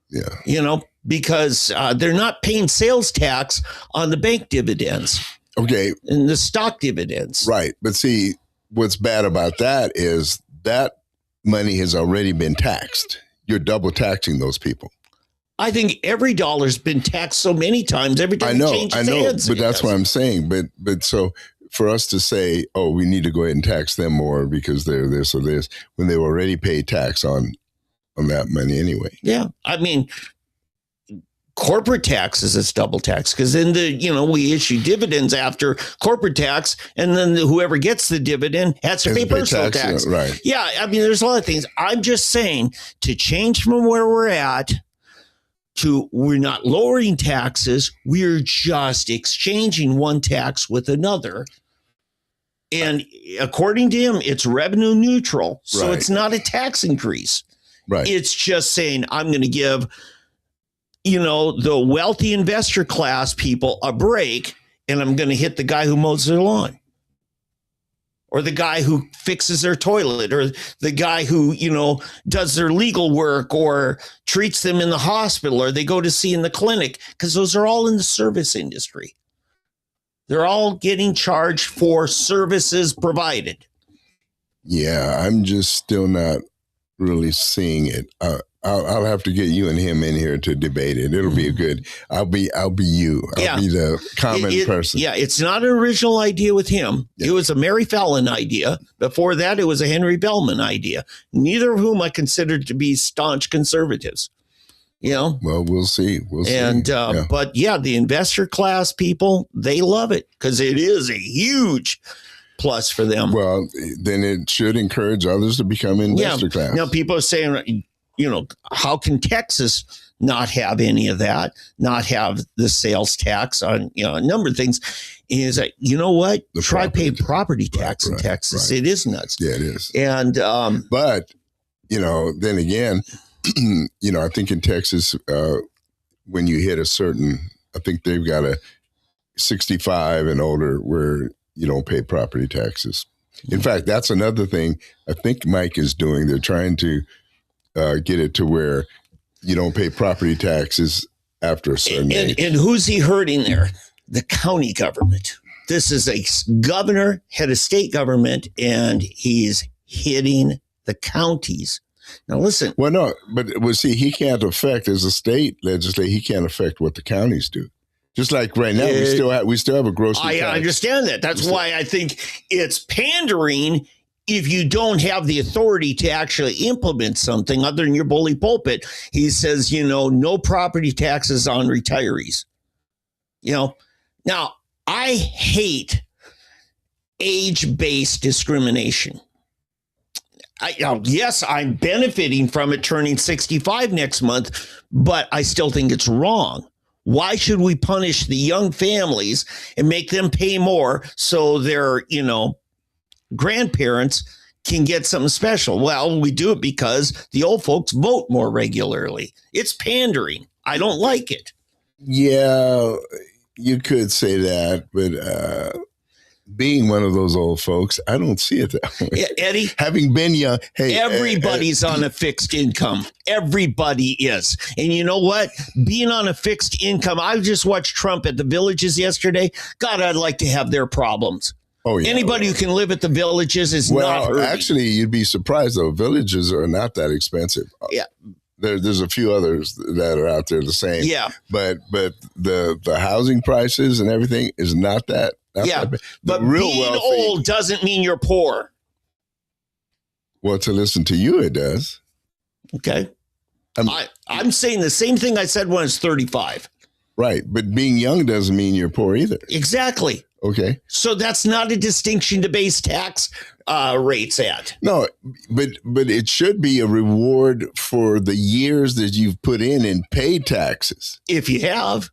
Yeah. Because they're not paying sales tax on the bank dividends. Okay. And the stock dividends. Right. But see, what's bad about that is that money has already been taxed. You're double taxing those people. I think every dollar's been taxed so many times. Every time it changes hands. But that's what I'm saying. But so for us to say, oh, we need to go ahead and tax them more because they're this or this, when they already paid tax on that money anyway. Yeah. I mean, corporate taxes, it's double tax because then we issue dividends after corporate tax, and then whoever gets the dividend has to pay personal tax. Right. Yeah. I mean, there's a lot of things. I'm just saying to change from where we're at to we're not lowering taxes. We're just exchanging one tax with another. And according to him, it's revenue neutral. So It's not a tax increase. Right. It's just saying I'm going to give, the wealthy investor class people a break, and I'm going to hit the guy who mows their lawn or the guy who fixes their toilet or the guy who, does their legal work or treats them in the hospital or they go to see in the clinic, because those are all in the service industry. They're all getting charged for services provided. Yeah, I'm just still not really seeing it. I'll have to get you and him in here to debate it. It'll be a good. I'll be you. I'll be the common person. Yeah, it's not an original idea with him. Yeah. It was a Mary Fallon idea. Before that, it was a Henry Bellman idea. Neither of whom I considered to be staunch conservatives. Well, we'll see. But the investor class people, they love it because it is a huge plus for them. Well, then it should encourage others to become investor class. Now, people are saying, how can Texas not have any of that, not have the sales tax on, a number of things? Is that, what? Try paying property tax in Texas. Right. It is nuts. Yeah, it is. And, but, then again, I think in Texas, when you hit a certain, I think they've got a 65 and older where you don't pay property taxes. In fact, that's another thing I think Mike is doing. They're trying to get it to where you don't pay property taxes after a certain age. And who's he hurting there? The county government. This is a governor, head of state government, and he's hitting the counties. Now, listen. Well, no, but see, he can't affect, as a state legislator, he can't affect what the counties do. Just like right now, we still have a grocery tax. I understand that. That's why I think it's pandering if you don't have the authority to actually implement something other than your bully pulpit. He says, no property taxes on retirees. Now, I hate age-based discrimination. Yes, I'm benefiting from it turning 65 next month, but I still think it's wrong. Why should we punish the young families and make them pay more so their, grandparents can get something special? Well, we do it because the old folks vote more regularly. It's pandering. I don't like it. Yeah, you could say that, but being one of those old folks, I don't see it that way. Yeah, Eddie, having been young, everybody's on a fixed income. Everybody is. And you know what? Being on a fixed income, I just watched Trump at the Villages yesterday. God, I'd like to have their problems. Oh, yeah. Anybody who can live at the Villages is not hurting. Actually, you'd be surprised, though. Villages are not that expensive. Yeah. There's a few others that are out there the same. Yeah. But the housing prices and everything is not that. Yeah. That but being old doesn't mean you're poor. Well, to listen to you, it does. Okay. I'm saying the same thing I said when I was 35. Right. But being young doesn't mean you're poor either. Exactly. Okay. So that's not a distinction to base tax rates at. No, but it should be a reward for the years that you've put in paid taxes. If you have.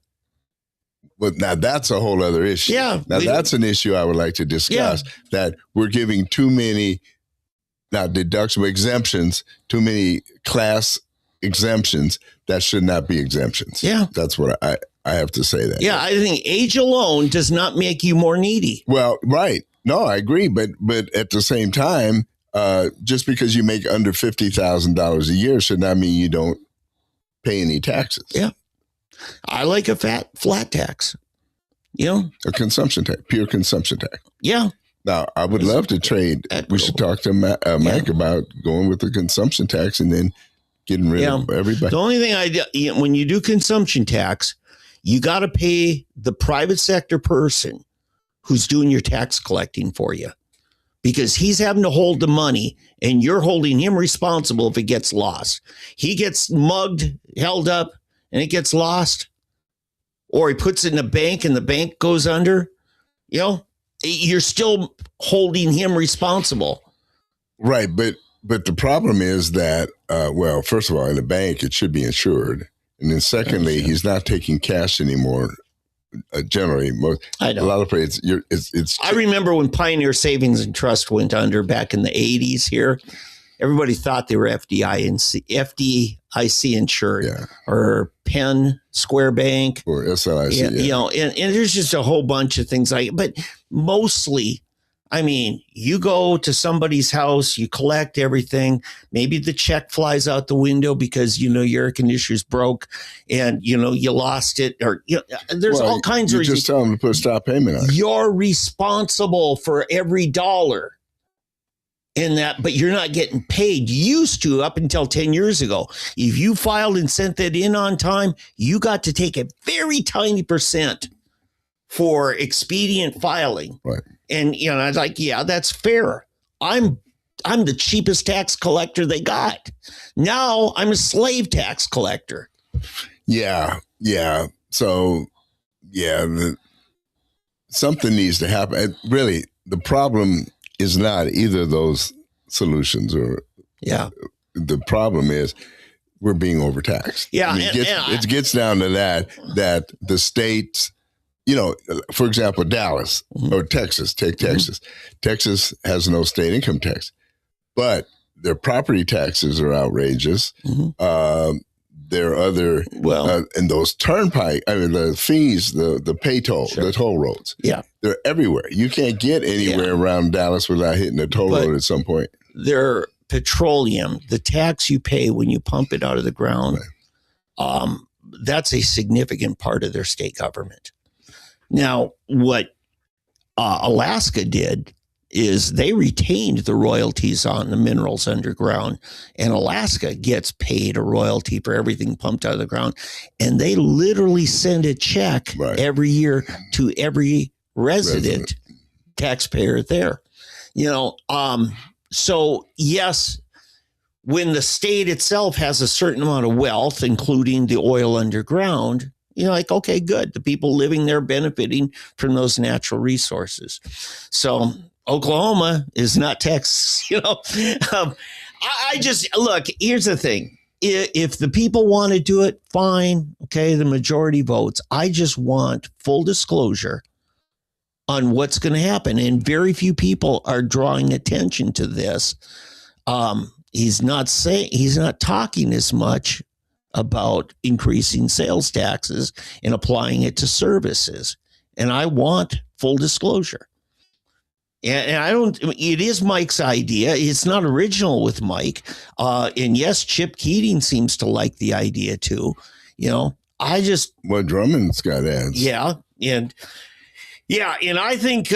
Well, now that's a whole other issue. Yeah. Now that's an issue I would like to discuss, that we're giving too many, not deductible exemptions, too many class exemptions that should not be exemptions. Yeah. That's what I have to say that. Yeah, I think age alone does not make you more needy. Well, right. No, I agree. But at the same time, just because you make under $50,000 a year should not mean you don't pay any taxes. Yeah. I like a flat tax. You know? A consumption tax, pure consumption tax. Yeah. Now, I would love to trade. We should talk to Mike about going with the consumption tax and then getting rid of everybody. The only thing when you do consumption tax, you got to pay the private sector person who's doing your tax collecting for you, because he's having to hold the money and you're holding him responsible if it gets lost. He gets mugged, held up, and it gets lost, or he puts it in a bank and the bank goes under. You know, you're still holding him responsible. Right. But the problem is that, well, first of all, in a bank, it should be insured. And then secondly, he's not taking cash anymore. Generally, I know. A lot of places, it's. I remember when Pioneer Savings and Trust went under back in the 80s here. Everybody thought they were FDIC insured, or Penn Square Bank, or SLIC. You know, and there's just a whole bunch of things but mostly, I mean, you go to somebody's house, you collect everything. Maybe the check flies out the window because, you know, your air conditioner's broke and, you know, you lost it, or, you know, there's all kinds of reasons. Just tell them to put a stop payment on it. You're responsible for every dollar in that, but you're not getting paid. You used to up until 10 years ago. If you filed and sent that in on time, you got to take a very tiny percent for expedient filing. Right. And, you know, I was like, yeah, that's fair. I'm the cheapest tax collector they got. Now I'm a slave tax collector. Yeah. Yeah. So, yeah, something needs to happen. Really, the problem is not either of those solutions, or the problem is we're being overtaxed. Yeah. I mean, it gets down to that the states, you know, for example, Dallas or Texas, take Texas. Texas has no state income tax, but their property taxes are outrageous. There are other, and those turnpike, I mean, the fees, the pay toll, the toll roads. Yeah. They're everywhere. You can't get anywhere around Dallas without hitting a toll road at some point. They're petroleum, the tax you pay when you pump it out of the ground, that's a significant part of their state government. Now, what Alaska did is they retained the royalties on the minerals underground, and Alaska gets paid a royalty for everything pumped out of the ground. And they literally send a check every year to every resident taxpayer there. You know, so yes, when the state itself has a certain amount of wealth, including the oil underground, you're like, okay, good. The people living there benefiting from those natural resources. So Oklahoma is not Texas, you know. I just, look, here's the thing. If the people want to do it, fine. Okay, the majority votes. I just want full disclosure on what's going to happen. And very few people are drawing attention to this. He's not talking as much about increasing sales taxes and applying it to services. And I want full disclosure. And it is Mike's idea. It's not original with Mike. And yes, Chip Keating seems to like the idea too. You know, Drummond's got ads. Yeah. And I think,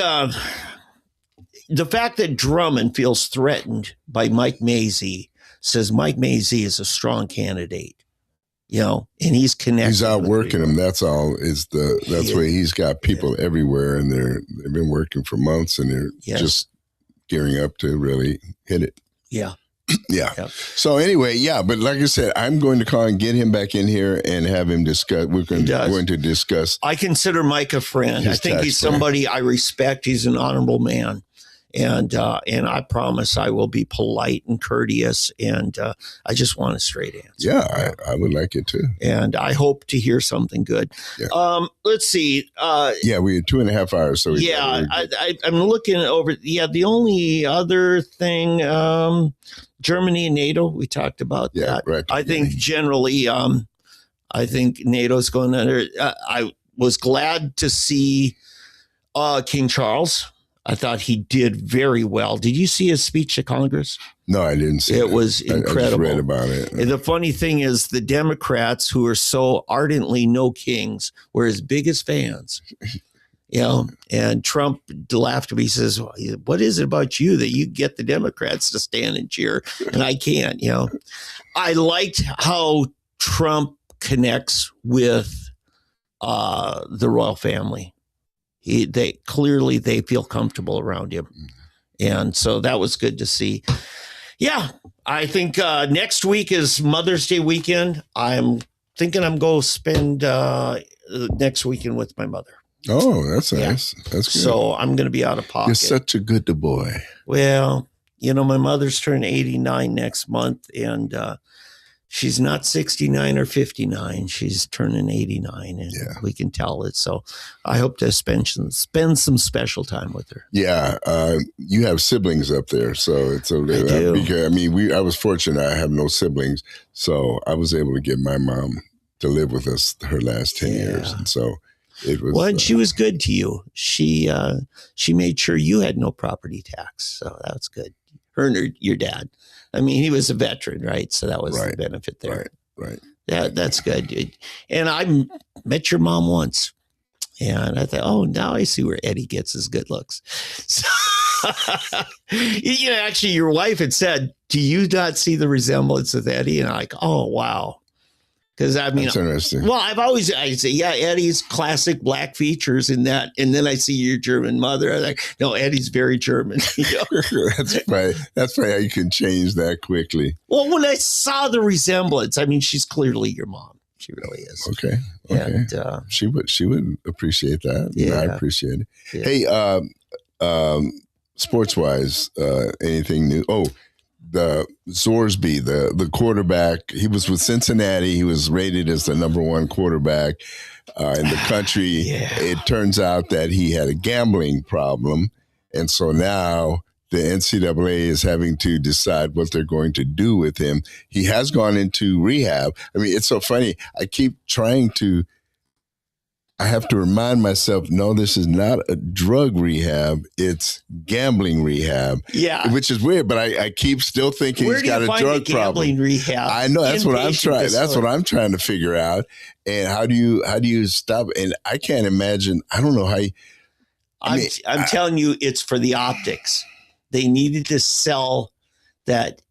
the fact that Drummond feels threatened by Mike Mazzei says Mike Mazzei is a strong candidate. And he's connected. He's outworking him. That's all. That's why he's got people everywhere, and they've been working for months, and they're just gearing up to really hit it. Yeah. Yeah. So anyway, but like I said, I'm going to call and get him back in here and have him discuss. We're going to discuss. I consider Mike a friend. I think he's somebody I respect. He's an honorable man. And I promise I will be polite and courteous, and I just want a straight answer. Yeah, I would like it too. And I hope to hear something good. Yeah. Let's see. We had 2.5 hours. So I'm looking over. Yeah, the only other thing, Germany and NATO, we talked about that. Right. I think generally, I think NATO's going under. I was glad to see King Charles. I thought he did very well. Did you see his speech to Congress? No, I didn't see it. It was incredible. I just read about it. And the funny thing is the Democrats, who are so ardently no kings, were his biggest fans. And Trump laughed at me. He says, what is it about you that you get the Democrats to stand and cheer and I can't? I liked how Trump connects with the royal family. They clearly feel comfortable around him. And so that was good to see. Yeah, I think next week is Mother's Day weekend. I'm thinking I'm going to spend next weekend with my mother. Oh, that's nice. That's good. So I'm going to be out of pocket. You're such a good boy. Well, my mother's turning 89 next month, and she's not 69 or 59. She's turning 89, and we can tell it. So I hope to spend some special time with her. Yeah. You have siblings up there. So it's a I do. Because, I was fortunate. I have no siblings. So I was able to get my mom to live with us her last 10 years. And so it was. Well, and she was good to you. She made sure you had no property tax. So that was good. Her and your dad. He was a veteran, right? So that was the benefit there. Right. Yeah, that's good, dude. And I met your mom once, and I thought, now I see where Eddie gets his good looks. So, actually, your wife had said, "Do you not see the resemblance with Eddie?" And I'm like, "Oh, wow." Because that's interesting. Well, I say, Eddie's classic black features in that, and then I see your German mother. I'm like, no, Eddie's very German. That's right. That's right. How you can change that quickly. Well, when I saw the resemblance, she's clearly your mom. She really is. Okay. And, she would appreciate that. Yeah, I appreciate it. Yeah. Hey, sports wise, anything new? Oh. The Zorsby, the quarterback, he was with Cincinnati. He was rated as the #1 quarterback in the country. It turns out that he had a gambling problem. And so now the NCAA is having to decide what they're going to do with him. He has gone into rehab. It's so funny. I have to remind myself, no, this is not a drug rehab. It's gambling rehab. Yeah. Which is weird, but I keep still thinking he's got a drug problem. Rehab? I know. That's what I'm trying. That's what I'm trying to figure out. And how do you stop? And I can't imagine. I don't know how you. I'm telling you, it's for the optics. They needed to sell that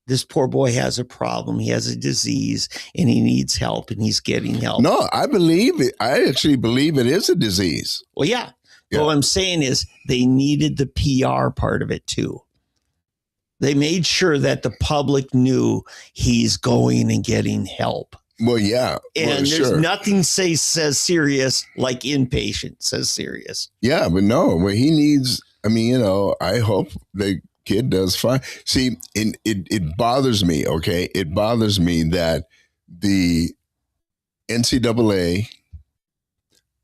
this poor boy has a problem. He has a disease and he needs help, and he's getting help. No, I believe it. I actually believe it is a disease. Well, yeah. What I'm saying is they needed the PR part of it too. They made sure that the public knew he's going and getting help. Well, yeah. And there's nothing says serious like inpatient says serious. Yeah, but no, what he needs, I hope the kid does fine. See, it bothers me, okay? It bothers me that the NCAA,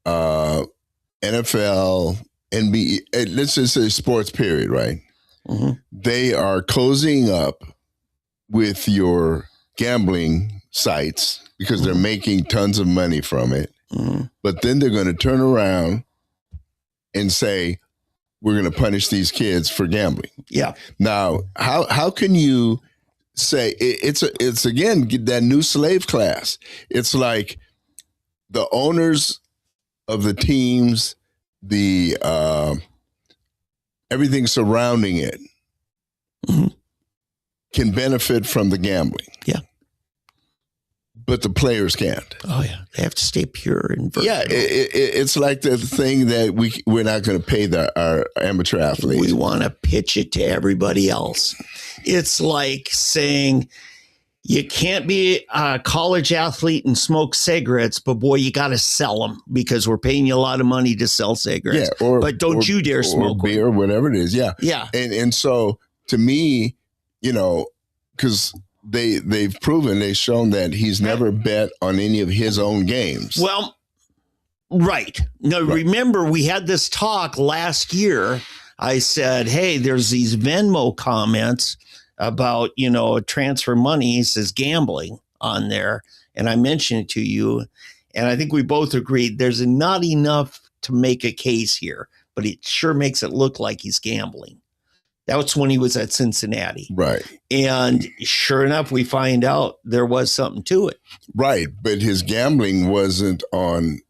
NFL, NBA, let's just say sports period, right? Mm-hmm. They are cozying up with your gambling sites because they're making tons of money from it. Mm-hmm. But then they're going to turn around and say, we're going to punish these kids for gambling. Yeah. Now, how can you say it's again that new slave class? It's like the owners of the teams, the everything surrounding it can benefit from the gambling. Yeah. But the players can't. Oh, yeah. They have to stay pure and virtual. Yeah, it's like the thing that we're not going to pay our amateur athletes. We want to pitch it to everybody else. It's like saying you can't be a college athlete and smoke cigarettes, but boy, you got to sell them because we're paying you a lot of money to sell cigarettes. Yeah, but don't you dare smoke or beer, or whatever it is. Yeah, yeah. And so to me, because they've shown that he's never bet on any of his own games. Well, right. Now, remember, we had this talk last year. I said, hey, there's these Venmo comments about, transfer money says gambling on there. And I mentioned it to you. And I think we both agreed there's not enough to make a case here, but it sure makes it look like he's gambling. That was when he was at Cincinnati. Right. And sure enough, we find out there was something to it. Right. But his gambling wasn't on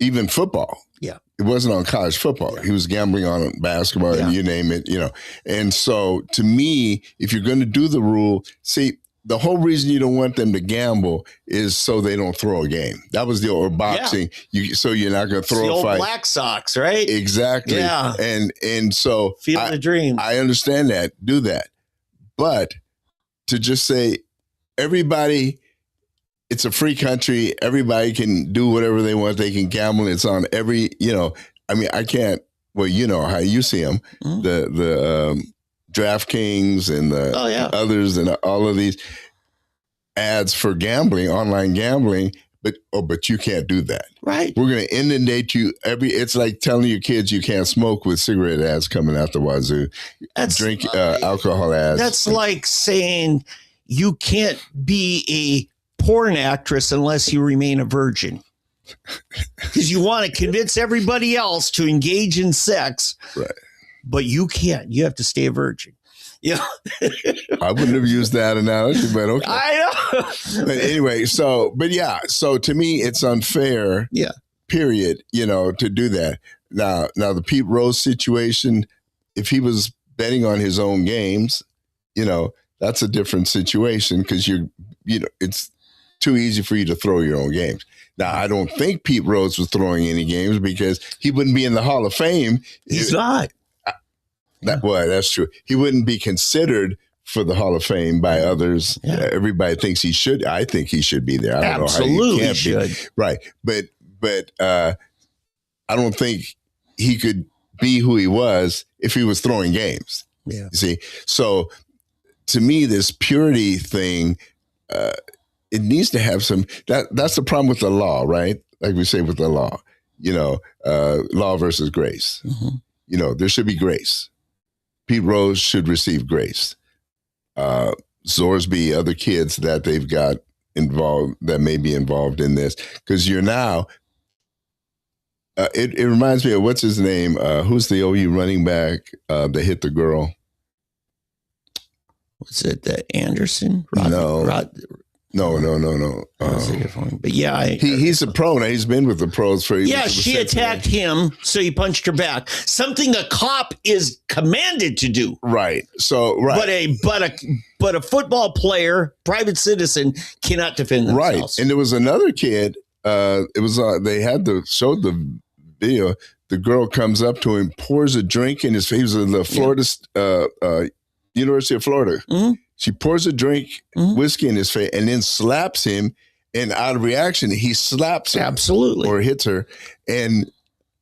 even football. Yeah. It wasn't on college football. Yeah. He was gambling on basketball and you name it, And so to me, if you're going to do the rule, see, the whole reason you don't want them to gamble is so they don't throw a game. That was or boxing. Yeah. So you're not going to throw the a old fight. Black Sox, right? Exactly. Yeah. And so feel the dream. I understand that. Do that. But to just say everybody, it's a free country. Everybody can do whatever they want. They can gamble. It's on every, I can't, well, how you see them, the DraftKings and the others and all of these ads for gambling, online gambling, but you can't do that. Right. We're going to inundate you it's like telling your kids you can't smoke with cigarette ads coming out the wazoo. Drink alcohol ads. That's like saying you can't be a porn actress unless you remain a virgin. Because you want to convince everybody else to engage in sex. Right. But you can't. You have to stay a virgin. Yeah. I wouldn't have used that analogy, but okay. I know. But anyway, so to me, it's unfair. Yeah. Period. To do that. Now the Pete Rose situation, if he was betting on his own games, that's a different situation because it's too easy for you to throw your own games. Now, I don't think Pete Rose was throwing any games because he wouldn't be in the Hall of Fame. He's not. That's true. He wouldn't be considered for the Hall of Fame by others. Yeah. Everybody thinks he should. I think he should be there. I don't Absolutely know how he can't should. Be. Right. But I don't think he could be who he was if he was throwing games. Yeah. You see? So to me, this purity thing, it needs to have some, that's the problem with the law, right? Like we say with the law, law versus grace. Mm-hmm. There should be grace. Pete Rose should receive grace. Zorsby, other kids that they've got involved, that may be involved in this, because you're now, it reminds me of, what's his name? Who's the OU running back that hit the girl? Was it that Anderson? No. But yeah, he's a pro now. He's been with the pros for years. Yeah, she attacked him, so he punched her back. Something a cop is commanded to do. Right. So right. But a football player, private citizen, cannot defend themselves. Right. And there was another kid. It was they had showed the video. The girl comes up to him, pours a drink in his face. He was in the Florida University of Florida. Mm-hmm. She pours a drink, whiskey in his face, and then slaps him. And out of reaction, he slaps her. Absolutely. Or hits her. And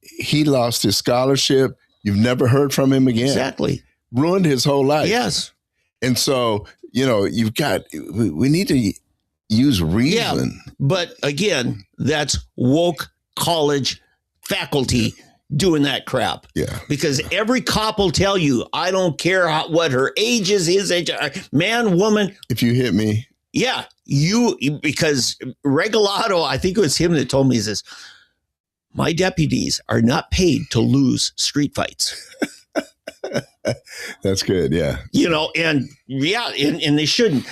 he lost his scholarship. You've never heard from him again. Exactly. Ruined his whole life. Yes. And so, we need to use reason. Yeah, but again, that's woke college faculty doing that crap. Yeah. Because every cop will tell you, I don't care what her age is, his age, man, woman. If you hit me. Yeah. Because Regalado, I think it was him that told me this, my deputies are not paid to lose street fights. That's good. Yeah. And they shouldn't.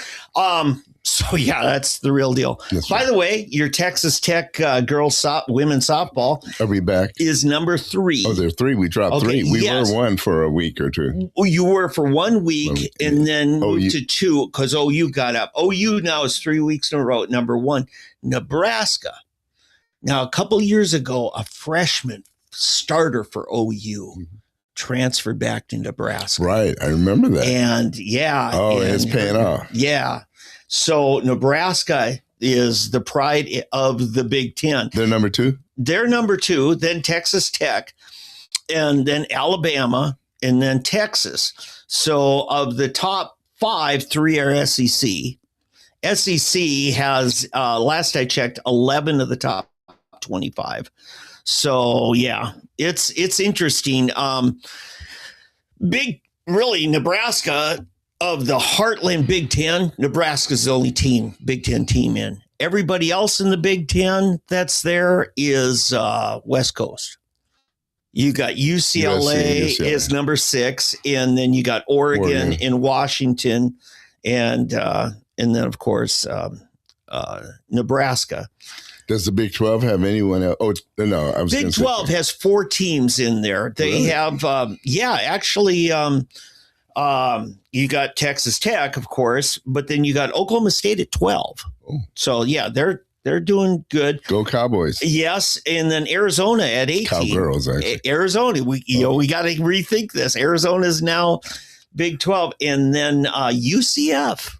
So, yeah, that's the real deal. By the way, your Texas Tech women's softball are we back? Is number 3. Oh, they're 3. We dropped 3. We were 1 for a week or 2. You were for 1 week and then moved to 2 because OU got up. OU now is 3 weeks in a row at number 1. Nebraska. Now, a couple years ago, a freshman starter for OU transferred back to Nebraska. Right. I remember that. And yeah. Oh, it's paying off. Yeah. So Nebraska is the pride of the Big Ten. They're number 2? They're number 2, then Texas Tech, and then Alabama, and then Texas. So of the top 5, 3 are SEC. SEC has, last I checked, 11 of the top 25. So yeah, it's interesting. Nebraska, of the Heartland Big Ten, Nebraska's the only Big Ten team in. Everybody else in the Big Ten that's there is West Coast. You got UCLA is number 6, and then you got Oregon and Washington, and then of course Nebraska. Does the Big 12 have anyone else? Oh, no. Big 12 has 4 teams in there. They have, actually, you got Texas Tech, of course, but then you got Oklahoma State at 12. Oh. So, yeah, they're doing good. Go Cowboys. Yes, and then Arizona at 18. Cowgirls, actually. Arizona, we got to rethink this. Arizona is now Big 12, and then UCF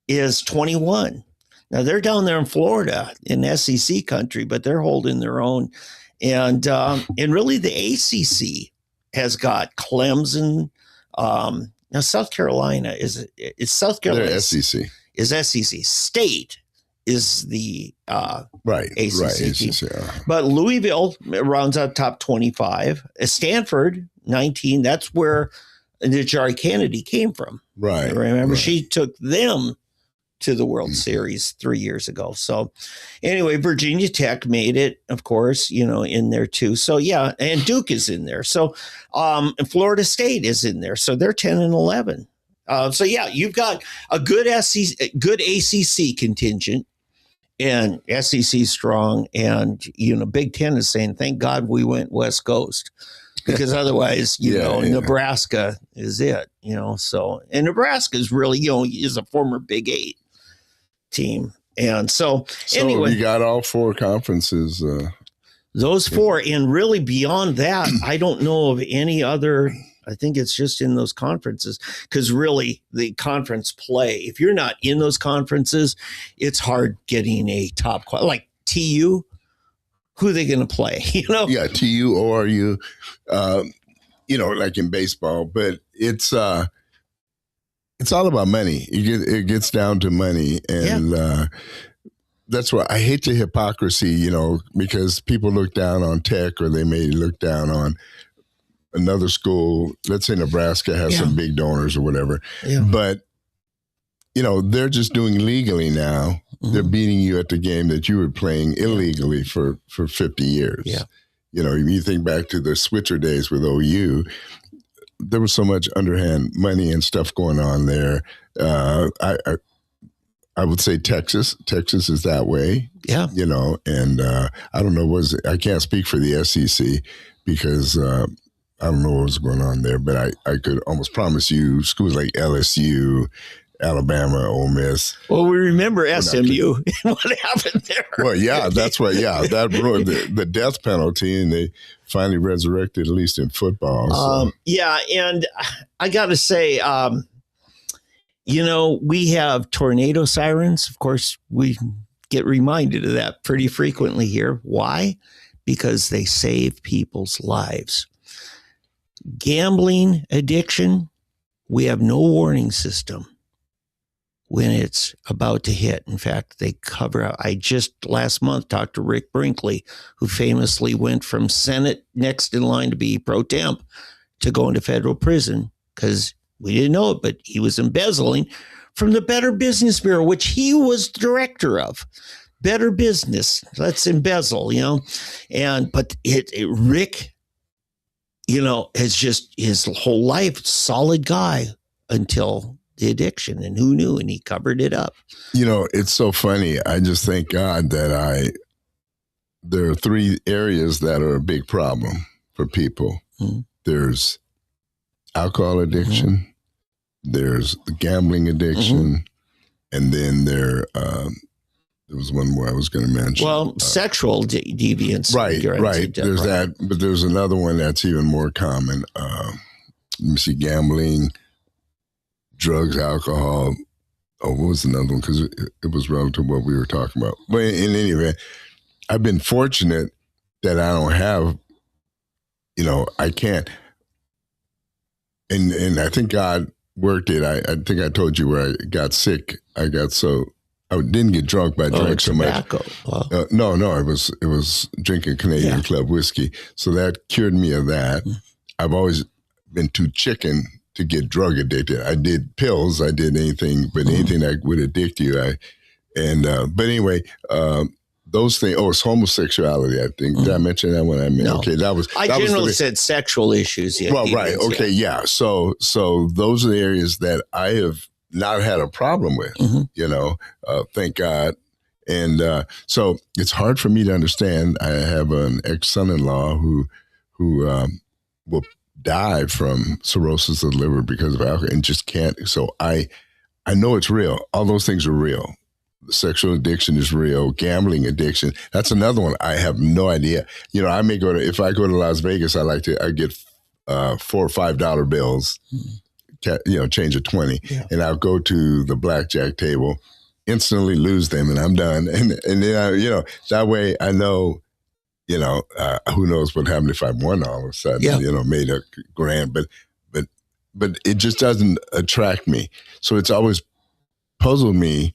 is 21. Now, they're down there in Florida in SEC country, but they're holding their own. And really the ACC has got Clemson. Now, South Carolina is South Carolina. They're SEC. Is SEC. State is the ACC team. But Louisville rounds out top 25. Stanford, 19. That's where Najari Kennedy came from. Right. Remember, she took them to the World Series 3 years ago. So anyway, Virginia Tech made it, of course, in there too. So yeah, and Duke is in there. So and Florida State is in there. So they're 10 and 11. So yeah, you've got a good good ACC contingent, and SEC strong, and Big Ten is saying, thank God we went West Coast. Because otherwise, Nebraska is it, so, and Nebraska is really, is a former Big 8 team. And so anyway, you got all 4 conferences. Those 4, and really beyond that, I don't know of any other. I think it's just in those conferences, because really the conference play, if you're not in those conferences, it's hard getting a top like TU. Who are they going to play? Yeah, TU, ORU, like in baseball. But it's all about money. It gets down to money, and that's why I hate the hypocrisy. Because people look down on Tech, or they may look down on another school. Let's say Nebraska has some big donors or whatever, but they're just doing legally now. Mm-hmm. They're beating you at the game that you were playing illegally for 50 years. Yeah. You think back to the switcher days with OU, there was so much underhand money and stuff going on there. I would say Texas is that way. Yeah. And I don't know, I can't speak for the SEC because I don't know what was going on there, but I could almost promise you schools like LSU, Alabama, Ole Miss. Well, we remember SMU and what happened there. Well, yeah, that's what. Yeah, that ruined the death penalty, and they finally resurrected, at least in football. So. Yeah, and I got to say, we have tornado sirens. Of course, we get reminded of that pretty frequently here. Why? Because they save people's lives. Gambling addiction, we have no warning system when it's about to hit. In fact, they cover out. I just last month talked to Rick Brinkley, who famously went from Senate next in line to be pro temp to going to federal prison because we didn't know it, but he was embezzling from the Better Business Bureau, which he was director of. Better Business, let's embezzle, but Rick, has just his whole life, solid guy until the addiction, and who knew? And he covered it up. You know, it's so funny. I just thank God that there are 3 areas that are a big problem for people. Mm-hmm. There's alcohol addiction, there's the gambling addiction, and then there was one more I was going to mention. Well, sexual deviance. Right. There's that, but there's another one that's even more common. Let me see, gambling, drugs, alcohol. Oh, what was another one? Because it was relative to what we were talking about. But in any event, I've been fortunate that I don't have, I can't. And I think God worked it. I think I told you where I got sick. I didn't get drunk, but I drank so much. Wow. No, it was drinking Canadian Club whiskey. So that cured me of that. I've always been too chicken to get drug addicted. I did pills, I did anything, but anything that would addict you. But anyway, those things. Oh, it's homosexuality. I think did I mention that one? No. Okay, I generally said sexual issues. Yeah, well, right. Okay, yeah. So those are the areas that I have not had a problem with. Thank God. And so it's hard for me to understand. I have an ex-son-in-law who will die from cirrhosis of the liver because of alcohol and just can't. So I know it's real. All those things are real. Sexual addiction is real. Gambling addiction, that's another one. I have no idea. If I go to Las Vegas, I get $4 or $5 bills, change of 20, and I'll go to the blackjack table, instantly lose them, and I'm done. And then that way I know, who knows what happened if I won all of a sudden, made a grand, but it just doesn't attract me. So it's always puzzled me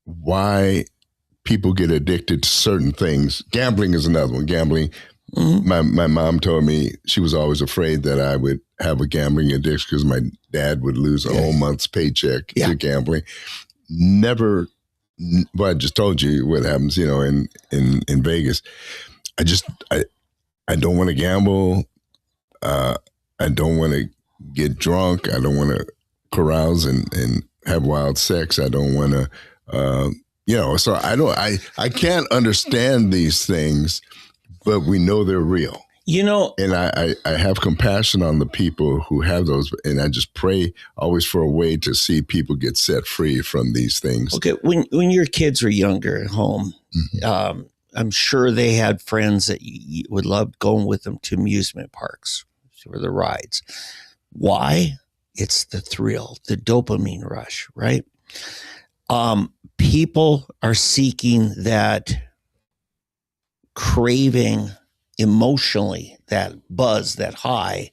why people get addicted to certain things. Gambling is another one. Gambling. My mom told me she was always afraid that I would have a gambling addiction because my dad would lose a whole month's paycheck to gambling. Never. Well, I just told you what happens, in Vegas. I don't want to gamble. I don't want to get drunk. I don't want to carouse and have wild sex. I don't want to. So I can't understand these things, but we know they're real. And I have compassion on the people who have those, and I just pray always for a way to see people get set free from these things. Okay, when your kids were younger at home, I'm sure they had friends that you would love going with them to amusement parks for the rides. Why? It's the thrill, the dopamine rush, right? People are seeking that craving emotionally, that buzz, that high.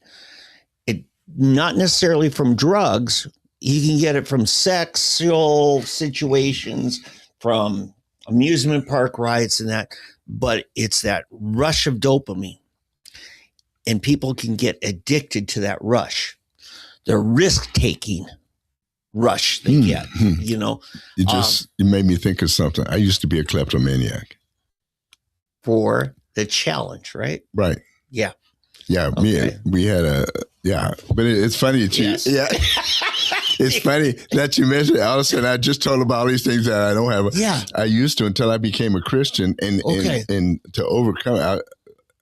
It not necessarily from drugs. You can get it from sexual situations, from amusement park rides and that, but it's that rush of dopamine. And people can get addicted to that rush. The risk-taking rush they get, You made me think of something. I used to be a kleptomaniac. For the challenge, right? Right. Yeah. Yeah. Okay. We had but it's funny that you, it's funny that you mentioned it. All of a sudden, I just told about all these things that I don't have. I used to until I became a Christian, and to overcome.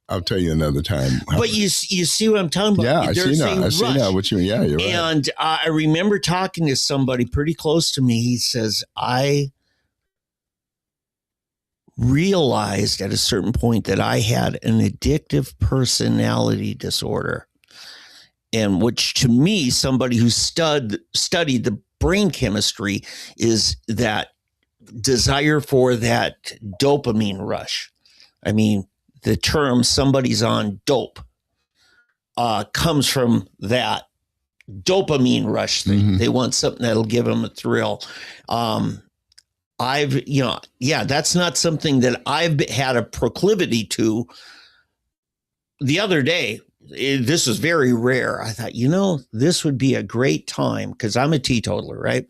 I'll tell you another time. But you see what I'm talking about? Yeah, I see now what you mean. Yeah, you're right. And I remember talking to somebody pretty close to me. He says, I realized at a certain point that I had an addictive personality disorder. And which to me, somebody who studied the brain chemistry, is that desire for that dopamine rush. I mean, the term somebody's on dope comes from that dopamine rush thing. They want something that'll give them a thrill. That's not something that I've had a proclivity to. The other day, this was very rare. I thought, this would be a great time because I'm a teetotaler, right?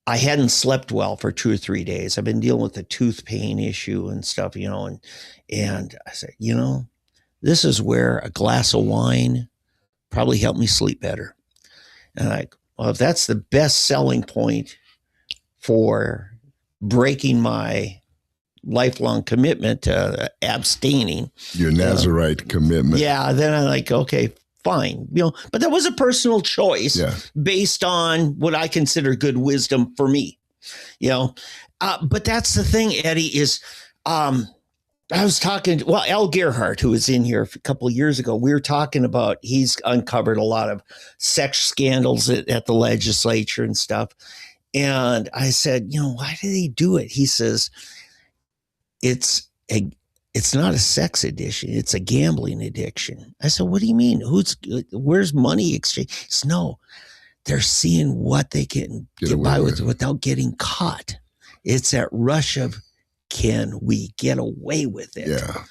I hadn't slept well for 2 or 3 days. I've been dealing with a tooth pain issue and stuff, and I said, this is where a glass of wine probably helped me sleep better. And like, well, if that's the best selling point for breaking my lifelong commitment to abstaining, your Nazarite commitment. Yeah, then I'm like, okay, fine. But that was a personal choice based on what I consider good wisdom for me. But that's the thing, Eddie, is I was talking, Al Gerhardt, who was in here a couple of years ago, we were talking about, he's uncovered a lot of sex scandals at the legislature and stuff. And I said, why do they do it? He says, it's not a sex addiction. It's a gambling addiction. I said, what do you mean? Where's money exchange? He said, no, they're seeing what they can get by with without getting caught. It's that rush of, can we get away with it? Yeah.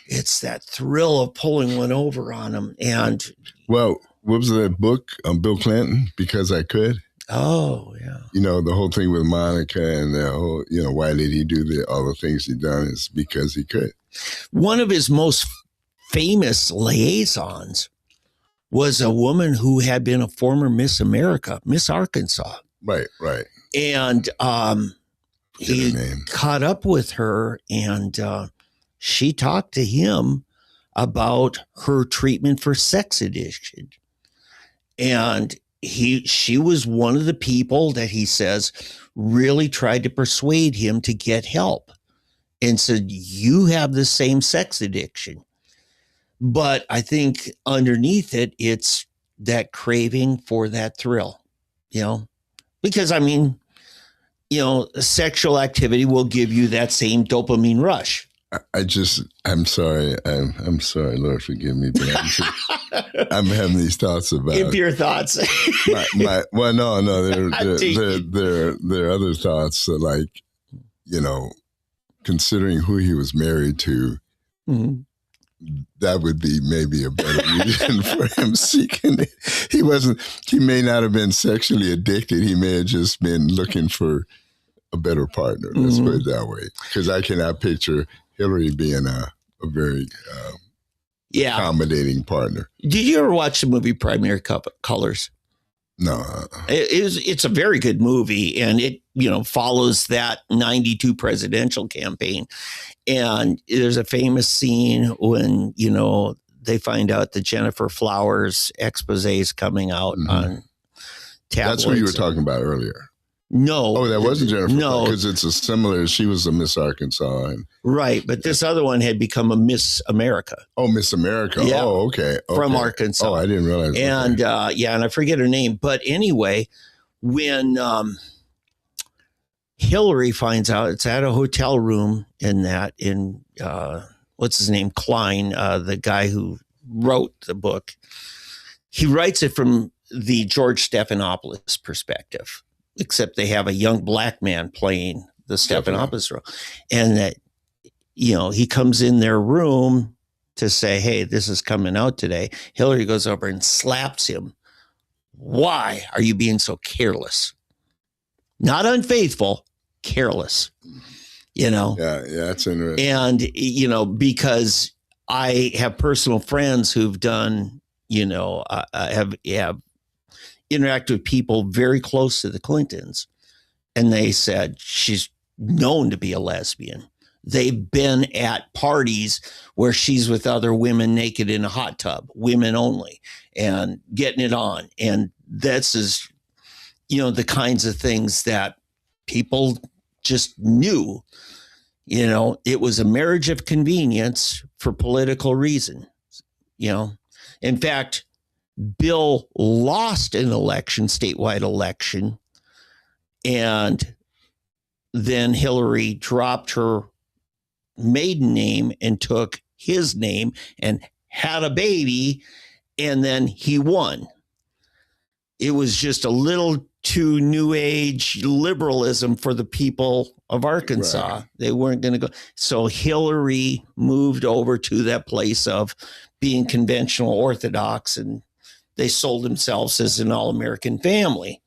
It's that thrill of pulling one over on them. And what was that book on Bill Clinton? Because I Could. Oh, yeah. The whole thing with Monica and the whole, why did he do all the things he done is because he could. One of his most famous liaisons was a woman who had been a former Miss America, Miss Arkansas. Right. And he caught up with her, and she talked to him about her treatment for sex addiction. And she was one of the people that he says really tried to persuade him to get help and said, you have the same sex addiction. But I think underneath it, it's that craving for that thrill, because sexual activity will give you that same dopamine rush. I'm sorry. I'm sorry, Lord, forgive me, but I'm having these thoughts about impure thoughts. There are other thoughts that, like, considering who he was married to, that would be maybe a better reason for him seeking it. He may not have been sexually addicted. He may have just been looking for a better partner. Let's put it that way. Because I cannot picture Hillary being a very accommodating partner. Did you ever watch the movie Primary Colors? No. It's a very good movie, and it follows that 92 presidential campaign. And there's a famous scene when they find out that Jennifer Flowers' expose is coming out on tabloids. That's what you were talking about earlier. No. Oh, that wasn't Jennifer. No. Because it's a similar, she was a Miss Arkansas. Right. But this other one had become a Miss America. Oh, Miss America. Yeah. Oh, okay. From Arkansas. Oh, I didn't realize. And and I forget her name. But anyway, when Hillary finds out, it's at a hotel room in what's his name? Klein, the guy who wrote the book. He writes it from the George Stephanopoulos perspective, except they have a young black man playing the Stephanopoulos role. And that, he comes in their room to say, hey, this is coming out today. Hillary goes over and slaps him. Why are you being so careless? Not unfaithful, careless, Yeah, that's interesting. And, because I have personal friends who've done, have interact with people very close to the Clintons, and they said she's known to be a lesbian. They've been at parties where she's with other women naked in a hot tub, women only, and getting it on. And this is, the kinds of things that people just knew. It was a marriage of convenience for political reason. In fact, Bill lost an election, statewide election, and then Hillary dropped her maiden name and took his name and had a baby, and then he won. It was just a little too new age liberalism for the people of Arkansas. Right. They weren't going to go. So Hillary moved over to that place of being conventional Orthodox, and they sold themselves as an all-American family.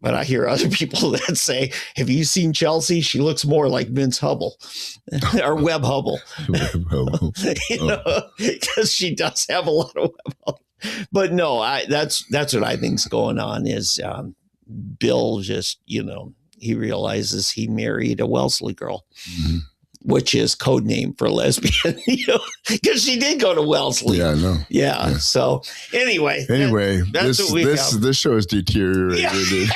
But I hear other people that say, have you seen Chelsea? She looks more like Vince Hubble or Webb Hubble. Because she does have a lot of Webb Hubble. But no, that's what I think's going on is Bill just, he realizes he married a Wellesley girl, which is code name for lesbian, because she did go to Wellesley. Yeah, I know. Yeah. So anyway, that's what we have. This show is deteriorated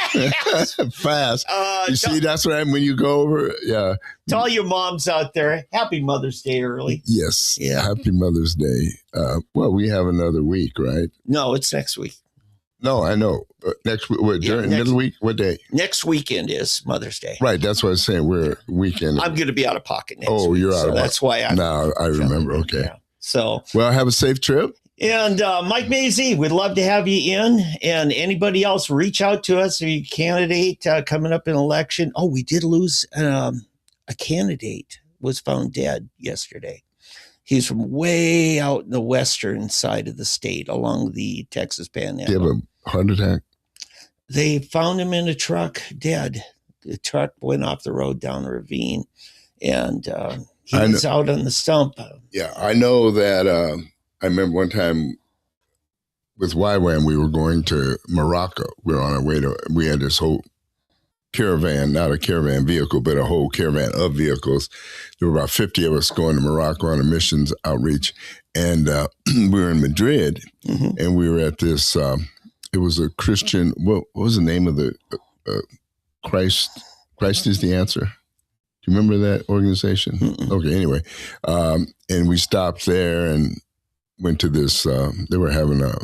fast. You see, that's what happens when you go over. Yeah. To all your moms out there, happy Mother's Day early. Yes. Yeah. Happy Mother's Day. Well, we have another week, right? No, it's next week. No, I know. Next week, during middle week? What day? Next weekend is Mother's Day. Right. That's what I was saying. We're weekend. I'm going to be out of pocket next week. Oh, you're out of pocket. That's why I remember. Okay. Yeah. So. Well, have a safe trip. And Mike Mazie, we'd love to have you in. And anybody else, reach out to us if you candidate coming up in election. Oh, we did lose a candidate was found dead yesterday. He's from way out in the western side of the state along the Texas Panhandle. Did he have a heart attack? They found him in a truck dead. The truck went off the road down a ravine, and he was out on the stump. Yeah, I know that. I remember one time with YWAM, we were going to Morocco. We were on our way we had this whole caravan, not a caravan vehicle, but a whole caravan of vehicles. There were about 50 of us going to Morocco on a missions outreach. And we were in Madrid, and we were at this, it was a Christian, what was the name of the, Christ is the Answer. Do you remember that organization? Okay, anyway. And we stopped there and went to this, they were having a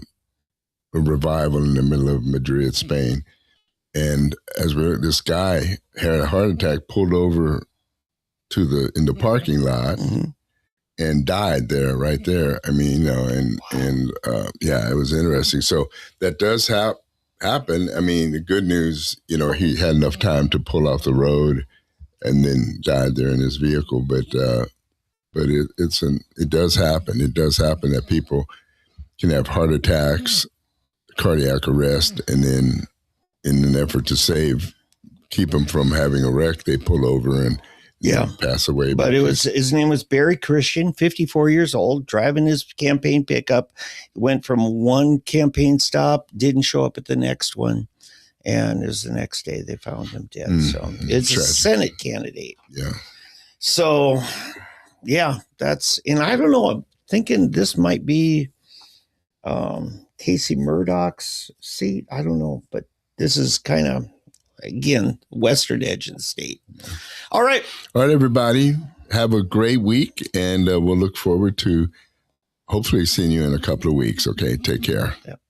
revival in the middle of Madrid, Spain. And this guy had a heart attack, pulled over in the parking lot and died right there. I mean, yeah, it was interesting. So that does happen. I mean, the good news, he had enough time to pull off the road and then died there in his vehicle. But it does happen. It does happen that people can have heart attacks, cardiac arrest, and then in an effort to keep them from having a wreck, they pull over and pass away. But his name was Barry Christian, 54 years old, driving his campaign pickup. Went from one campaign stop, didn't show up at the next one. And it was the next day they found him dead. So it's tragic. A Senate candidate. Yeah. So, yeah, and I don't know, I'm thinking this might be Casey Murdoch's seat. I don't know, but this is kind of, again, western edge of the state. All right. All right, everybody. Have a great week, and we'll look forward to hopefully seeing you in a couple of weeks. Okay, take care. Yep.